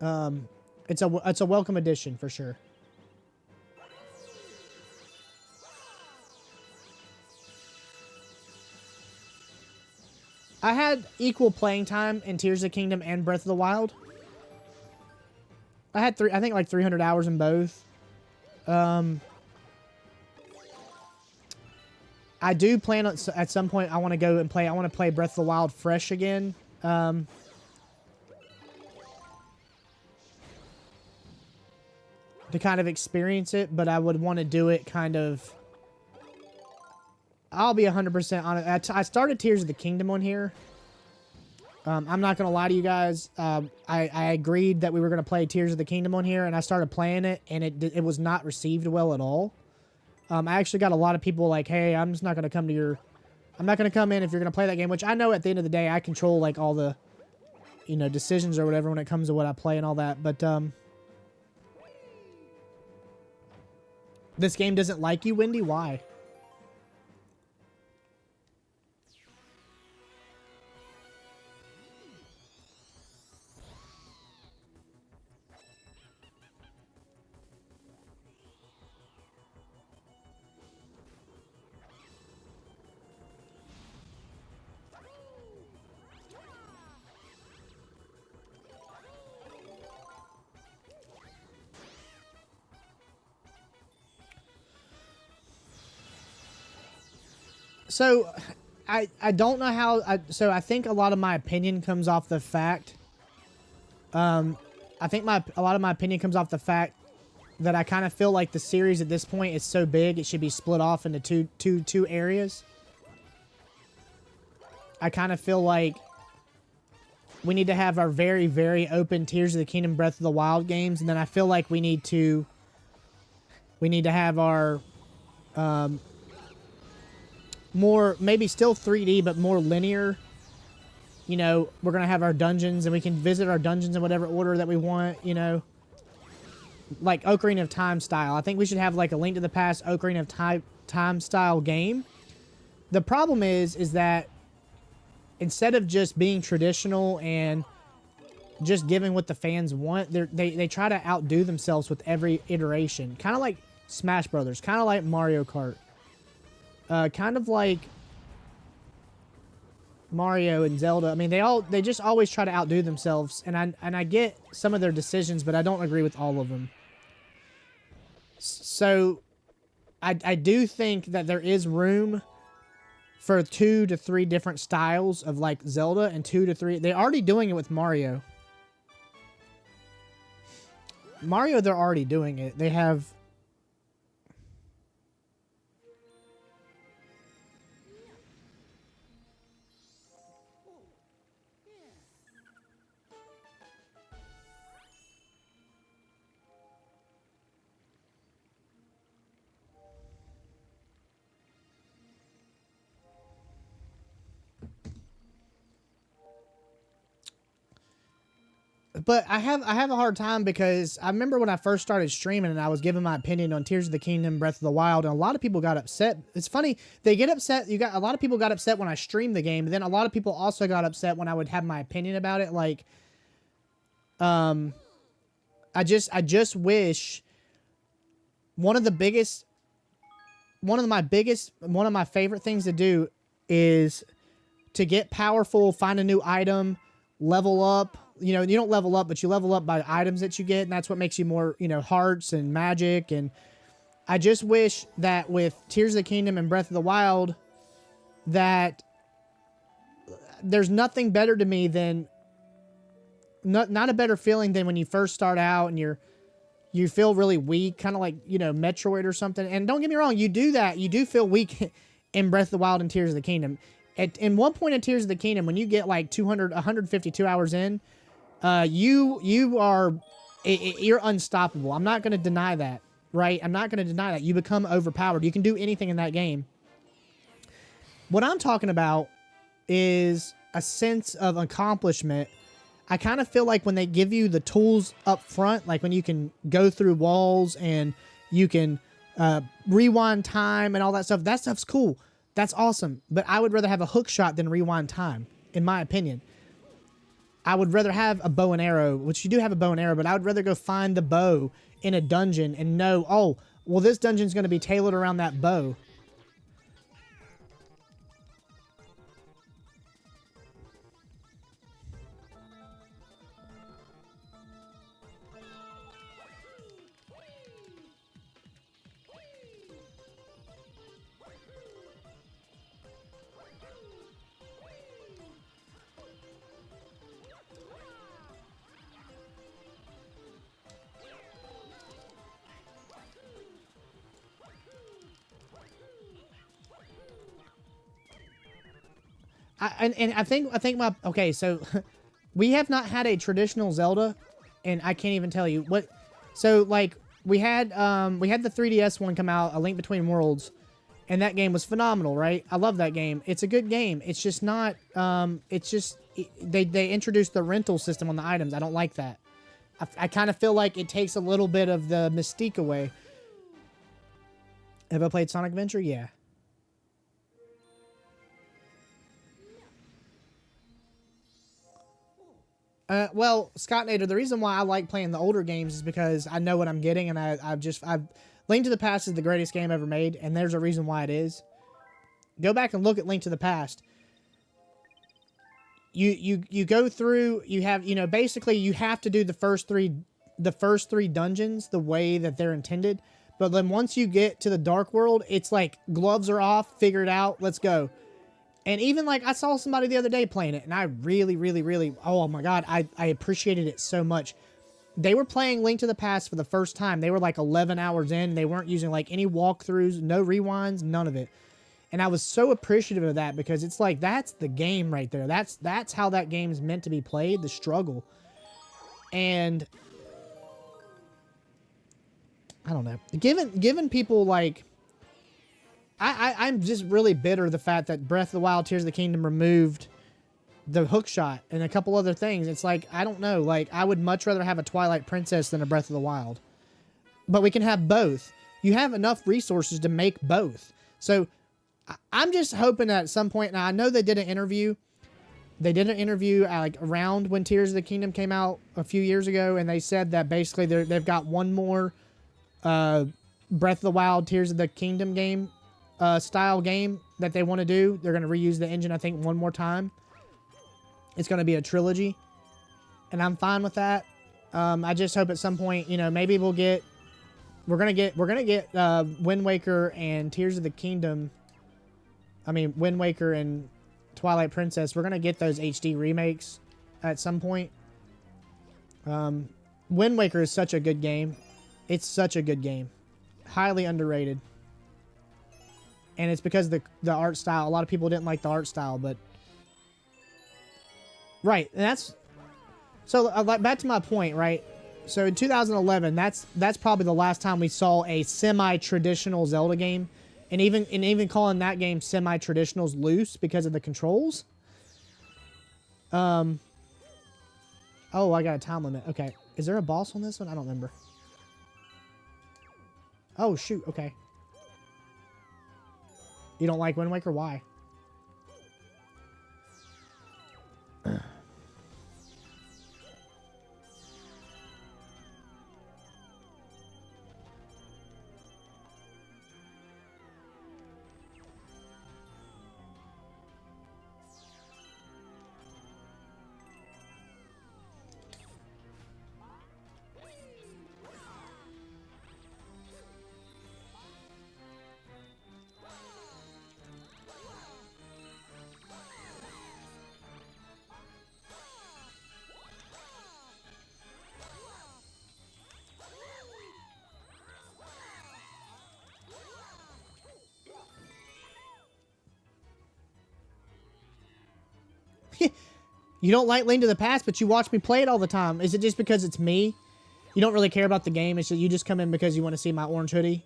a welcome addition for sure. I had equal playing time in Tears of the Kingdom and Breath of the Wild. I had I think like 300 hours in both. I do plan on, at some point I want to go and play. I want to play Breath of the Wild fresh again. To kind of experience it, but I would want to do it kind of. I'll be 100% on it. I started Tears of the Kingdom on here. I'm not going to lie to you guys. I agreed that we were going to play Tears of the Kingdom on here, and I started playing it, and it was not received well at all. I actually got a lot of people like, hey, I'm just not going to come to your... I'm not going to come in if you're going to play that game, which I know at the end of the day, I control, like, all the, you know, decisions or whatever when it comes to what I play and all that, but, this game doesn't like you, Wendy? Why? So, I don't know how... so, I think a lot of my opinion comes off the fact... I think a lot of my opinion comes off the fact that I kind of feel like the series at this point is so big, it should be split off into two areas. I kind of feel like we need to have our very, very open Tears of the Kingdom, Breath of the Wild games, and then I feel like we need to have our... more, maybe still 3D, but more linear. You know, we're going to have our dungeons, and we can visit our dungeons in whatever order that we want, you know. Like Ocarina of Time style. I think we should have like a Link to the Past, Ocarina of Time style game. The problem is that instead of just being traditional and just giving what the fans want, they try to outdo themselves with every iteration. Kind of like Smash Brothers, kind of like Mario Kart. Kind of like Mario and Zelda. I mean, they just always try to outdo themselves, and I get some of their decisions, but I don't agree with all of them. So, I do think that there is room for 2 to 3 different styles of like Zelda, and 2 to 3. They're already doing it with Mario. Mario, they're already doing it. They have. But I have a hard time because I remember when I first started streaming and I was giving my opinion on Tears of the Kingdom, Breath of the Wild, and a lot of people got upset. It's funny, they get upset. A lot of people got upset when I streamed the game, and then a lot of people also got upset when I would have my opinion about it. Like, I just wish one of my favorite things to do is to get powerful, find a new item, level up. You know, you don't level up, but you level up by items that you get, and that's what makes you more, you know, hearts and magic. And I just wish that with Tears of the Kingdom and Breath of the Wild, that there's nothing better to me than, not a better feeling than when you first start out and you're You feel really weak, kind of like, you know, Metroid or something. And don't get me wrong, you do that. You do feel weak in Breath of the Wild and Tears of the Kingdom. In one point in Tears of the Kingdom, when you get like 152 hours in, you're unstoppable. I'm not going to deny that, right? I'm not going to deny that. You become overpowered. You can do anything in that game. What I'm talking about is a sense of accomplishment. I kind of feel like when they give you the tools up front, like when you can go through walls and you can rewind time and all that stuff's cool. That's awesome. But I would rather have a hook shot than rewind time, in my opinion. I would rather have a bow and arrow, which you do have a bow and arrow, but I would rather go find the bow in a dungeon and know, oh, well, this dungeon's going to be tailored around that bow. I think my okay, so we have not had a traditional Zelda, and I can't even tell you what. So like we had the 3DS one come out, A Link Between Worlds, and that game was phenomenal, right? I love that game. It's a good game. It's just not. It's just they introduced the rental system on the items. I don't like that. I kind of feel like it takes a little bit of the mystique away. Have I played Sonic Adventure? Yeah. Well, Scott Nader, the reason why I like playing the older games is because I know what I'm getting, and I've Link to the Past is the greatest game ever made, and there's a reason why it is. Go back and look at Link to the Past. You go through, you have, you know, basically you have to do the first three dungeons the way that they're intended, but then once you get to the Dark World, it's like gloves are off, figure it out, let's go. And even like I saw somebody the other day playing it, and I really, really, really, oh my God, I appreciated it so much. They were playing Link to the Past for the first time. They were like 11 hours in. They weren't using like any walkthroughs, no rewinds, none of it. And I was so appreciative of that because it's like, that's the game right there. That's how that game's meant to be played, the struggle. And I don't know. Given people like, I'm just really bitter the fact that Breath of the Wild, Tears of the Kingdom removed the hook shot and a couple other things. It's like, I don't know. Like, I would much rather have a Twilight Princess than a Breath of the Wild. But we can have both. You have enough resources to make both. So I'm just hoping that at some point, now I know they did an interview. They did an interview like around when Tears of the Kingdom came out a few years ago, and they said that basically they've got one more Breath of the Wild, Tears of the Kingdom game style game that they want to do. They're going to reuse the engine, I think, one more time. It's going to be a trilogy, and I'm fine with that. I just hope at some point, you know, maybe we're gonna get Wind Waker and Tears of the Kingdom. I mean, Wind Waker and Twilight Princess. We're gonna get those HD remakes at some point. Wind Waker is such a good game. It's such a good game, highly underrated. And it's because of the art style. A lot of people didn't like the art style, but right, and that's so. Like, back to my point, right? So in 2011, that's probably the last time we saw a semi-traditional Zelda game, and even calling that game semi-traditional is loose because of the controls. Oh, I got a time limit. Okay, is there a boss on this one? I don't remember. Oh shoot. Okay. You don't like Wind Waker? Why? You don't like Link to the Past, but you watch me play it all the time. Is it just because it's me? You don't really care about the game. It's just, you just come in because you want to see my orange hoodie.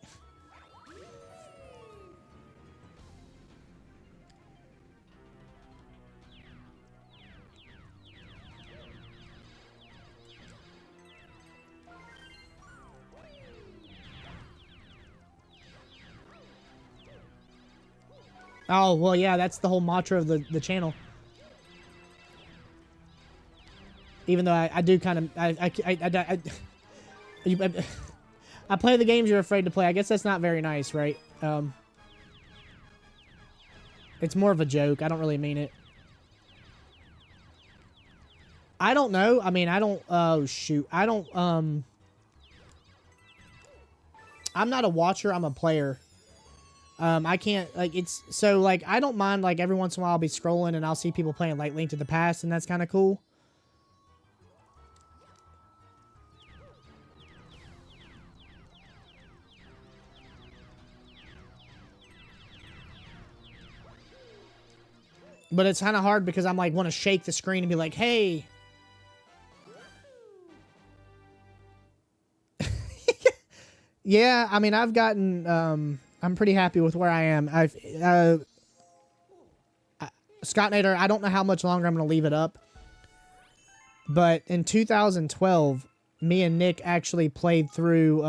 Oh, well, yeah, that's the whole mantra of the channel. Even though I do kind of... I play the games you're afraid to play. I guess that's not very nice, right? It's more of a joke. I don't really mean it. I don't know. I mean, I don't... Oh, shoot. I don't... I'm not a watcher. I'm a player. I can't... Like, it's... So, like, I don't mind, like, every once in a while I'll be scrolling and I'll see people playing, like, Link to the Past, and that's kind of cool. But it's kind of hard because I'm like, want to shake the screen and be like, hey. Yeah, I mean, I've gotten, I'm pretty happy with where I am. Scott Nader, I don't know how much longer I'm going to leave it up. But in 2012, me and Nick actually played through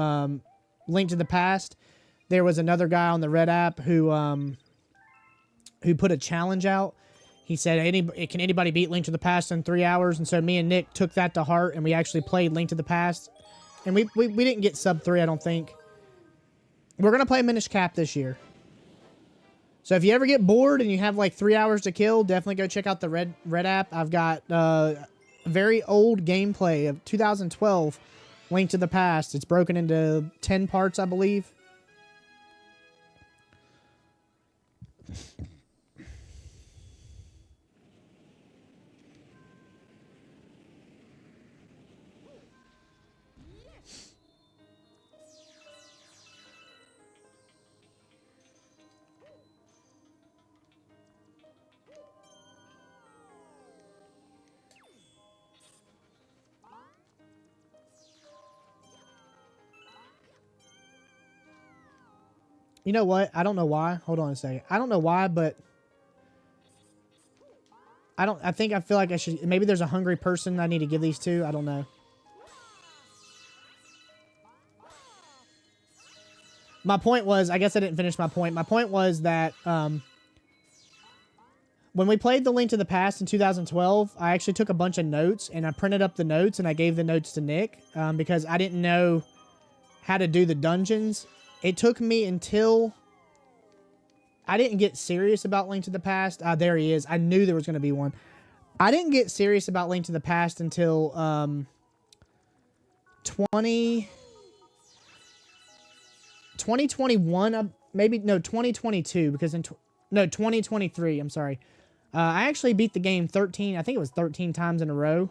Link to the Past. There was another guy on the Red app who put a challenge out. He said, can anybody beat Link to the Past in 3 hours? And so me and Nick took that to heart, and we actually played Link to the Past. And we didn't get sub 3, I don't think. We're going to play Minish Cap this year. So if you ever get bored and you have like 3 hours to kill, definitely go check out the Red app. I've got very old gameplay of 2012 Link to the Past. It's broken into 10 parts, I believe. You know what? I don't know why. Hold on a second. I don't know why, but I feel like I should, maybe there's a hungry person I need to give these to. I don't know. My point was, I guess I didn't finish my point. My point was that when we played the Link to the Past in 2012, I actually took a bunch of notes and I printed up the notes and I gave the notes to Nick because I didn't know how to do the dungeons. It took me until I didn't get serious about Link to the Past. There he is. I knew there was going to be one. I didn't get serious about Link to the Past until 2021, maybe, no, 2022, because in 2023, I'm sorry. I actually beat the game 13, I think it was 13 times in a row.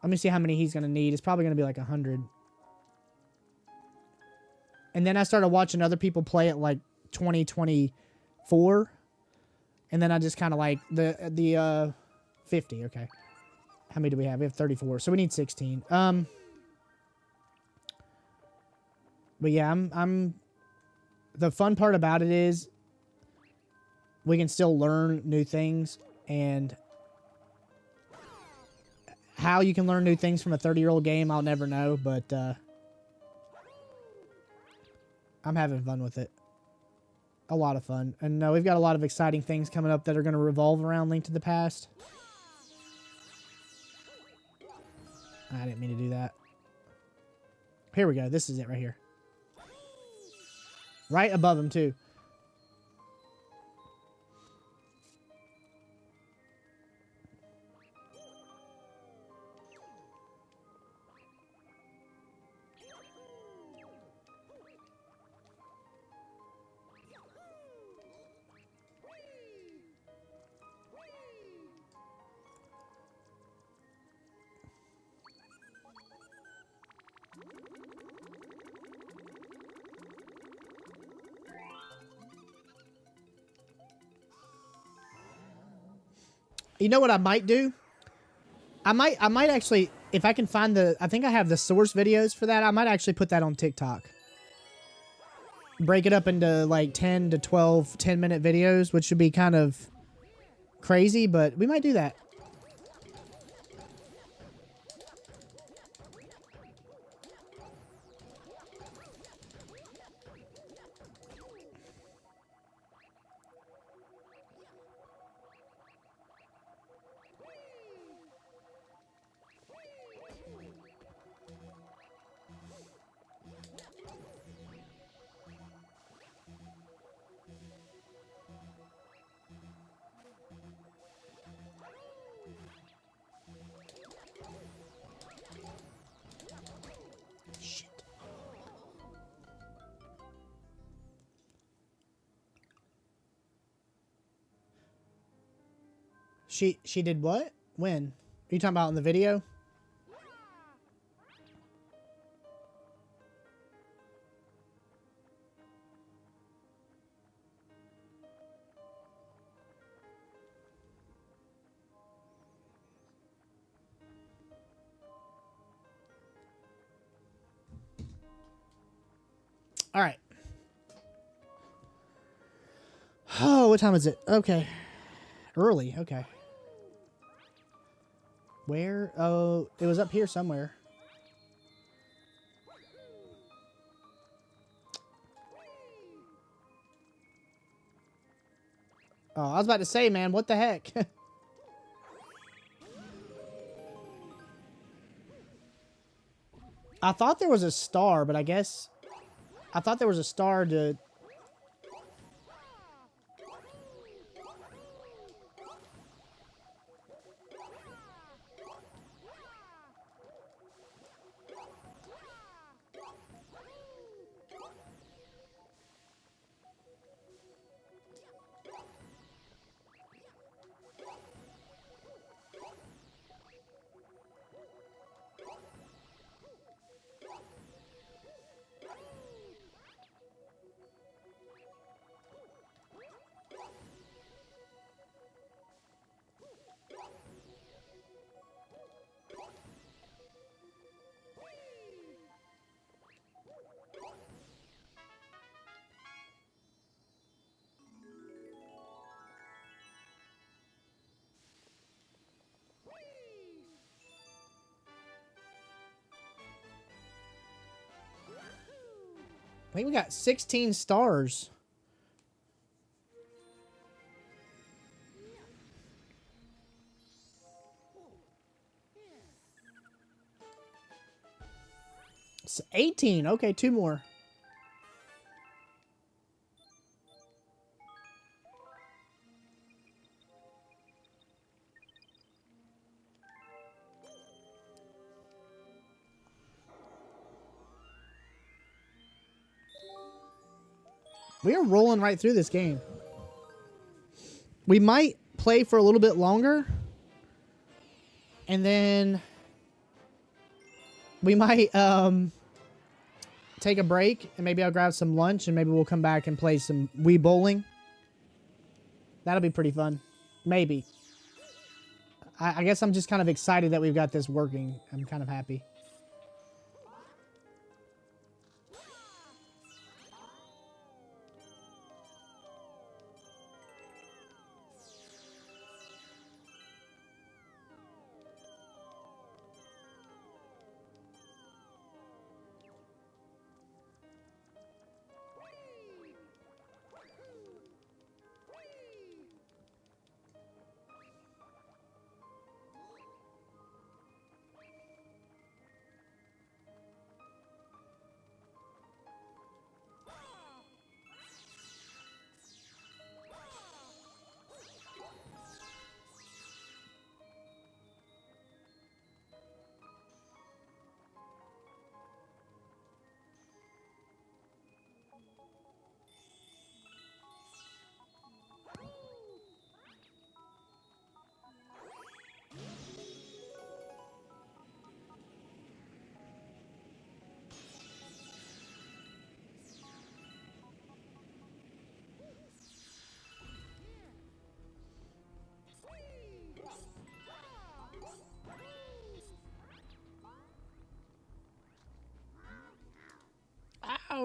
Let me see how many he's going to need. It's probably going to be like 100. And then I started watching other people play it like 2024. And then I just kind of like the 50. Okay. How many do we have? We have 34. So we need 16. But yeah, I'm the fun part about it is we can still learn new things, and how you can learn new things from a 30-year-old game, I'll never know, but I'm having fun with it. A lot of fun. And we've got a lot of exciting things coming up that are going to revolve around Link to the Past. I didn't mean to do that. Here we go. This is it right here. Right above him, too. You know what I might do? I might actually, if I can find I think I have the source videos for that. I might actually put that on TikTok. Break it up into like 10 to 12 10-minute videos, which should be kind of crazy, but we might do that. She did what? When? Are you talking about in the video? All right. Oh, what time is it? Okay. Early. Okay. Where? Oh, it was up here somewhere. Oh, I was about to say, man, what the heck? I thought there was a star, but I guess... I thought there was a star to... I think we got 16 stars. It's 18. Okay, 2 more. We are rolling right through this game. We might play for a little bit longer. And then we might take a break. And maybe I'll grab some lunch. And maybe we'll come back and play some Wii Bowling. That'll be pretty fun. Maybe. I guess I'm just kind of excited that we've got this working. I'm kind of happy.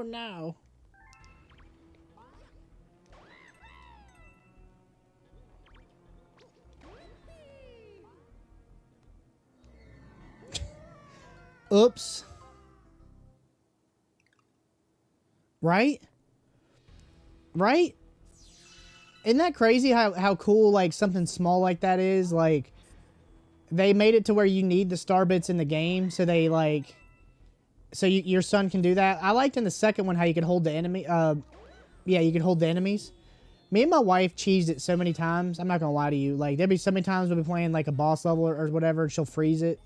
Oh no. Oops. Right? Right? Isn't that crazy how cool like something small like that is? Like they made it to where you need the star bits in the game, so they like so your son can do that. I liked in the second one how you could hold the enemy yeah, you could hold the enemies. Me and my wife cheesed it so many times. I'm not gonna lie to you. Like there'd be so many times we'll be playing like a boss level or whatever, and she'll freeze it.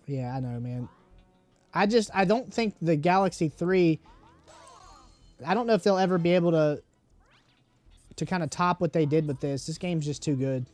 Yeah, I know, man. I don't think the Galaxy 3, I don't know if they'll ever be able to kind of top what they did with this. This game's just too good.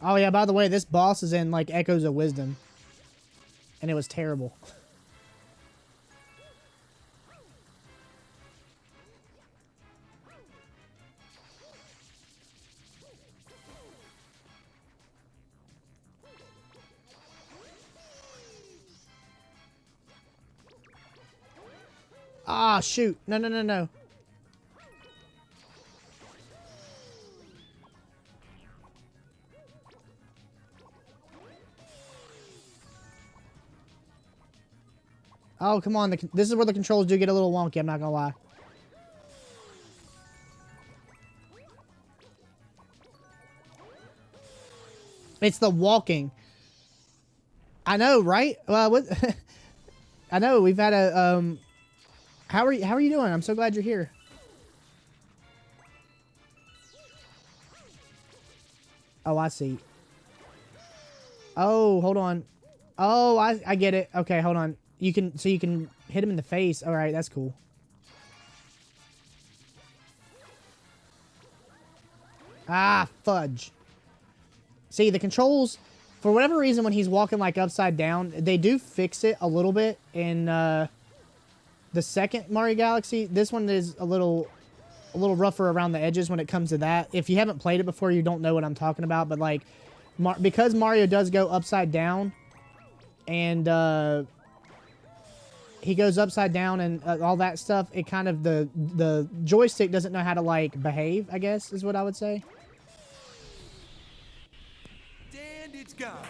Oh yeah, by the way, this boss is in like Echoes of Wisdom. And it was terrible. Ah, shoot. No, no, no, no. Oh, come on. This is where the controls do get a little wonky, I'm not gonna lie. It's the walking. I know, right? Well, what? I know we've had a How are you doing? I'm so glad you're here. Oh, I see. Oh, hold on. Oh, I get it. Okay, hold on. You can hit him in the face. All right, that's cool. Ah, fudge. See, the controls, for whatever reason, when he's walking like upside down, they do fix it a little bit in the second Mario Galaxy. This one is a little rougher around the edges when it comes to that. If you haven't played it before, you don't know what I'm talking about. But like, because Mario does go upside down, and he goes upside down and all that stuff, it kind of the joystick doesn't know how to like behave, I guess is what I would say. And it's gone.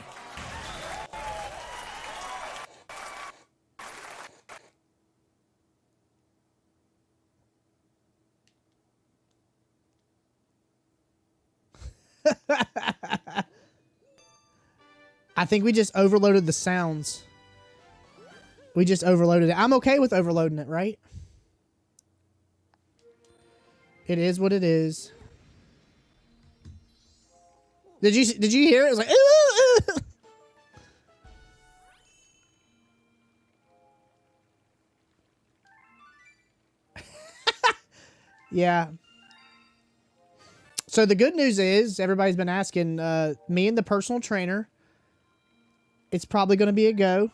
I think we just overloaded the sounds. We just overloaded it. I'm okay with overloading it, right? It is what it is. Did you hear it? It was like, ooh, ooh. Yeah. So the good news is, everybody's been asking, me and the personal trainer, it's probably going to be a go.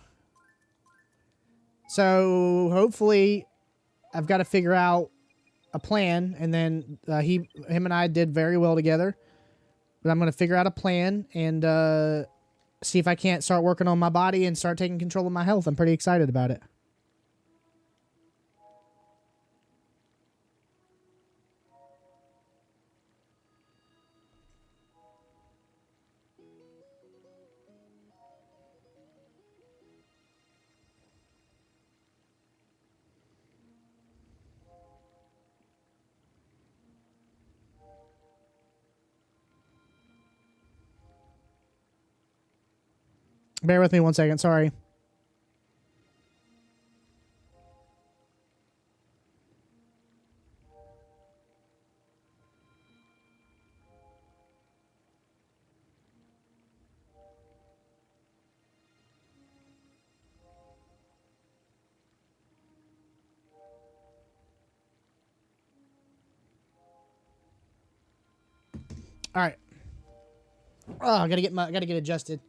So hopefully I've got to figure out a plan, and then him and I did very well together. But I'm going to figure out a plan and see if I can't start working on my body and start taking control of my health. I'm pretty excited about it. Bear with me 1 second. Sorry. All right. Oh, I gotta get adjusted.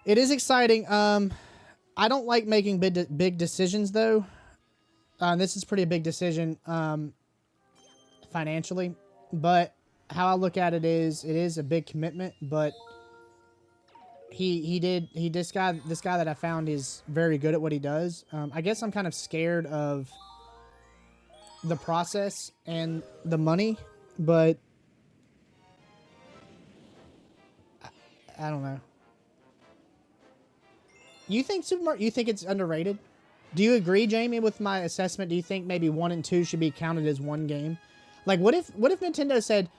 It is exciting. I don't like making big decisions though. This is pretty big decision financially, but how I look at it is a big commitment. But this guy that I found is very good at what he does. I guess I'm kind of scared of the process and the money, but I don't know. You think you think it's underrated? Do you agree, Jamie, with my assessment? Do you think maybe 1 and 2 should be counted as one game? Like, what if Nintendo said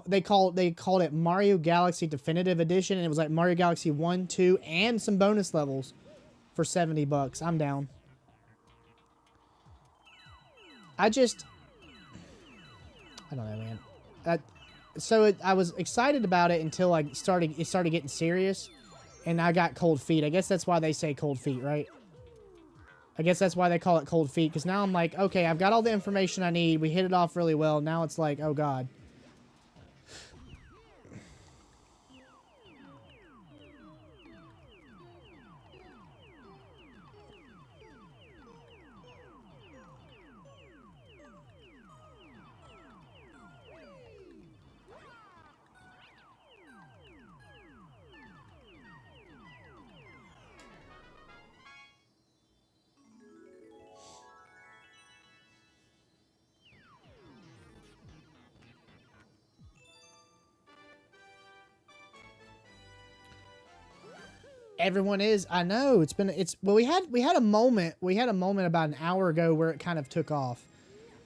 they called it Mario Galaxy Definitive Edition, and it was like Mario Galaxy 1, 2, and some bonus levels for $70? I'm down. I don't know, man. I was excited about it until it started getting serious, and I got cold feet. I guess that's why they say cold feet, right? I guess that's why they call it cold feet, because now I'm like, okay, I've got all the information I need. We hit it off really well. Now it's like, oh, God. Everyone is. I know. Well, we had a moment about an hour ago where it kind of took off.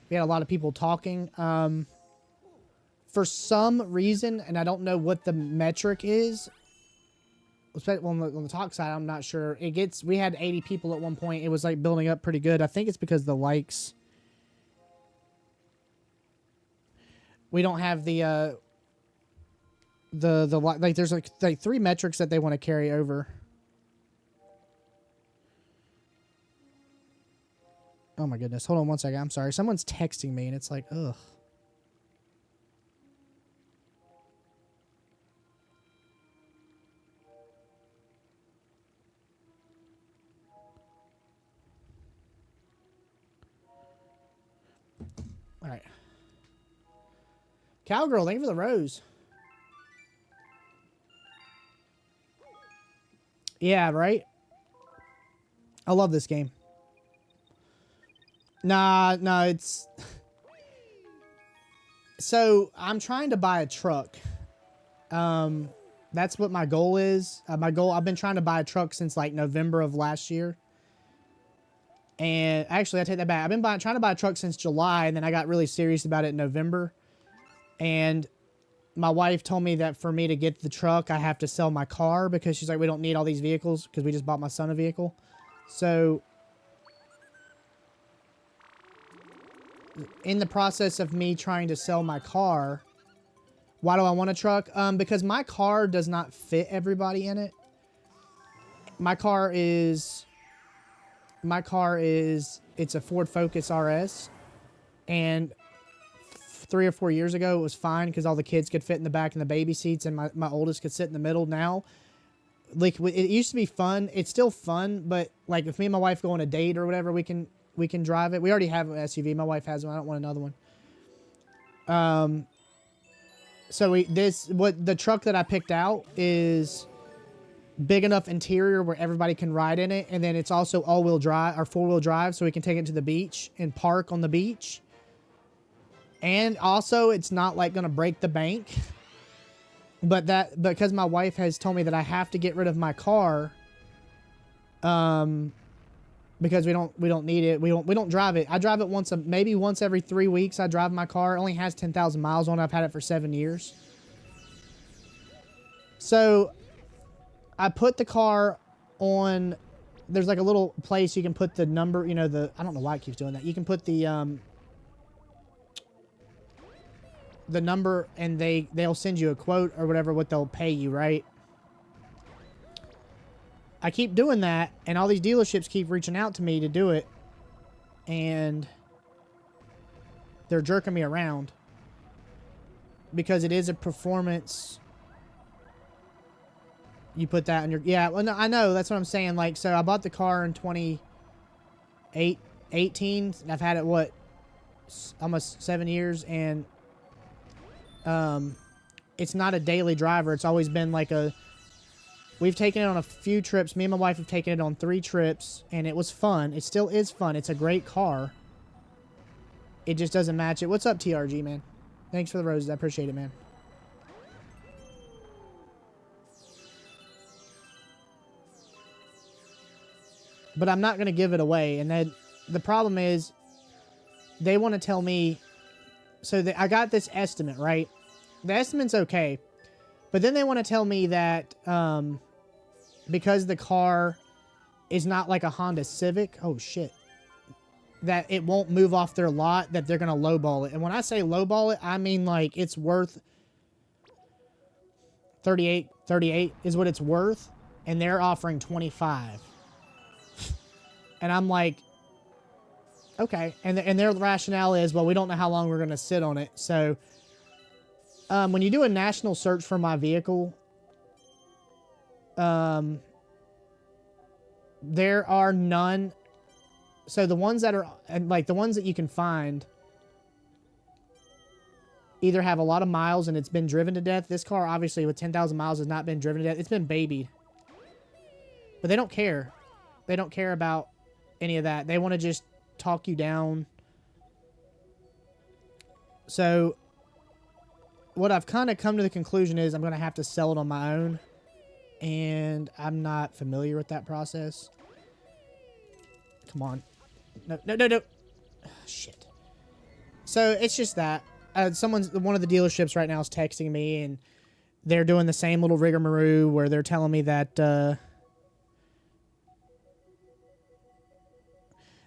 We had a lot of people talking. For some reason, and I don't know what the metric is. On the talk side, I'm not sure. We had 80 people at one point. It was like building up pretty good. I think it's because the likes. We don't have the like there's like 3 metrics that they want to carry over. Oh my goodness. Hold on one second. I'm sorry. Someone's texting me and it's like, ugh. All right. Cowgirl, thank you for the rose. Yeah, right? I love this game. Nah, it's... So, I'm trying to buy a truck. That's what my goal is. I've been trying to buy a truck since like November of last year. And actually, I take that back. I've been trying to buy a truck since July, and then I got really serious about it in November. And my wife told me that for me to get the truck, I have to sell my car because she's like, we don't need all these vehicles because we just bought my son a vehicle. So, in the process of me trying to sell my car, why do I want a truck? Because my car does not fit everybody in it. My car is, it's a Ford Focus RS, and 3 or 4 years ago it was fine because all the kids could fit in the back and the baby seats, and my oldest could sit in the middle. Now, like, it used to be fun. It's still fun, but like if me and my wife go on a date or whatever, we can drive it. We already have an SUV. My wife has one. I don't want another one. So the truck that I picked out is big enough interior where everybody can ride in it, and then it's also all-wheel drive or 4-wheel drive, so we can take it to the beach and park on the beach. And also, it's not like going to break the bank. But because my wife has told me that I have to get rid of my car, because we don't need it. We don't drive it. I drive it maybe once every 3 weeks. I drive my car. It only has 10,000 miles on it. I've had it for 7 years. So I put the car on. There's like a little place you can put the number. You know, I don't know why it keeps doing that. You can put the number, and they'll send you a quote or whatever what they'll pay you, right? I keep doing that, and all these dealerships keep reaching out to me to do it, and they're jerking me around. because it is a performance. You put that on your, yeah, well, no, I know, that's what I'm saying. Like, so I bought the car in 2018. I've had it, what, almost 7 years, and it's not a daily driver. It's always been like we've taken it on a few trips. Me and my wife have taken it on 3 trips, and it was fun. It still is fun. It's a great car. It just doesn't match it. What's up, TRG, man? Thanks for the roses. I appreciate it, man. But I'm not going to give it away. And then the problem is they want to tell me, so I got this estimate, right? The estimate's okay. But then they want to tell me that because the car is not like a Honda Civic, oh shit, that it won't move off their lot, that they're going to lowball it. And when I say lowball it, I mean like it's worth 38 is what it's worth, and they're offering 25. And I'm like, okay. And their rationale is, well, we don't know how long we're going to sit on it. So when you do a national search for my vehicle, there are none. So the ones that are, like the ones that you can find, either have a lot of miles and it's been driven to death. This car, obviously, with 10,000 miles has not been driven to death. It's been babied. But they don't care. They don't care about any of that. They want to just talk you down. So what I've kind of come to the conclusion is I'm going to have to sell it on my own. And I'm not familiar with that process. Come on. No. Shit. So it's just that. One of the dealerships right now is texting me, and they're doing the same little rigmarole where they're telling me that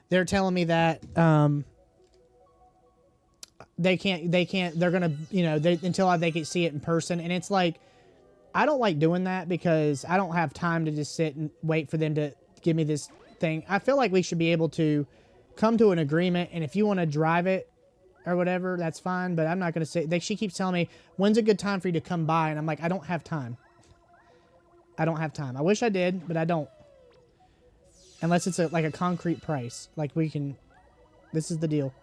they're gonna, you know, until they can see it in person. And it's like, I don't like doing that because I don't have time to just sit and wait for them to give me this thing. I feel like we should be able to come to an agreement, and if you want to drive it or whatever, that's fine, but I'm not going to say, she keeps telling me, when's a good time for you to come by? And I'm like, I don't have time. I don't have time. I wish I did, but I don't. Unless it's like a concrete price. Like this is the deal.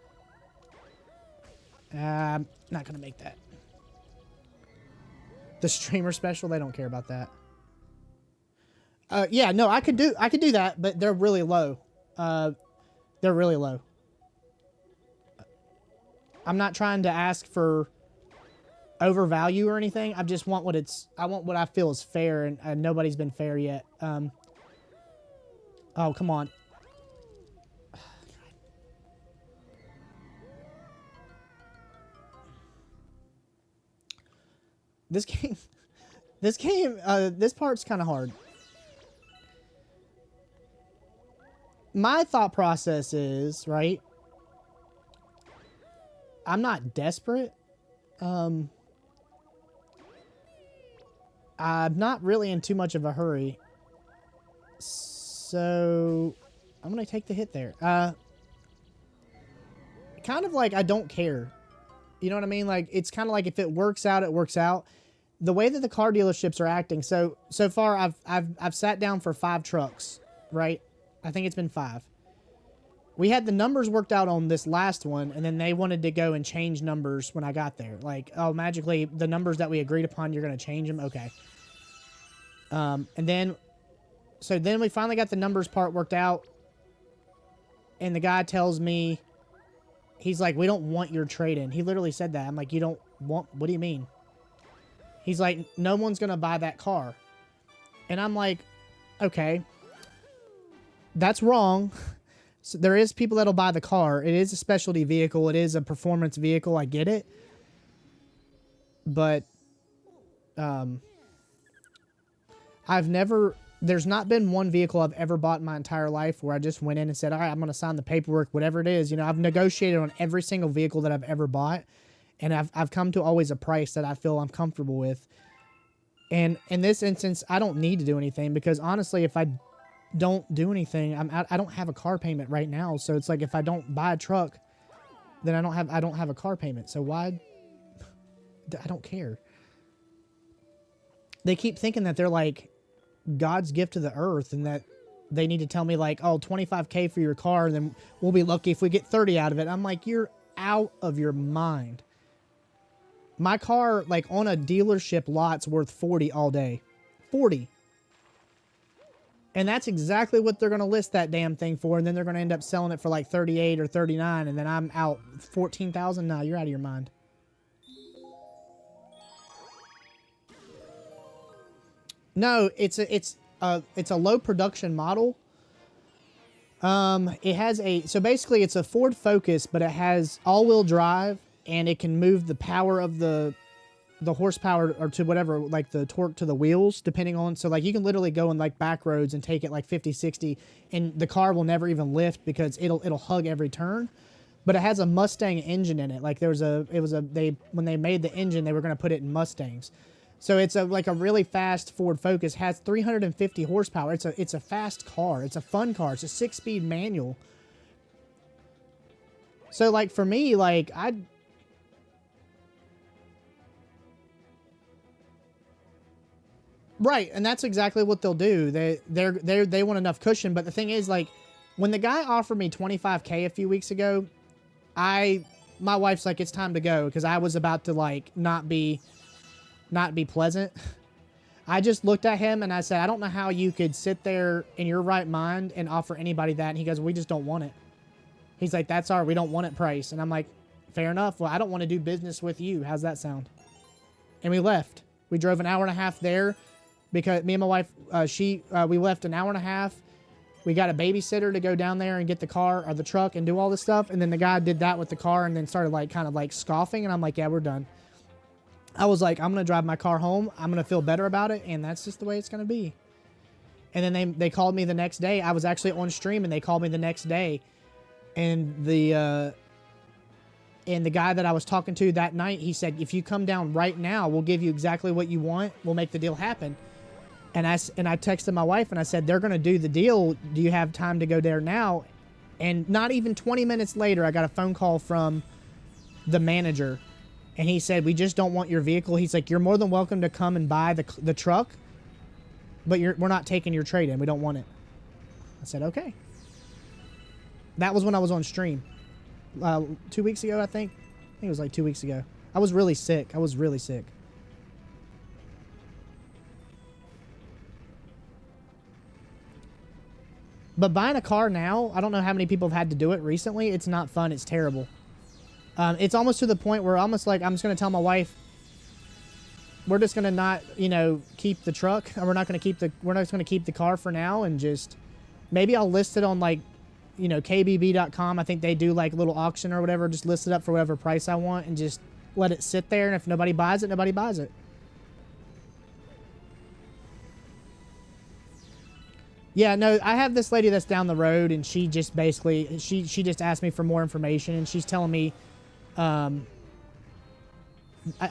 I'm not going to make that. The streamer special, they don't care about that. Yeah, no, I could do that, but they're really low. They're really low. I'm not trying to ask for overvalue or anything. I just want I want what I feel is fair, and nobody's been fair yet. Oh, come on. This part's kind of hard. My thought process is, right, I'm not desperate. I'm not really in too much of a hurry. So I'm going to take the hit there. Kind of like I don't care. You know what I mean? Like, it's kind of like if it works out, it works out. The way that the car dealerships are acting, so far I've sat down for 5 trucks, right? I think it's been 5. We had the numbers worked out on this last one, and then they wanted to go and change numbers when I got there. Like, oh, magically, the numbers that we agreed upon, you're going to change them? Okay. And then we finally got the numbers part worked out, and the guy tells me, he's like, we don't want your trade-in. He literally said that. I'm like, you don't want, what do you mean? He's like, no one's going to buy that car. And I'm like, okay, that's wrong. So there is people that'll buy the car. It is a specialty vehicle. It is a performance vehicle. I get it. But there's not been one vehicle I've ever bought in my entire life where I just went in and said, all right, I'm going to sign the paperwork, whatever it is. You know, I've negotiated on every single vehicle that I've ever bought. And I've come to always a price that I feel I'm comfortable with. And in this instance, I don't need to do anything because honestly, if I don't do anything, I don't have a car payment right now. So it's like, if I don't buy a truck, then I don't have a car payment. So why I don't care. They keep thinking that they're like God's gift to the earth and that they need to tell me like, oh, 25K for your car, and then we'll be lucky if we get 30 out of it. I'm like, you're out of your mind. My car, like on a dealership lot's worth 40 all day. 40. And that's exactly what they're going to list that damn thing for. And then they're going to end up selling it for like 38 or 39. And then I'm out 14,000. No, you're out of your mind. No, it's a low production model. It has so basically it's a Ford Focus, but it has all-wheel drive, and it can move the power of the horsepower or to whatever, like the torque to the wheels, depending on, so like you can literally go in like back roads and take it like 50, 60, and the car will never even lift because it'll hug every turn. But it has a Mustang engine in it. Like when they made the engine, they were going to put it in Mustangs. So it's like a really fast Ford Focus, has 350 horsepower. It's a fast car. It's a fun car. It's a 6-speed manual. So like for me, like right, and that's exactly what they'll do. They want enough cushion, but the thing is, like, when the guy offered me 25K a few weeks ago, my wife's like, it's time to go, because I was about to like not be pleasant. I just looked at him and I said, I don't know how you could sit there in your right mind and offer anybody that. And he goes, we just don't want it. He's like, that's we don't want it price. And I'm like, fair enough. Well, I don't want to do business with you. How's that sound? And we left. We drove an hour and a half there because me and my wife, we left an hour and a half. We got a babysitter to go down there and get the car or the truck and do all this stuff. And then the guy did that with the car and then started like kind of like scoffing. And I'm like, yeah, we're done. I was like, I'm going to drive my car home. I'm going to feel better about it. And that's just the way it's going to be. And then they called me the next day. I was actually on stream and they called me the next day. And the guy that I was talking to that night, he said, if you come down right now, we'll give you exactly what you want. We'll make the deal happen. And I texted my wife and I said, they're going to do the deal. Do you have time to go there now? And not even 20 minutes later, I got a phone call from the manager. And he said, we just don't want your vehicle. He's like, you're more than welcome to come and buy the truck, but we're not taking your trade-in. We don't want it. I said, okay. That was when I was on stream. 2 weeks ago, I think. I think it was like 2 weeks ago. I was really sick. But buying a car now, I don't know how many people have had to do it recently. It's not fun. It's terrible. It's almost to the point where almost like I'm just going to tell my wife, we're just going to not, keep the truck. We're not going to keep the car for now, and just maybe I'll list it on like, KBB.com. I think they do like a little auction or whatever. Just list it up for whatever price I want and just let it sit there. And if nobody buys it, nobody buys it. Yeah, no, I have this lady that's down the road, and she just basically, she just asked me for more information, and she's telling me, I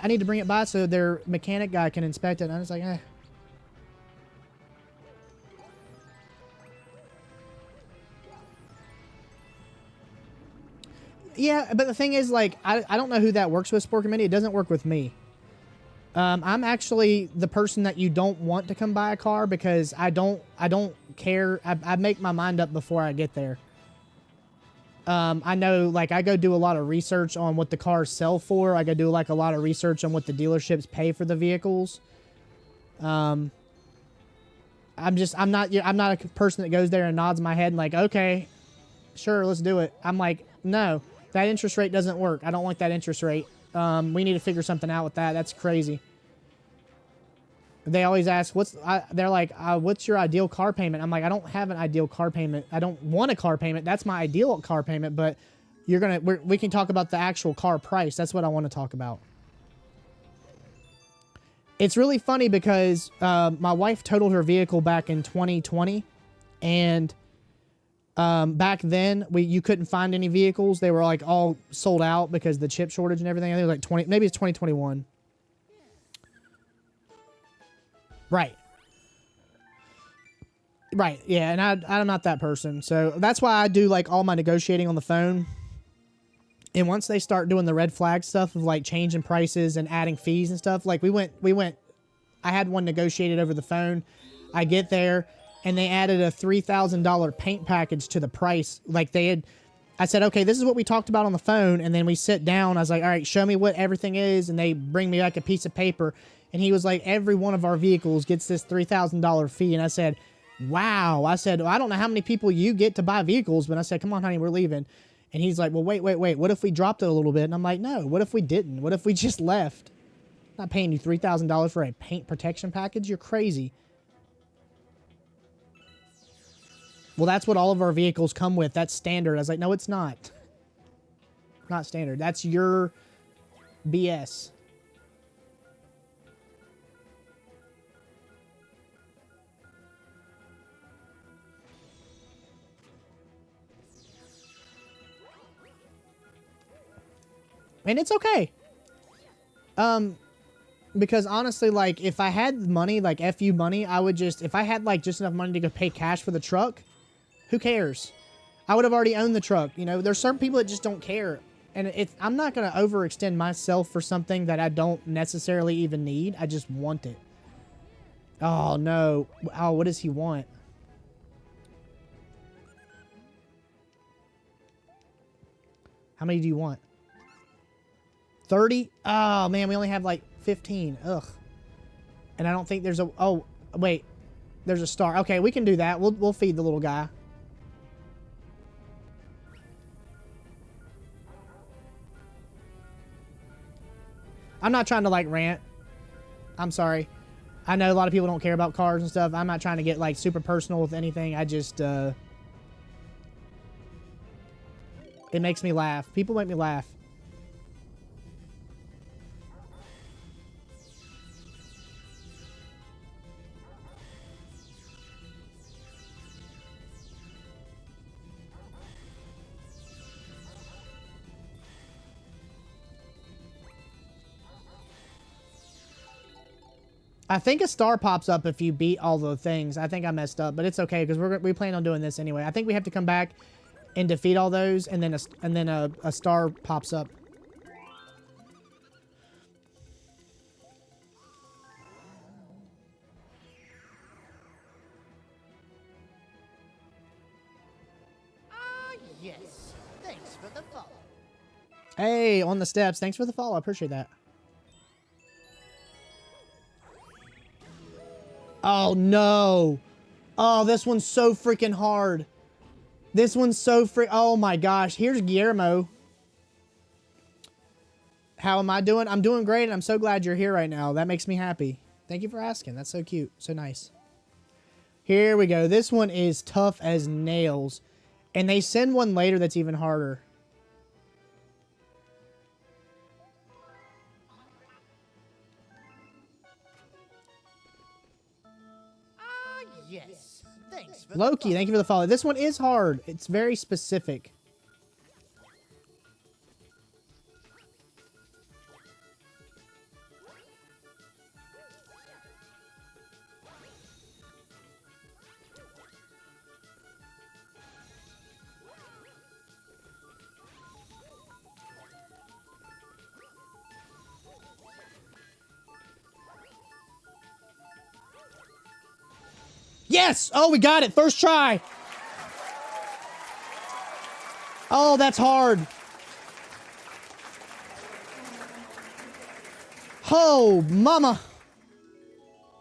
need to bring it by so their mechanic guy can inspect it. And I was like, eh. Yeah, but the thing is, like, I don't know who that works with, Sport Committee. It doesn't work with me. I'm actually the person that you don't want to come buy a car because I don't care. I make my mind up before I get there. I know, like, I go do a lot of research on what the cars sell for. I go do like a lot of research on what the dealerships pay for the vehicles. I'm not a person that goes there and nods my head and like, okay, sure, let's do it. I'm like, no, that interest rate doesn't work. I don't like that interest rate. We need to figure something out with that. That's crazy. They always ask, they're like, what's your ideal car payment? I'm like, I don't have an ideal car payment. I don't want a car payment. That's my ideal car payment, but we can talk about the actual car price. That's what I want to talk about. It's really funny because, my wife totaled her vehicle back in 2020, and, back then you couldn't find any vehicles. They were like all sold out because of the chip shortage and everything. I think it was like maybe it's 2021. Right. Right. Yeah. And I'm not that person. So that's why I do like all my negotiating on the phone. And once they start doing the red flag stuff of like changing prices and adding fees and stuff, like we went, I had one negotiated over the phone. I get there and they added a $3,000 paint package to the price. Like I said, okay, this is what we talked about on the phone. And then we sit down. I was like, all right, show me what everything is. And they bring me like a piece of paper. And he was like, every one of our vehicles gets this $3,000 fee. And I said, wow. I said, well, I don't know how many people you get to buy vehicles, but I said, come on, honey, we're leaving. And he's like, well, wait. What if we dropped it a little bit? And I'm like, no, what if we didn't? What if we just left? I'm not paying you $3,000 for a paint protection package. You're crazy. Well, that's what all of our vehicles come with. That's standard. I was like, no, it's not. Not standard. That's your BS. And it's okay. Because honestly, like, if I had money, like FU money, I would just, if I had like just enough money to go pay cash for the truck, who cares? I would have already owned the truck. You know, there's certain people that just don't care. And I'm not going to overextend myself for something that I don't necessarily even need. I just want it. Oh, no. Oh, what does he want? How many do you want? 30? Oh, man, we only have like 15. Ugh. And I don't think there's a... Oh, wait. There's a star. Okay, we can do that. We'll feed the little guy. I'm not trying to, like, rant. I'm sorry. I know a lot of people don't care about cars and stuff. I'm not trying to get, like, super personal with anything. I just, it makes me laugh. People make me laugh. I think a star pops up if you beat all the things. I think I messed up, but it's okay because we plan on doing this anyway. I think we have to come back and defeat all those, and then a star pops up. Yes. Thanks for the follow. Hey, on the steps. Thanks for the follow. I appreciate that. Oh, no. Oh, this one's so freaking hard. This one's so Oh, my gosh. Here's Guillermo. How am I doing? I'm doing great, and I'm so glad you're here right now. That makes me happy. Thank you for asking. That's so cute. So nice. Here we go. This one is tough as nails. And they send one later that's even harder. Yes. Thanks for Loki, thank you for the follow. This one is hard. It's very specific. Yes! Oh, we got it. First try. Oh, that's hard. Oh, mama.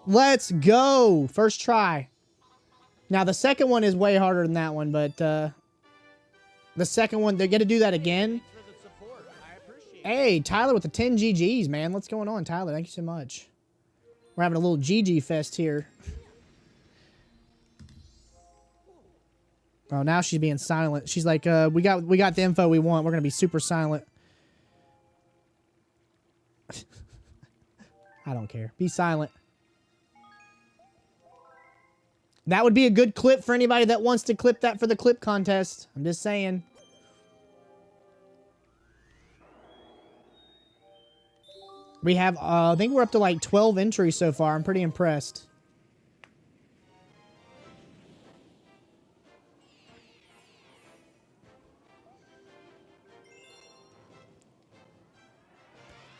Let's go. First try. Now, the second one is way harder than that one, but the second one, they're going to do that again. Hey, Tyler with the 10 GGs, man. What's going on, Tyler? Thank you so much. We're having a little GG fest here. Oh, now she's being silent. She's like, we got the info we want. We're going to be super silent. I don't care. Be silent. That would be a good clip for anybody that wants to clip that for the clip contest. I'm just saying. We have, I think we're up to like 12 entries so far. I'm pretty impressed.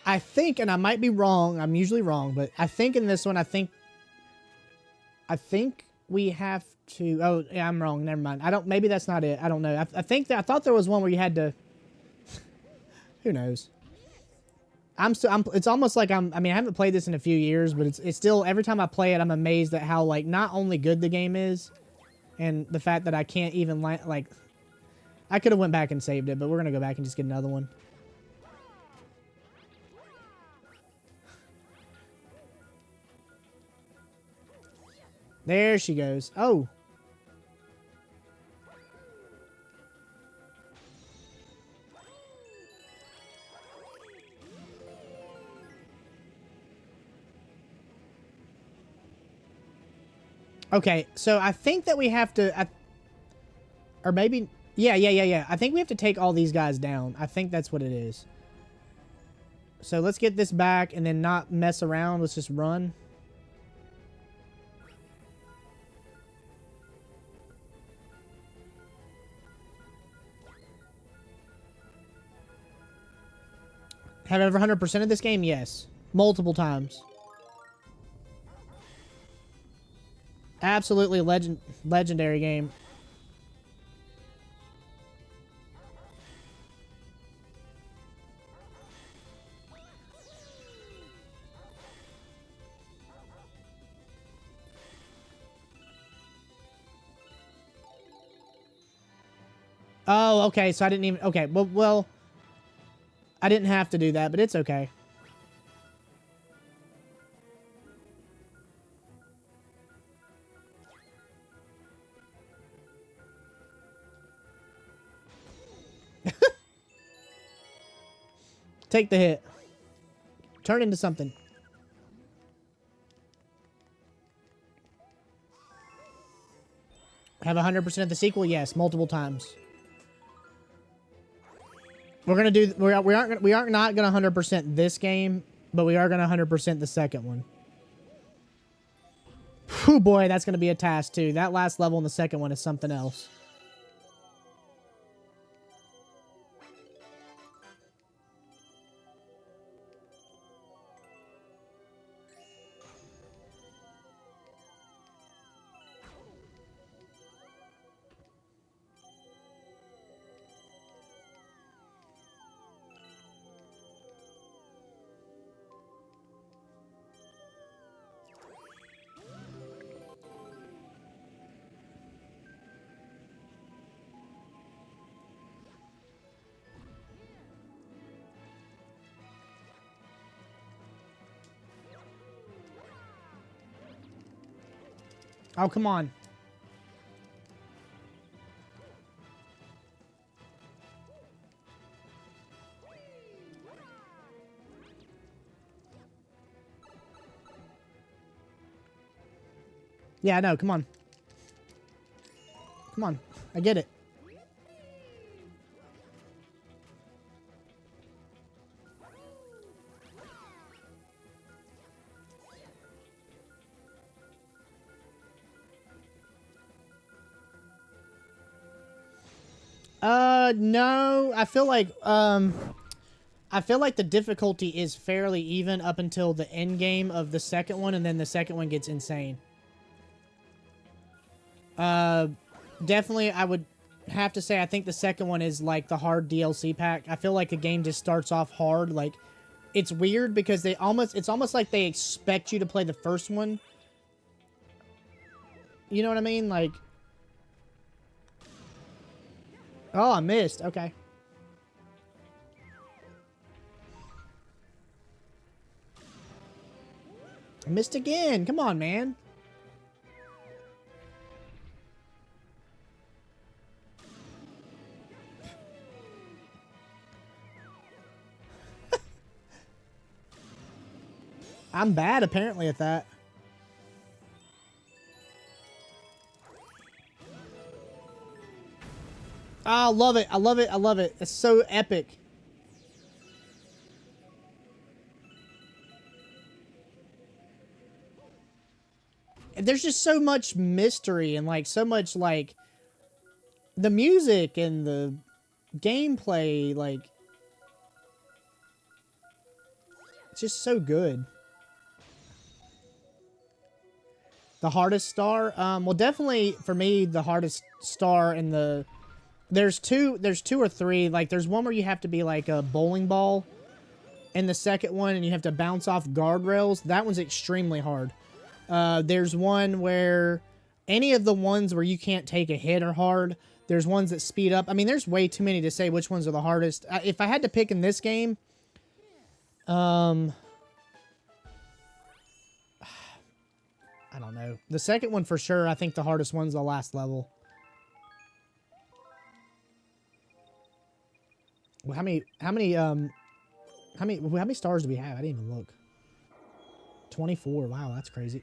I think, and I might be wrong, I'm usually wrong, but I think in this one, I think we have to, oh, yeah, I'm wrong, never mind. Maybe that's not it, I don't know. I think I thought there was one where you had to, who knows. It's almost like I mean, I haven't played this in a few years, but it's still, every time I play it, I'm amazed at how, like, not only good the game is, and the fact that I can't even, like, I could have went back and saved it, but we're going to go back and just get another one. There she goes. Oh. Okay, so I think that we have to... or maybe... Yeah. I think we have to take all these guys down. I think that's what it is. So let's get this back and then not mess around. Let's just run. Have I ever 100% of this game? Yes. Multiple times. Absolutely legendary game. Oh, okay, so I didn't even... Okay, well... I didn't have to do that, but it's okay. Take the hit. Turn into something. Have 100% of the sequel? Yes, multiple times. We're gonna do. We aren't not gonna 100% this game, but we are gonna 100% the second one. Whew, boy, that's gonna be a task too. That last level in the second one is something else. Oh, come on. Yeah, no, come on. Come on. I get it. No, I feel like the difficulty is fairly even up until the end game of the second one, and then the second one gets insane. Definitely, I would have to say I think the second one is like the hard DLC pack. I feel like the game just starts off hard. Like, it's weird because it's almost like they expect you to play the first one. You know what I mean? Like, oh, I missed. Okay. I missed again. Come on, man. I'm bad, apparently, at that. Oh, I love it. I love it. I love it. It's so epic. There's just so much mystery and, like, so much, like, the music and the gameplay, like... It's just so good. The hardest star? Well, definitely for me, the hardest star in the... There's two or three. Like, there's one where you have to be like a bowling ball. And the second one, and you have to bounce off guardrails. That one's extremely hard. There's one where... Any of the ones where you can't take a hit are hard. There's ones that speed up. I mean, there's way too many to say which ones are the hardest. If I had to pick in this game... I don't know. The second one for sure, I think the hardest one's the last level. Well, how many stars do we have? I didn't even look. 24. Wow, that's crazy.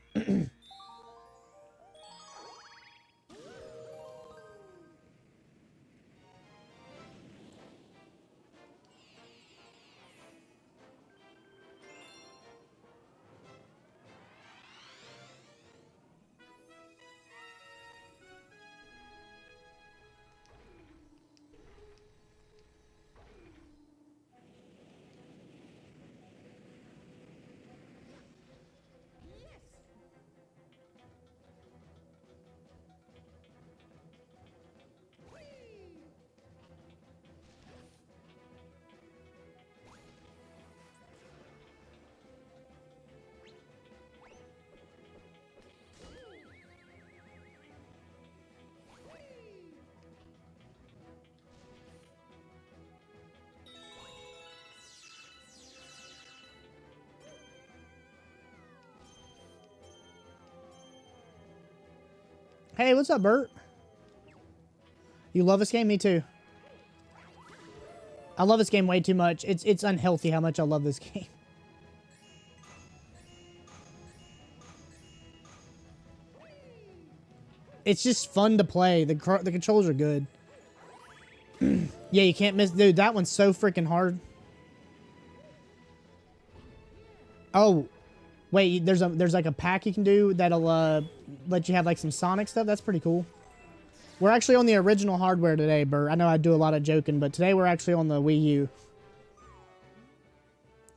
Hey, what's up, Bert? You love this game? Me too. I love this game way too much. It's unhealthy how much I love this game. It's just fun to play. The controls are good. Yeah, you can't miss. Dude, that one's so freaking hard. Oh, wait. There's like a pack you can do that'll let you have like some Sonic stuff. That's pretty cool. We're actually on the original hardware today, Bert. I know I do a lot of joking, but today we're actually on the Wii U.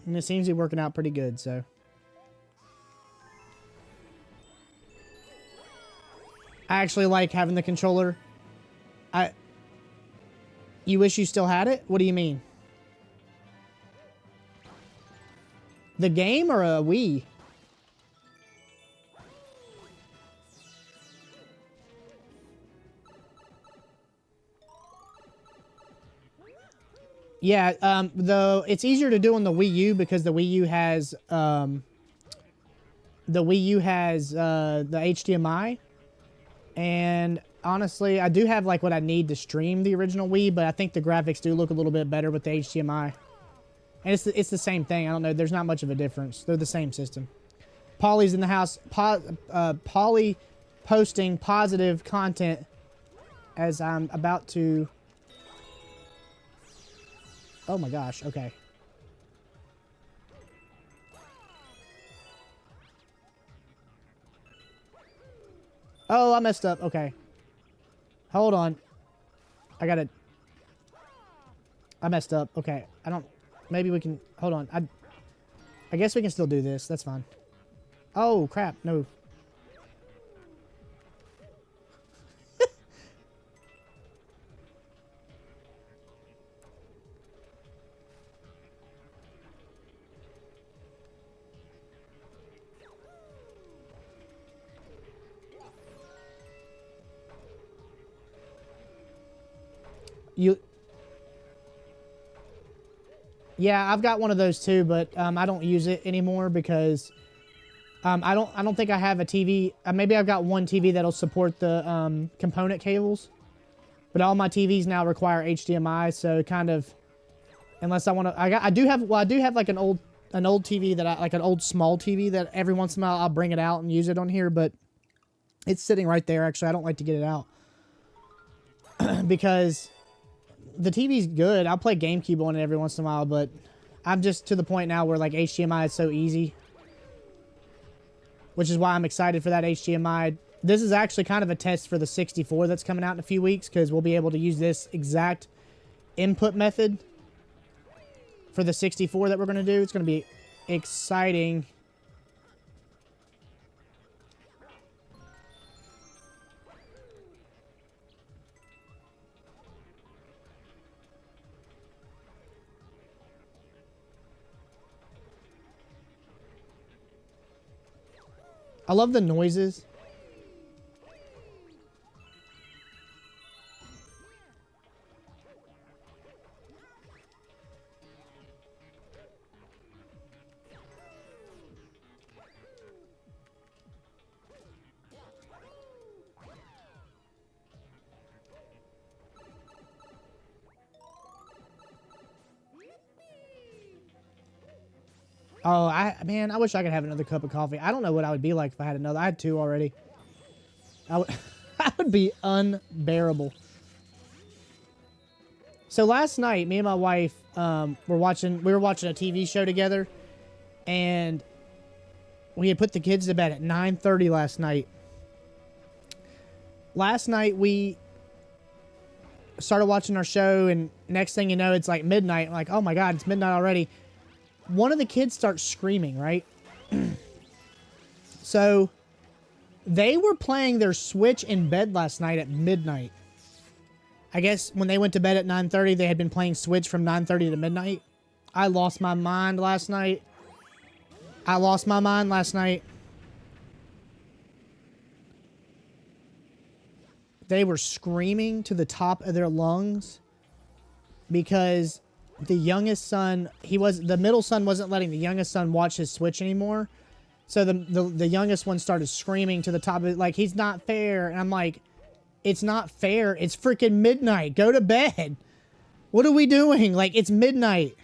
And it seems to be working out pretty good, so. I actually like having the controller. You wish you still had it? What do you mean? The game or a Wii? Yeah, it's easier to do on the Wii U because the Wii U has the HDMI, and honestly, I do have like what I need to stream the original Wii, but I think the graphics do look a little bit better with the HDMI. And it's the same thing. I don't know. There's not much of a difference. They're the same system. Polly's in the house. Polly posting positive content as I'm about to. Oh my gosh, okay. Oh, I messed up. Okay. Hold on. I messed up. Okay. Maybe we can, hold on. I guess we can still do this. That's fine. Oh, crap. No. Yeah, I've got one of those too, but I don't use it anymore because I don't think I have a TV. Maybe I've got one TV that'll support the component cables, but all my TVs now require HDMI. So kind of, unless I want to, I do have like an old TV that like an old small TV that every once in a while I'll bring it out and use it on here, but it's sitting right there. Actually, I don't like to get it out because the TV's good. I'll play GameCube on it every once in a while, but I'm just to the point now where like HDMI is so easy, which is why I'm excited for that HDMI. This is actually kind of a test for the 64 that's coming out in a few weeks because we'll be able to use this exact input method for the 64 that we're going to do. It's going to be exciting. I love the noises. Oh, man, I wish I could have another cup of coffee. I don't know what I would be like if I had another. I had two already. I would, I would be unbearable. So last night, me and my wife we were watching a TV show together, and we had put the kids to bed at 9:30 last night. Last night we started watching our show, and next thing you know, it's like midnight. I'm like, oh my God, it's midnight already. One of the kids starts screaming, right? So they were playing their Switch in bed last night at midnight. I guess when they went to bed at 9:30, they had been playing Switch from 9:30 to midnight. I lost my mind last night. They were screaming to the top of their lungs because the youngest son, the middle son wasn't letting the youngest son watch his Switch anymore. So the youngest one started screaming to the top of it, like, he's not fair. And I'm like, it's not fair. It's freaking midnight. Go to bed. What are we doing? Like, it's midnight.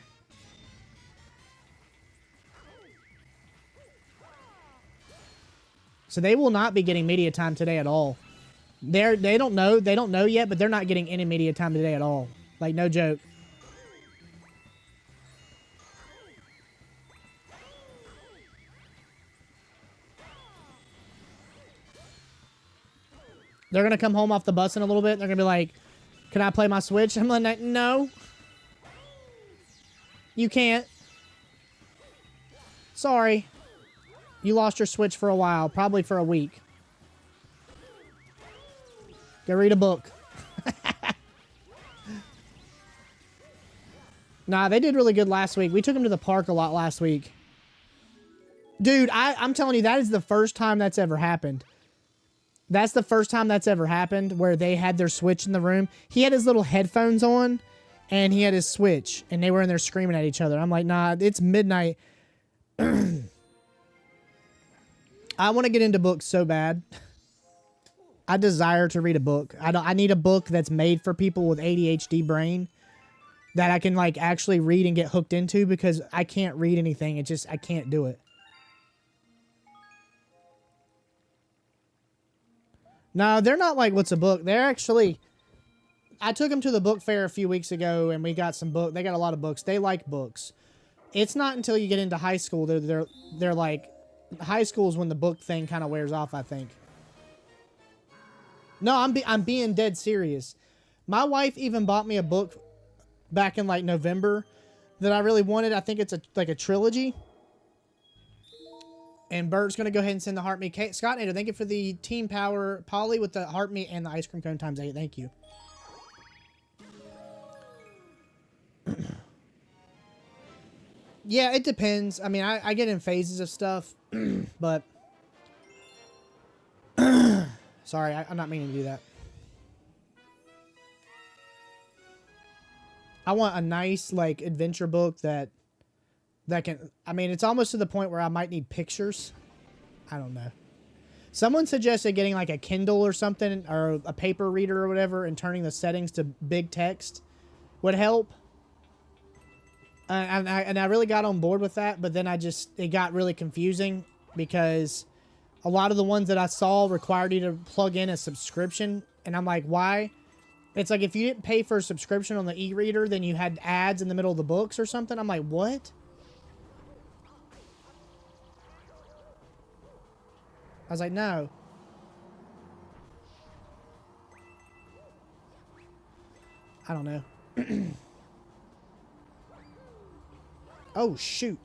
So they will not be getting media time today at all. They don't know yet, but they're not getting any media time today at all. Like, no joke. They're going to come home off the bus in a little bit. They're going to be like, can I play my Switch? I'm like, no. You can't. Sorry. You lost your Switch for a while. Probably for a week. Go read a book. Nah, they did really good last week. We took them to the park a lot last week. Dude, I'm telling you, that is the first time that's ever happened. That's the first time that's ever happened where they had their Switch in the room. He had his little headphones on, and he had his Switch, and they were in there screaming at each other. I'm like, nah, it's midnight. I want to get into books so bad. I desire to read a book. I need a book that's made for people with ADHD brain that I can, like, actually read and get hooked into, because I can't read anything. I can't do it. No, they're not like, what's a book? They're actually, I took them to the book fair a few weeks ago, and we got some book. They got a lot of books. They like books. It's not until you get into high school they're like, high school is when the book thing kind of wears off, I think. No, I'm being dead serious. My wife even bought me a book back in like November that I really wanted. I think it's like a trilogy. And Bert's going to go ahead and send the heart meat. Scott Nader, thank you for the team power. Polly with the heart meat and the ice cream cone times 8. Thank you. Yeah, it depends. I mean, I get in phases of stuff, but sorry, I'm not meaning to do that. I want a nice, like, adventure book that can, I mean, it's almost to the point where I might need pictures. I don't know. Someone suggested getting like a Kindle or something, or a paper reader or whatever, and turning the settings to big text would help. And I really got on board with that, but then it got really confusing because a lot of the ones that I saw required you to plug in a subscription. And I'm like, why? It's like, if you didn't pay for a subscription on the e-reader, then you had ads in the middle of the books or something. I'm like, what? I was like, no. I don't know. Oh, shoot.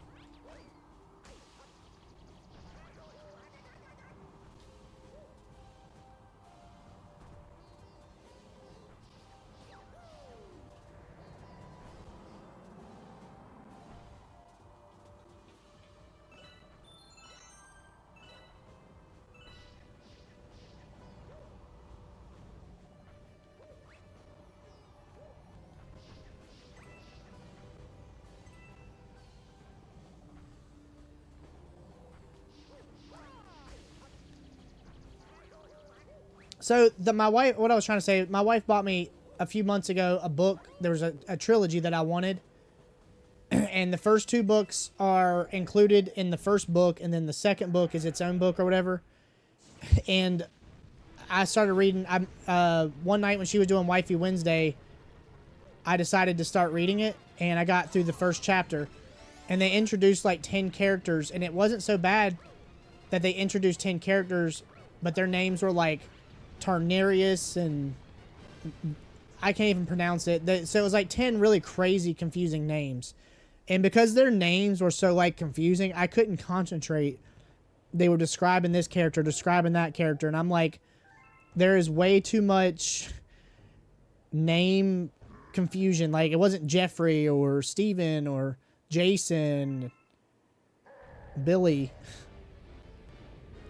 So my wife, what I was trying to say, my wife bought me a few months ago a book. There was a trilogy that I wanted. And the first 2 books are included in the first book, and then the second book is its own book or whatever. And I started reading. One night when she was doing Wifey Wednesday, I decided to start reading it, and I got through the first chapter. And they introduced like 10 characters, and it wasn't so bad that they introduced 10 characters, but their names were like Tarnarius, and I can't even pronounce it. So it was like 10 really crazy, confusing names. And because their names were so like confusing, I couldn't concentrate. They were describing this character, describing that character, and I'm like, there is way too much name confusion. Like, it wasn't Jeffrey or Steven or Jason, Billy,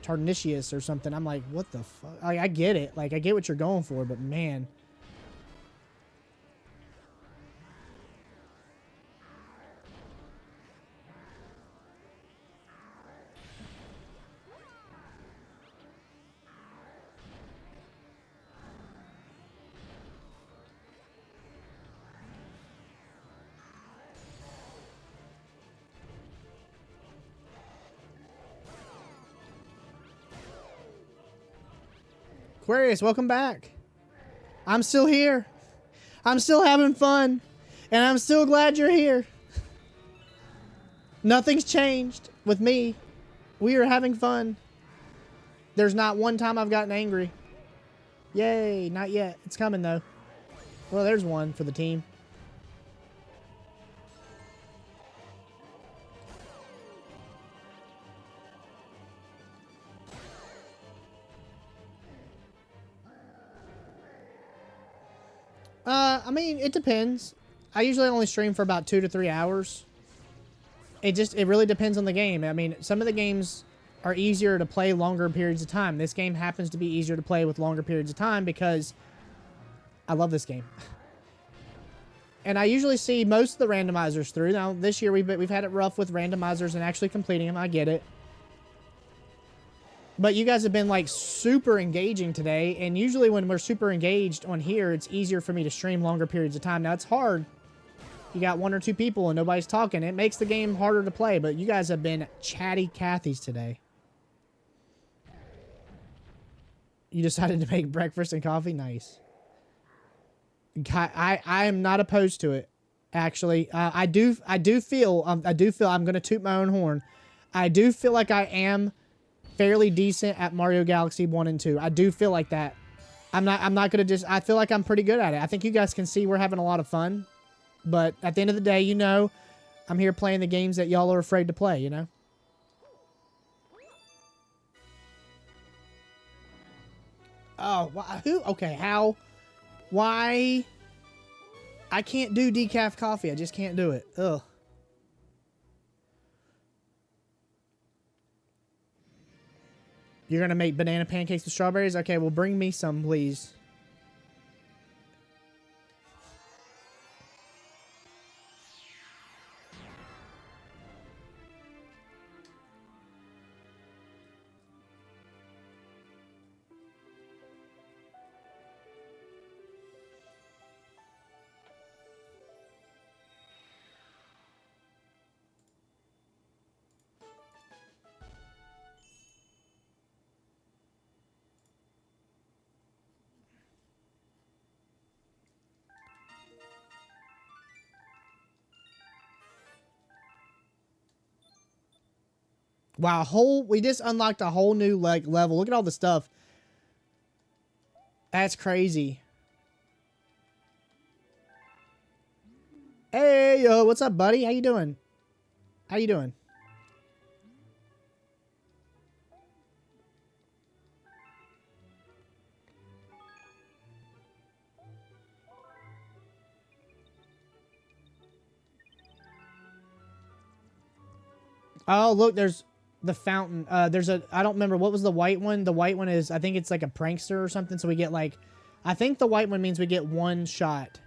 Tarnitius or something. I'm like, what the fuck? Like, I get it. Like, I get what you're going for, but man. Aquarius, welcome back. I'm still here. I'm still having fun. And I'm still glad you're here. Nothing's changed with me. We are having fun. There's not one time I've gotten angry. Yay, not yet. It's coming though. Well, there's one for the team. I mean, it depends. I usually only stream for about 2 to 3 hours. It really depends on the game. I mean, some of the games are easier to play longer periods of time. This game happens to be easier to play with longer periods of time because I love this game. And I usually see most of the randomizers through. Now, this year we've had it rough with randomizers and actually completing them. I get it. But you guys have been like super engaging today, and usually when we're super engaged on here, it's easier for me to stream longer periods of time. Now, it's hard. You got 1 or 2 people and nobody's talking. It makes the game harder to play, but you guys have been chatty Cathys today. You decided to make breakfast and coffee? Nice. I am not opposed to it, actually. I do feel I'm going to toot my own horn. I do feel like I am fairly decent at Mario Galaxy 1 and 2. I do feel like that. I'm not gonna just, I feel like I'm pretty good at it. I think you guys can see we're having a lot of fun. But at the end of the day, you know, I'm here playing the games that y'all are afraid to play, you know? Oh, who? Okay, how? Why? I can't do decaf coffee. I just can't do it. Ugh. You're going to make banana pancakes with strawberries? Okay, well, bring me some, please. Wow, we just unlocked a whole new like level. Look at all the stuff. That's crazy. Hey, yo, what's up, buddy? How you doing? How you doing? Oh, look, there's the fountain. There's a, I don't remember, what was the white one? The white one is, I think it's like a prankster or something. So we get like, I think the white one means we get 1 shot.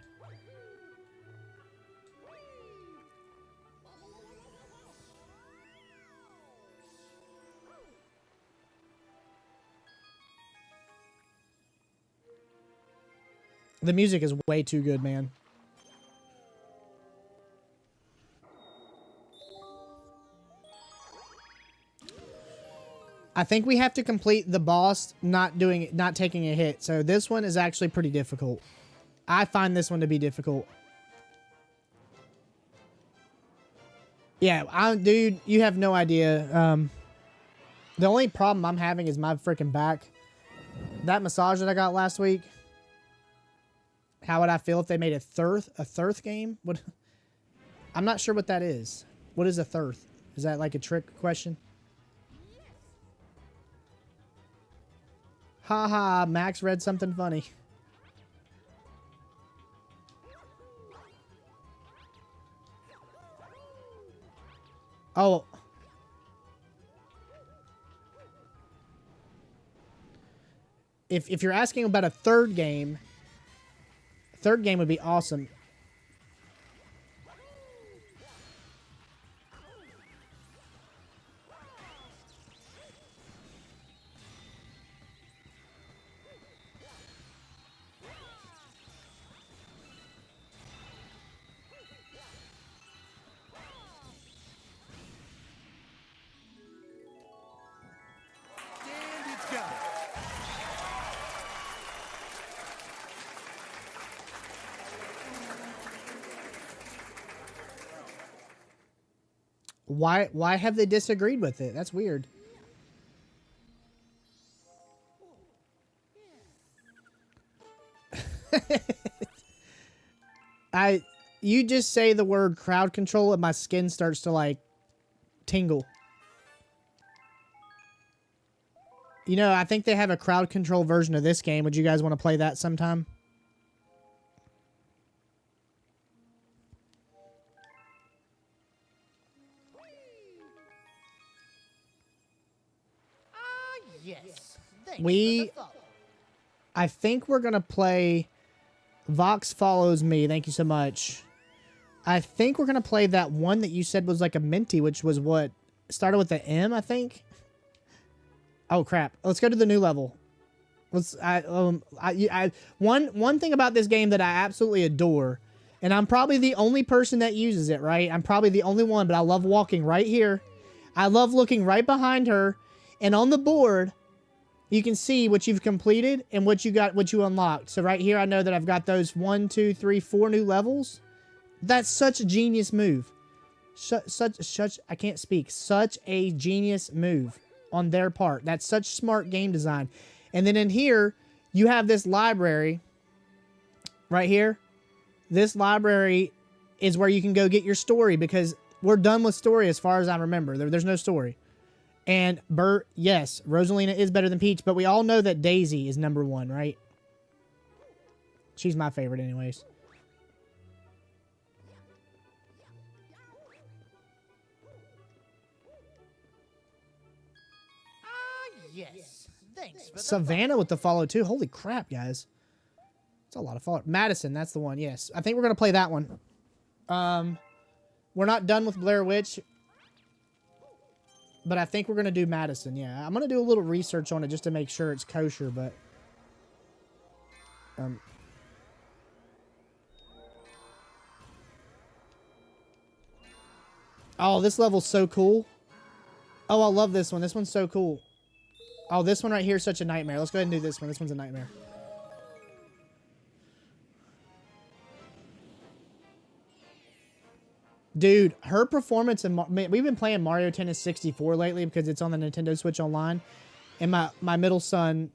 The music is way too good, man. I think we have to complete the boss not taking a hit. So this one is actually pretty difficult. I find this one to be difficult. Yeah, dude, you have no idea. The only problem I'm having is my freaking back. That massage that I got last week. How would I feel if they made a thirth game? What? I'm not sure what that is. What is a thirth? Is that like a trick question? Haha, Max read something funny. Oh. If you're asking about a third game would be awesome. And it's gone. Why have they disagreed with it? That's weird. You just say the word crowd control and my skin starts to like tingle. You know, I think they have a crowd control version of this game. Would you guys want to play that sometime? Yes. Thanks We- for the follow. I think we're going to play Vox Follows Me. Thank you so much. I think we're going to play that one that you said was like a minty, which was what started with the M, I think. Oh crap. Let's go to the new level. One thing about this game that I absolutely adore, and I'm probably the only person that uses it, right? I'm probably the only one, but I love walking right here. I love looking right behind her, and on the board, you can see what you've completed and what you unlocked. So right here, I know that I've got those 1, 2, 3, 4 new levels. That's such a genius move. I can't speak. Such a genius move on their part. That's such smart game design. And then in here, you have this library right here. This library is where you can go get your story because we're done with story as far as I remember. There's no story. And Bert, yes, Rosalina is better than Peach, but we all know that Daisy is number 1, right? She's my favorite anyways. Yes. Thanks for the Savannah with the follow too. Holy crap, guys. It's a lot of follow. Madison, that's the one. Yes. I think we're going to play that one. We're not done with Blair Witch. But I think we're going to do Madison. Yeah. I'm going to do a little research on it just to make sure it's kosher, but oh, this level's so cool. Oh, I love this one. This one's so cool. Oh, this one right here is such a nightmare. Let's go ahead and do this one. This one's a nightmare. Dude, her performance in we've been playing Mario Tennis 64 lately because it's on the Nintendo Switch Online, and my middle son.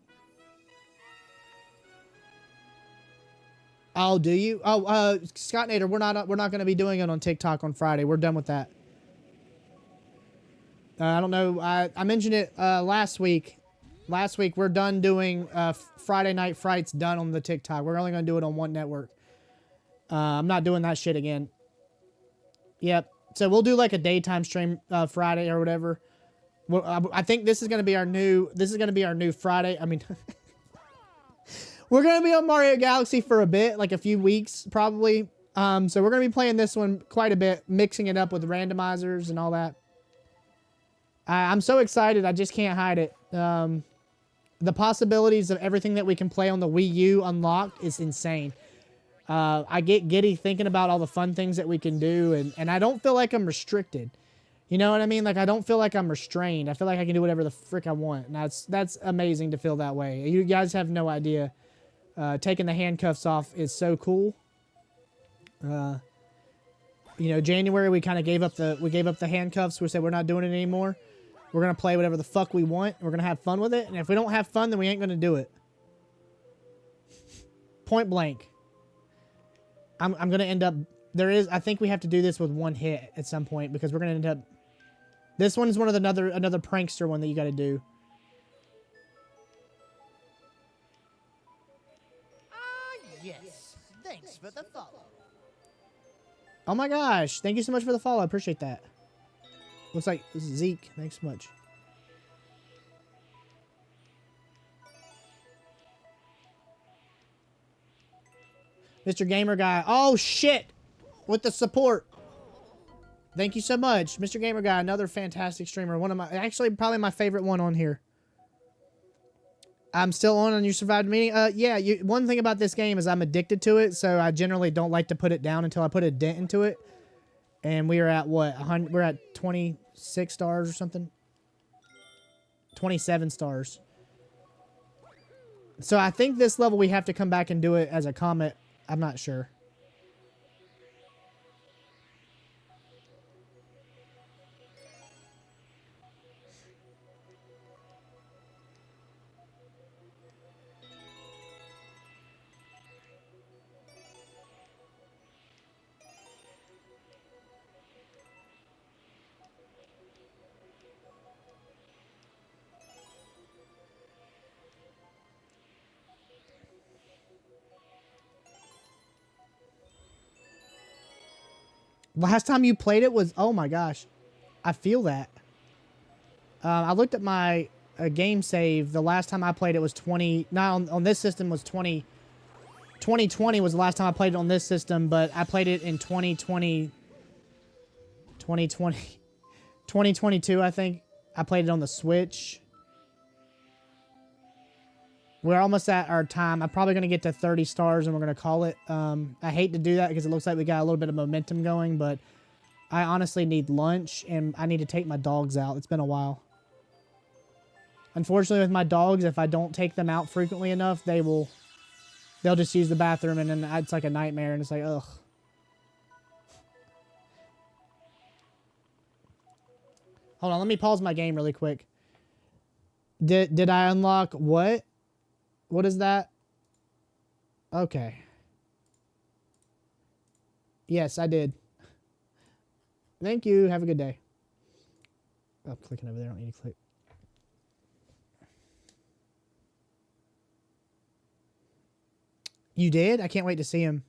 Oh, do you? Oh, Scott Nader, we're not going to be doing it on TikTok on Friday. We're done with that. I don't know. I mentioned it last week. Last week we're done doing Friday Night Frights done on the TikTok. We're only going to do it on one network. I'm not doing that shit again. Yep. So we'll do like a daytime stream Friday or whatever. Well, I think this is going to be our new. This is going to be our new Friday. I mean, we're going to be on Mario Galaxy for a bit, like a few weeks probably. So we're going to be playing this one quite a bit, mixing it up with randomizers and all that. I'm so excited. I just can't hide it. The possibilities of everything that we can play on the Wii U unlocked is insane. I get giddy thinking about all the fun things that we can do, and I don't feel like I'm restricted. You know what I mean? Like, I don't feel like I'm restrained. I feel like I can do whatever the frick I want, and that's amazing to feel that way. You guys have no idea. Taking the handcuffs off is so cool. You know, January we kind of gave up the handcuffs. We said we're not doing it anymore. We're gonna play whatever the fuck we want. We're gonna have fun with it, and if we don't have fun, then we ain't gonna do it. Point blank. I'm gonna end up. I think we have to do this with one hit at some point because we're gonna end up. This one's one of another prankster one that you got to do. Yes. Thanks for the follow. Oh my gosh! Thank you so much for the follow. I appreciate that. Looks like this is Zeke. Thanks so much. Mr. Gamer Guy. Oh shit! With the support. Thank you so much, Mr. Gamer Guy. Another fantastic streamer. One of my, actually, probably my favorite one on here. I'm still on You Survived Meeting. Yeah. One thing about this game is I'm addicted to it, so I generally don't like to put it down until I put a dent into it. And we are at what? We're at 26 stars or something. 27 stars. So I think this level we have to come back and do it as a comment. I'm not sure. Last time you played it was, oh my gosh, I feel that. I looked at my game save. The last time I played it was 20. Not on this system was 20. 2020 was the last time I played it on this system, but I played it in 2020. 2022, I think. I played it on the Switch. We're almost at our time. I'm probably going to get to 30 stars and we're going to call it. I hate to do that because it looks like we got a little bit of momentum going, but I honestly need lunch and I need to take my dogs out. It's been a while. Unfortunately, with my dogs, if I don't take them out frequently enough, they'll just use the bathroom and then it's like a nightmare and it's like, ugh. Hold on, let me pause my game really quick. Did I unlock what? What is that? Okay. Yes, I did. Thank you. Have a good day. Oh, clicking over there. I don't need to click. You did? I can't wait to see him.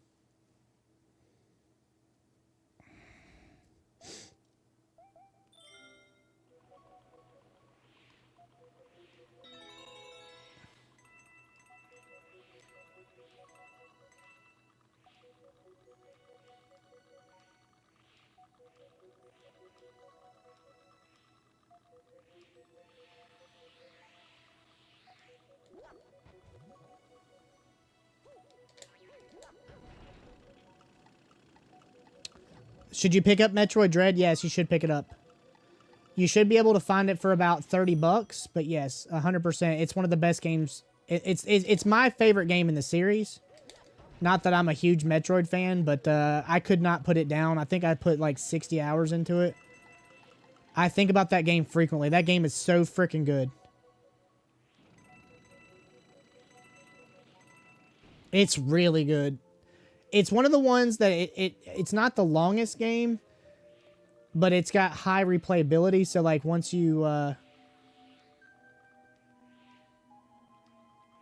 Should you pick up Metroid Dread? Yes, you should pick it up. You should be able to find it for about 30 bucks, but yes, 100%. It's one of the best games. It's my favorite game in the series. Not that I'm a huge Metroid fan, but I could not put it down. I think I put like 60 hours into it. I think about that game frequently. That game is so freaking good. It's really good. It's one of the ones that it's not the longest game, but it's got high replayability. So like once you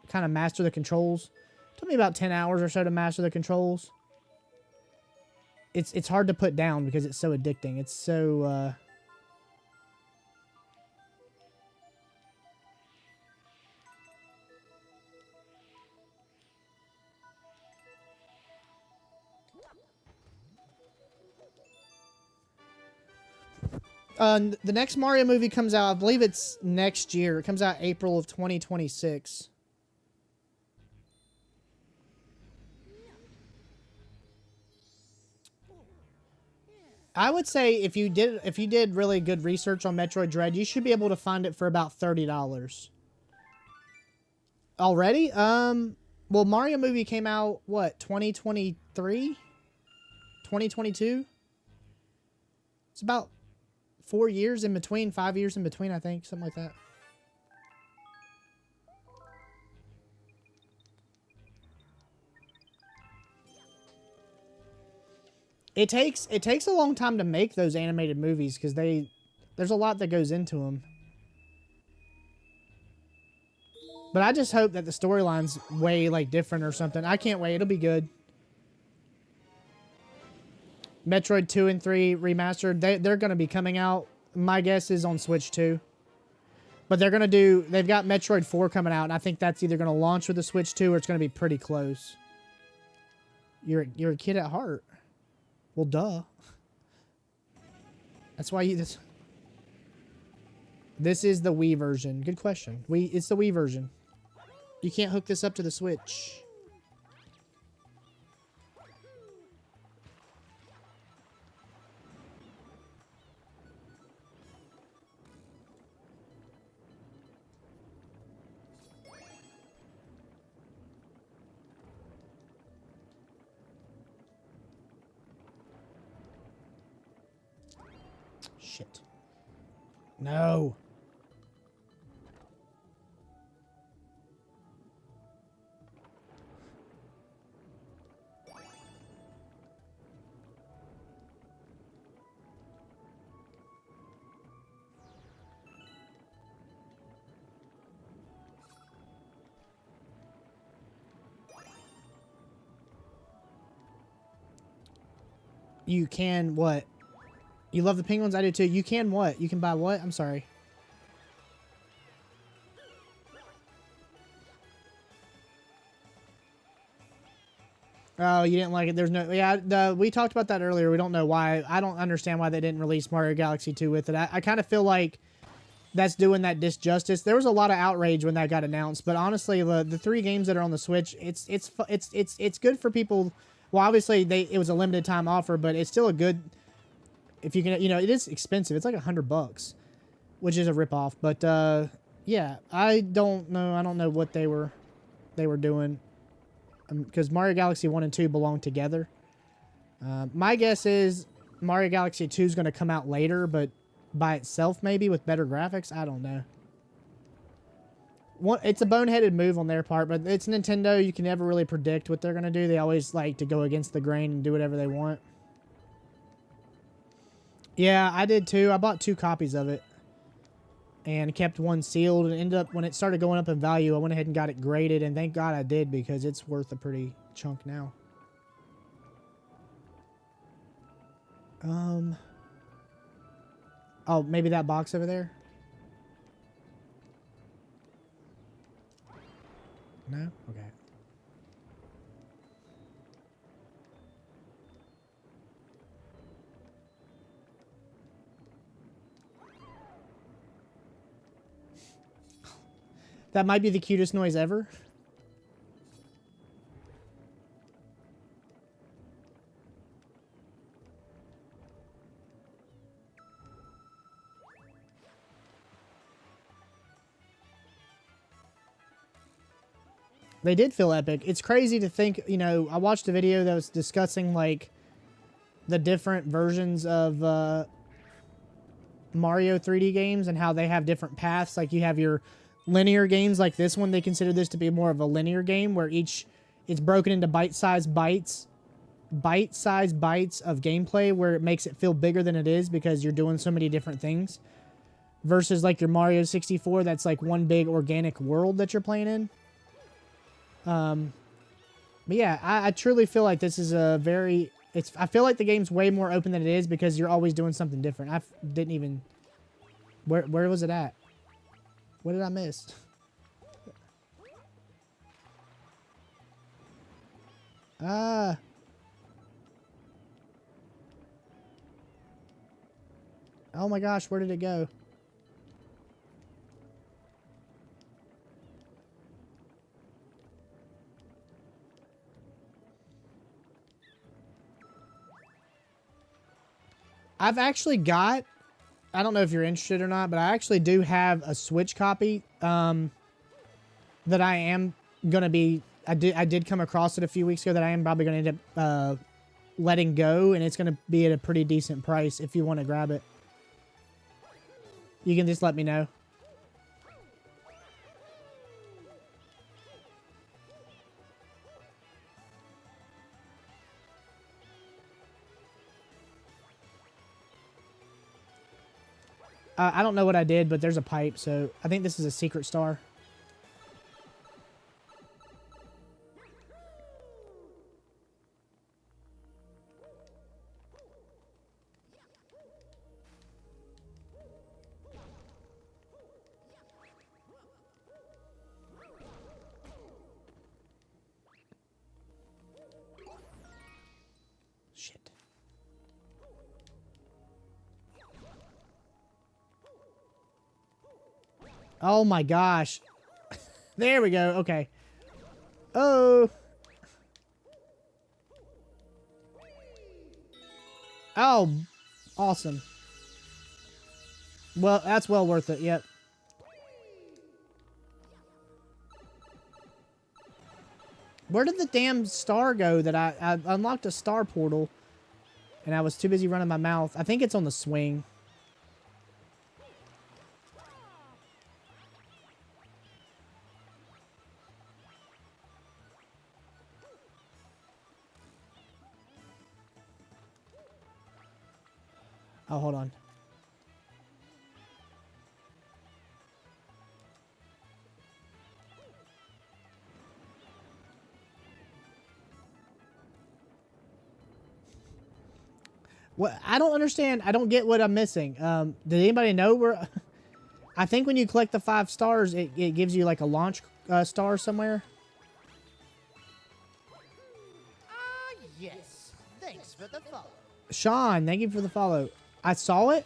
kind of master the controls, it took me about 10 hours or so to master the controls. It's hard to put down because it's so addicting. It's so The next Mario movie comes out, I believe it's next year. It comes out April of 2026. I would say if you did really good research on Metroid Dread, you should be able to find it for about $30. Already? Well, Mario movie came out, what, 2023? 2022? It's about 4 years in between, 5 years in between, I think, something like that. It takes a long time to make those animated movies because there's a lot that goes into them. But I just hope that the storyline's way like different or something. I can't wait. It'll be good. Metroid 2 and 3 remastered. They're going to be coming out. My guess is on Switch 2. But they've got Metroid 4 coming out, and I think that's either going to launch with the Switch 2 or it's going to be pretty close. You're a kid at heart. Well, duh. That's why this is the Wii version. Good question. It's the Wii version. You can't hook this up to the Switch. Shit. No. You can what? You love the penguins? I do too. You can what? You can buy what? I'm sorry. Oh, you didn't like it. There's no... Yeah, we talked about that earlier. We don't know why. I don't understand why they didn't release Mario Galaxy 2 with it. I kind of feel like that's doing that disjustice. There was a lot of outrage when that got announced, but honestly, the 3 games that are on the Switch, it's good for people. Well, obviously, it was a limited time offer, but it's still a good... If you can, it is expensive. It's like $100, which is a ripoff. But yeah, I don't know. I don't know what they were doing, because Mario Galaxy 1 and 2 belong together. My guess is Mario Galaxy 2 is going to come out later, but by itself maybe with better graphics. I don't know. It's a boneheaded move on their part, but it's Nintendo. You can never really predict what they're going to do. They always like to go against the grain and do whatever they want. Yeah, I did too. I bought 2 copies of it and kept one sealed, and ended up, when it started going up in value, I went ahead and got it graded, and thank God I did, because it's worth a pretty chunk now. Oh, maybe that box over there? No? Okay. That might be the cutest noise ever. They did feel epic. It's crazy to think, I watched a video that was discussing, like, the different versions of Mario 3D games and how they have different paths. Like, you have your linear games like this one. They consider this to be more of a linear game where it's broken into bite-sized bites of gameplay, where it makes it feel bigger than it is because you're doing so many different things, versus like your Mario 64 that's like one big organic world that you're playing in. But yeah, I truly feel like this is a very... I feel like the game's way more open than it is because you're always doing something different. I didn't even... Where was it at? What did I miss? Ah. Oh my gosh, where did it go? I've actually got, I don't know if you're interested or not, but I actually do have a Switch copy that I am going to be, I did come across it a few weeks ago that I am probably going to end up letting go, and it's going to be at a pretty decent price if you want to grab it. You can just let me know. I don't know what I did, but there's a pipe, so I think this is a secret star. Shit. Oh my gosh. There we go. Okay. Oh. Oh. Awesome. Well, that's well worth it. Yep. Where did the damn star go that I unlocked a star portal and I was too busy running my mouth? I think it's on the swing. Oh, hold on. What? I don't understand. I don't get what I'm missing. Did anybody know where? I think when you collect the 5 stars, it gives you like a launch star somewhere. Ah, yes. Thanks for the follow. Sean, thank you for the follow. I saw it.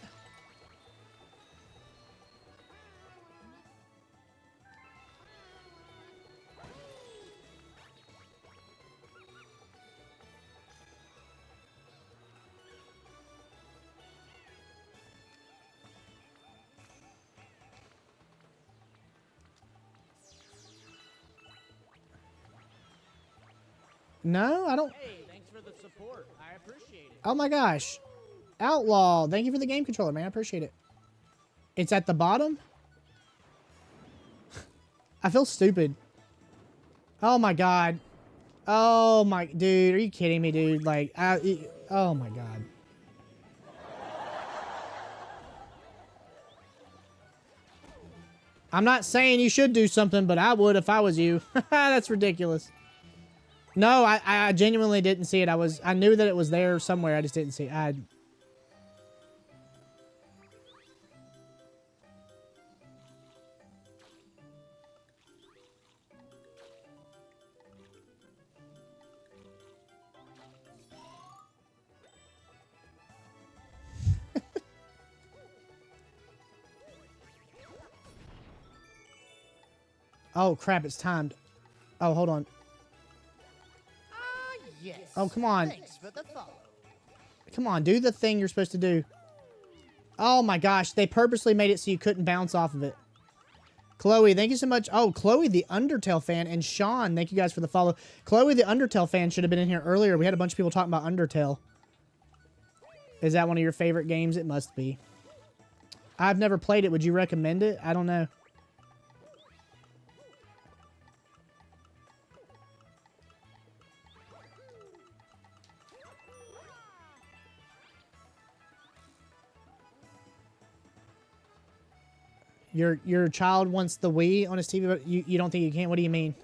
No, I don't. Hey, thanks for the support. I appreciate it. Oh my gosh. Outlaw, thank you for the game controller, man. I appreciate it. It's at the bottom? I feel stupid. Oh my god. Oh my... Dude, are you kidding me, dude? Like, oh my god. I'm not saying you should do something, but I would if I was you. That's ridiculous. No, I genuinely didn't see it. I knew that it was there somewhere. I just didn't see it. Oh, crap, it's timed. Oh, hold on. Ah, yes. Oh, come on. Thanks for the follow. Come on, do the thing you're supposed to do. Oh my gosh, they purposely made it so you couldn't bounce off of it. Chloe, thank you so much. Oh, Chloe, the Undertale fan, and Sean, thank you guys for the follow. Chloe, the Undertale fan, should have been in here earlier. We had a bunch of people talking about Undertale. Is that one of your favorite games? It must be. I've never played it. Would you recommend it? I don't know. Your child wants the Wii on his TV, but you don't think you can? What do you mean?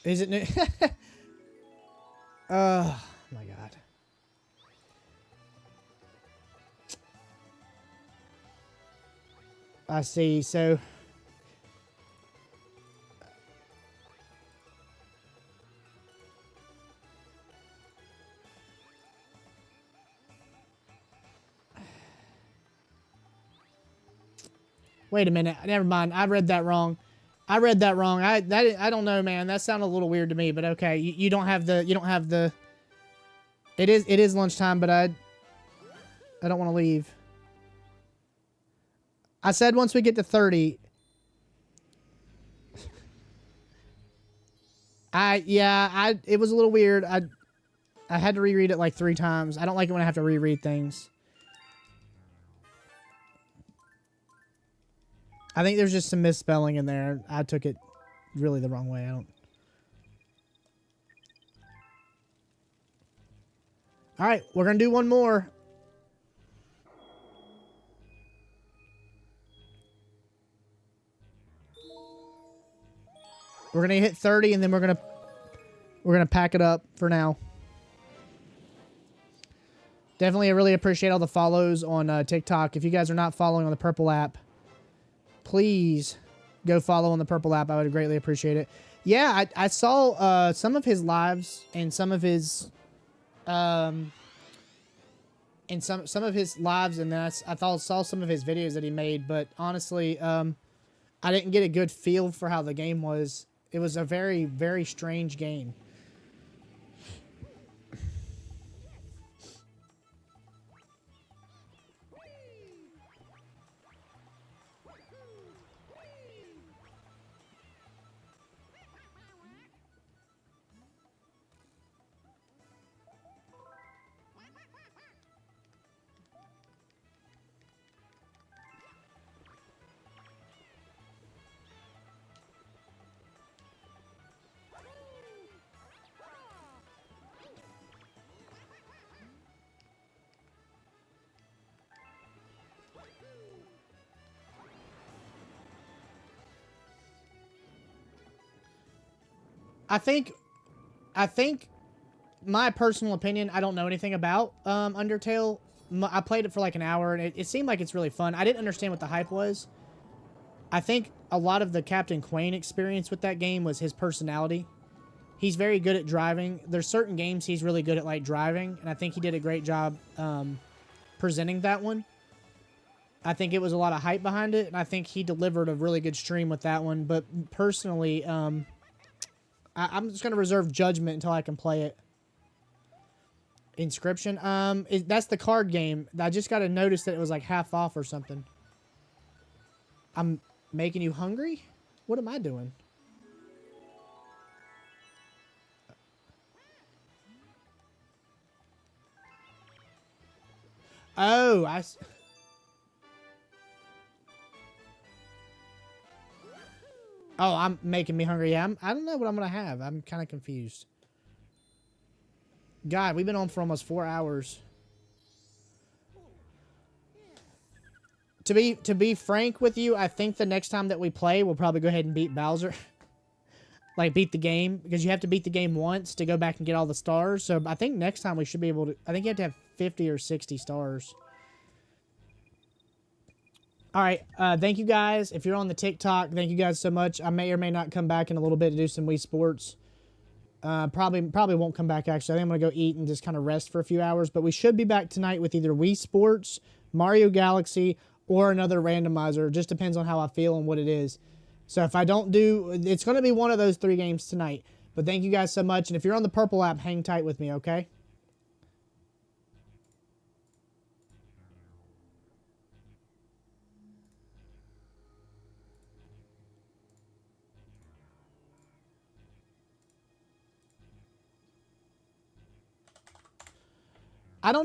Is it new? Oh my god. I see. So Wait a minute. Never mind. I read that wrong. I read that wrong. I don't know, man. That sounded a little weird to me, but okay. You don't have the. It is lunchtime, but I don't want to leave. I said once we get to 30. It was a little weird. I had to reread it like 3 times. I don't like it when I have to reread things. I think there's just some misspelling in there. I took it really the wrong way. Alright, we're going to do one more. We're going to hit 30 and then we're going to pack it up for now. Definitely, I really appreciate all the follows on TikTok. If you guys are not following on the Purple app, please go follow on the Purple app. I would greatly appreciate it. Yeah, I saw some of his lives and some of his and some of his lives, and then I saw some of his videos that he made. But honestly, I didn't get a good feel for how the game was. It was a very, very strange game. I think my personal opinion, I don't know anything about Undertale. I played it for like an hour, and it seemed like it's really fun. I didn't understand what the hype was. I think a lot of the Captain Quain experience with that game was his personality. He's very good at driving. There's certain games he's really good at, like, driving, and I think he did a great job presenting that one. I think it was a lot of hype behind it, and I think he delivered a really good stream with that one. But personally, I'm just going to reserve judgment until I can play it. Inscription. That's the card game. I just got to notice that it was like half off or something. I'm making you hungry? What am I doing? Oh, Oh, I'm making me hungry. Yeah, I don't know what I'm going to have. I'm kind of confused. God, we've been on for almost 4 hours. To be frank with you, I think the next time that we play, we'll probably go ahead and beat Bowser. Like, beat the game. Because you have to beat the game once to go back and get all the stars. So, I think next time we should be able to... I think you have to have 50 or 60 stars. Alright, thank you guys. If you're on the TikTok, thank you guys so much. I may or may not come back in a little bit to do some Wii Sports. Probably won't come back, actually. I think I'm going to go eat and just kind of rest for a few hours. But we should be back tonight with either Wii Sports, Mario Galaxy, or another randomizer. It just depends on how I feel and what it is. So if I don't do... It's going to be one of those 3 games tonight. But thank you guys so much. And if you're on the Purple app, hang tight with me, okay? I don't know.